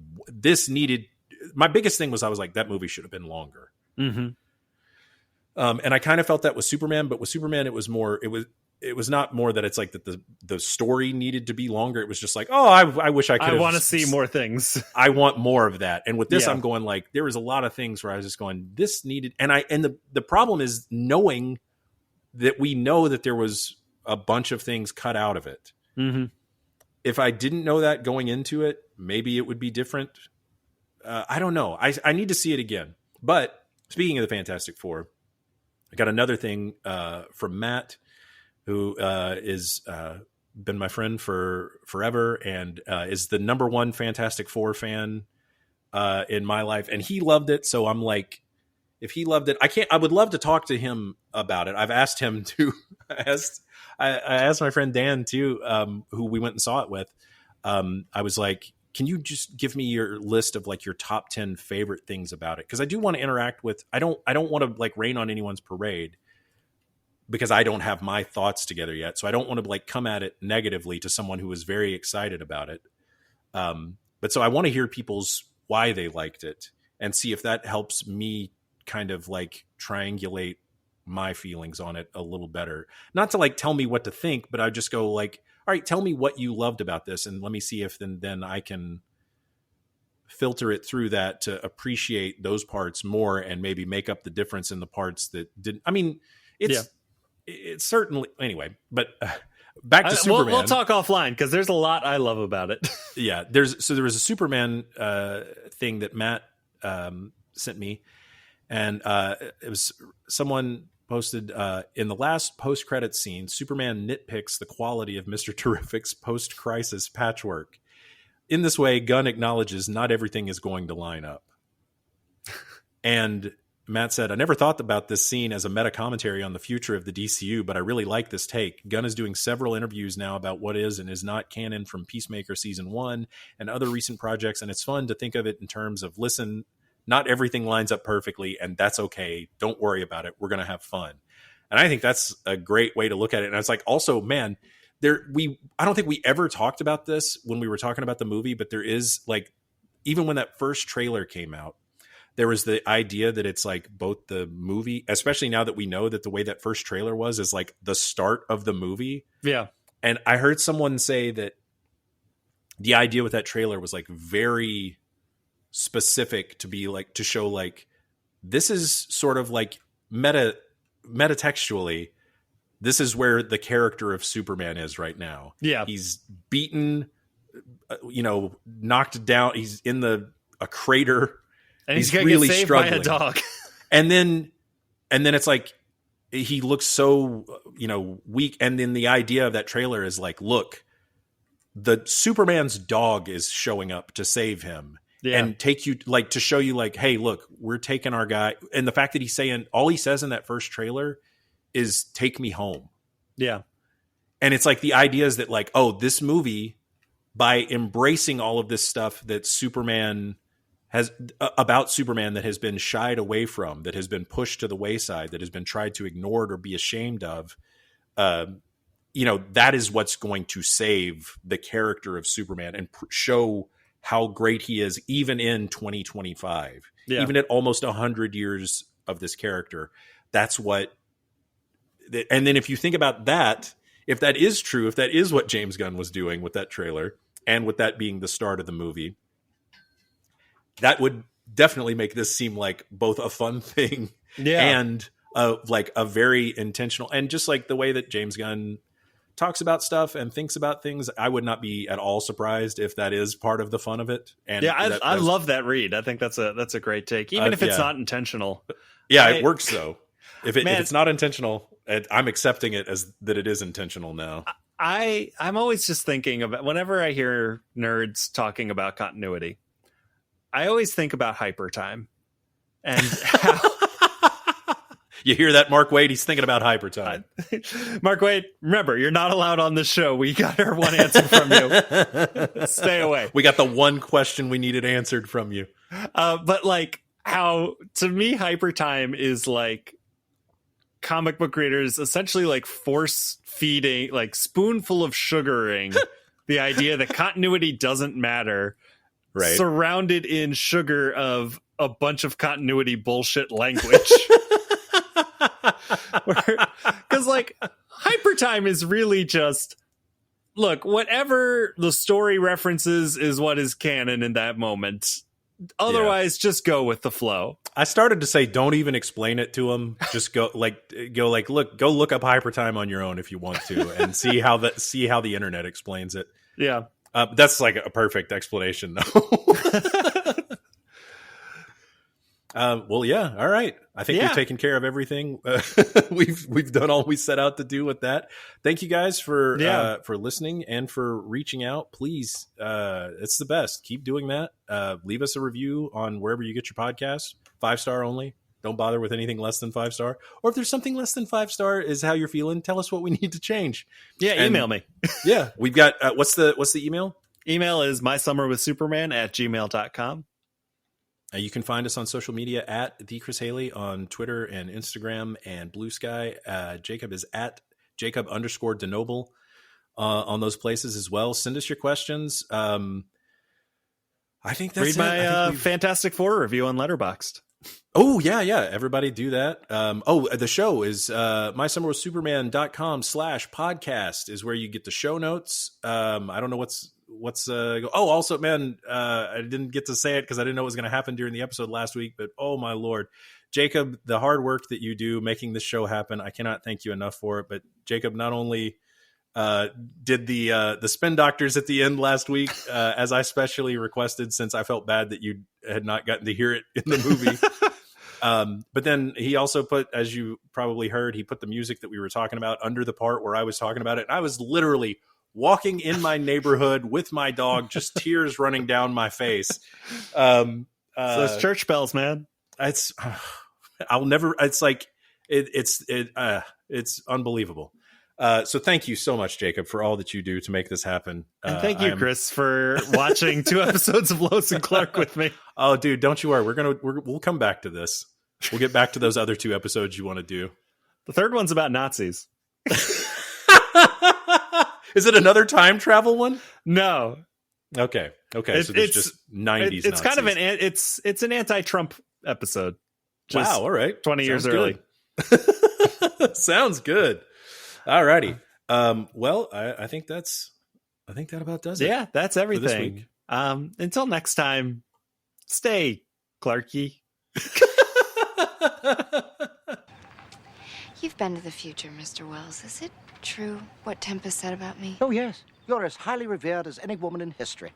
my biggest thing was I was like, that movie should have been longer. Mm-hmm. And I kind of felt that with Superman, but with Superman, it was not more that it's like that the story needed to be longer. It was just like, oh, I wish I could. I want to see more things. I want more of that. And with this, I'm going like, there was a lot of things where I was just going, this needed, and the problem is knowing that we know that there was a bunch of things cut out of it. Mm-hmm. If I didn't know that going into it, maybe it would be different. I don't know. I need to see it again. But speaking of the Fantastic Four, I got another thing from Matt, who is been my friend for forever and is the number one Fantastic Four fan in my life. And he loved it. So I'm like, if he loved it, I would love to talk to him about it. I've asked him to, I asked my friend Dan too, who we went and saw it with. I was like, can you just give me your list of like your top 10 favorite things about it? Because I do want to interact with. I don't want to like rain on anyone's parade because I don't have my thoughts together yet. So I don't want to like come at it negatively to someone who is very excited about it. But so I want to hear people's why they liked it and see if that helps me kind of like triangulate my feelings on it a little better. Not to like tell me what to think, but I just go like, all right, tell me what you loved about this. And let me see if then I can filter it through that to appreciate those parts more and maybe make up the difference in the parts that didn't. I mean, it's certainly anyway, but back to Superman. We'll talk offline because there's a lot I love about it. Yeah. There was a Superman thing that Matt sent me, and it was someone posted in the last post-credit scene, Superman nitpicks the quality of Mr. Terrific's post-crisis patchwork. In this way, Gunn acknowledges not everything is going to line up. And Matt said, I never thought about this scene as a meta commentary on the future of the DCU, but I really like this take. Gunn is doing several interviews now about what is and is not canon from Peacemaker Season 1 and other recent projects, and it's fun to think of it in terms of, listen, not everything lines up perfectly, and that's okay. Don't worry about it. We're going to have fun. And I think that's a great way to look at it. And it's like, also, man, I don't think we ever talked about this when we were talking about the movie, but there is like, even when that first trailer came out, there was the idea that it's like both the movie, especially now that we know that the way that first trailer was is like the start of the movie. Yeah. And I heard someone say that the idea with that trailer was like very specific to be like, to show like, this is sort of like metatextually, this is where the character of Superman is right now. Yeah. He's beaten, knocked down. He's in a crater. And he's going to really get saved struggling. By a dog. and then it's like, he looks so, weak. And then the idea of that trailer is like, look, the Superman's dog is showing up to save him. Yeah. And take you like to show you like, hey, look, we're taking our guy. And the fact that he's saying all he says in that first trailer is take me home. Yeah. And it's like the idea is that like, oh, this movie, by embracing all of this stuff that Superman has about Superman that has been shied away from, that has been pushed to the wayside, that has been tried to ignored or be ashamed of, that is what's going to save the character of Superman and show how great he is, even in 2025, even at almost 100 years of this character. That's what, and then if you think about that, if that is true, if that is what James Gunn was doing with that trailer and with that being the start of the movie, that would definitely make this seem like both a fun thing and like a very intentional, and just like the way that James Gunn talks about stuff and thinks about things, I would not be at all surprised if that is part of the fun of it. And I love that read. I think that's a great take, even if it's not intentional. Yeah, it works though. If it's not intentional, I'm accepting it as that it is intentional now. I'm always just thinking about, whenever I hear nerds talking about continuity, I always think about hyper time and how you hear that, Mark Waid? He's thinking about hyper time. Mark Waid, remember, you're not allowed on the show. We got our one answer from you. Stay away. We got the one question we needed answered from you. But like how, to me, hyper time is like comic book readers essentially like force feeding, like spoonful of sugaring the idea that continuity doesn't matter. Right. Surrounded in sugar of a bunch of continuity bullshit language. Because like hypertime is really just, look, whatever the story references is what is canon in that moment. Otherwise, just go with the flow. I started to say, don't even explain it to them. Just go look, go look up hypertime on your own if you want to, and see how the internet explains it. Yeah. That's like a perfect explanation, though. Well, yeah. All right. I think we've taken care of everything. We've done all we set out to do with that. Thank you guys for listening and for reaching out. Please, it's the best. Keep doing that. Leave us a review on wherever you get your podcasts. 5-star only. Don't bother with anything less than 5-star. Or if there's something less than 5-star is how you're feeling, tell us what we need to change. Yeah, email me. Yeah, we've got what's the email? Email is mysummerwithsuperman@gmail.com. You can find us on social media at the Chris Haley on Twitter and Instagram and Blue Sky. Jacob is at Jacob_DeNoble on those places as well. Send us your questions. I think that's Read my Fantastic Four review on Letterboxd. Oh, yeah. Everybody do that. The show is mysummerwithsuperman.com/podcast is where you get the show notes. I don't know what's also, man, I didn't get to say it because I didn't know what was going to happen during the episode last week, but oh my Lord, Jacob, the hard work that you do making this show happen, I cannot thank you enough for it. But Jacob not only did the spin doctors at the end last week, as I specially requested, since I felt bad that you had not gotten to hear it in the movie. But then he also put, as you probably heard, he put the music that we were talking about under the part where I was talking about it. And I was literally walking in my neighborhood with my dog, just tears running down my face. So it's church bells, man. It's unbelievable. So thank you so much, Jacob, for all that you do to make this happen. And thank you, Chris, for watching 2 episodes of Lois and Clark with me. Oh, dude, don't you worry. We'll come back to this. We'll get back to those other 2 episodes you want to do. The third one's about Nazis. Is it another time travel one? No. Okay. So there's just 90s. It's kind of it's an anti-Trump episode. Wow. All right. 20 years early. Sounds good. All righty. Well, I think that about does it. Yeah, that's everything. This week. Until next time, stay Clarky. You've been to the future, Mr. Wells. Is it true what Tempest said about me? Oh, yes. You're as highly revered as any woman in history.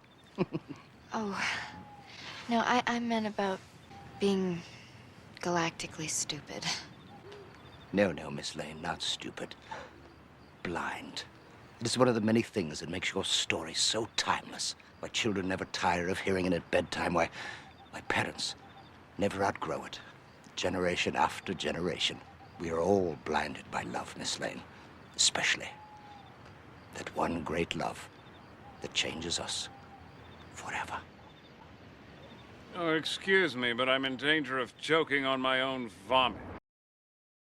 Oh, no, I meant about being galactically stupid. No, Miss Lane, not stupid. Blind. It is one of the many things that makes your story so timeless. Why children never tire of hearing it at bedtime. Why parents never outgrow it. Generation after generation. We are all blinded by love, Miss Lane. Especially that one great love that changes us forever. Oh, excuse me, but I'm in danger of choking on my own vomit.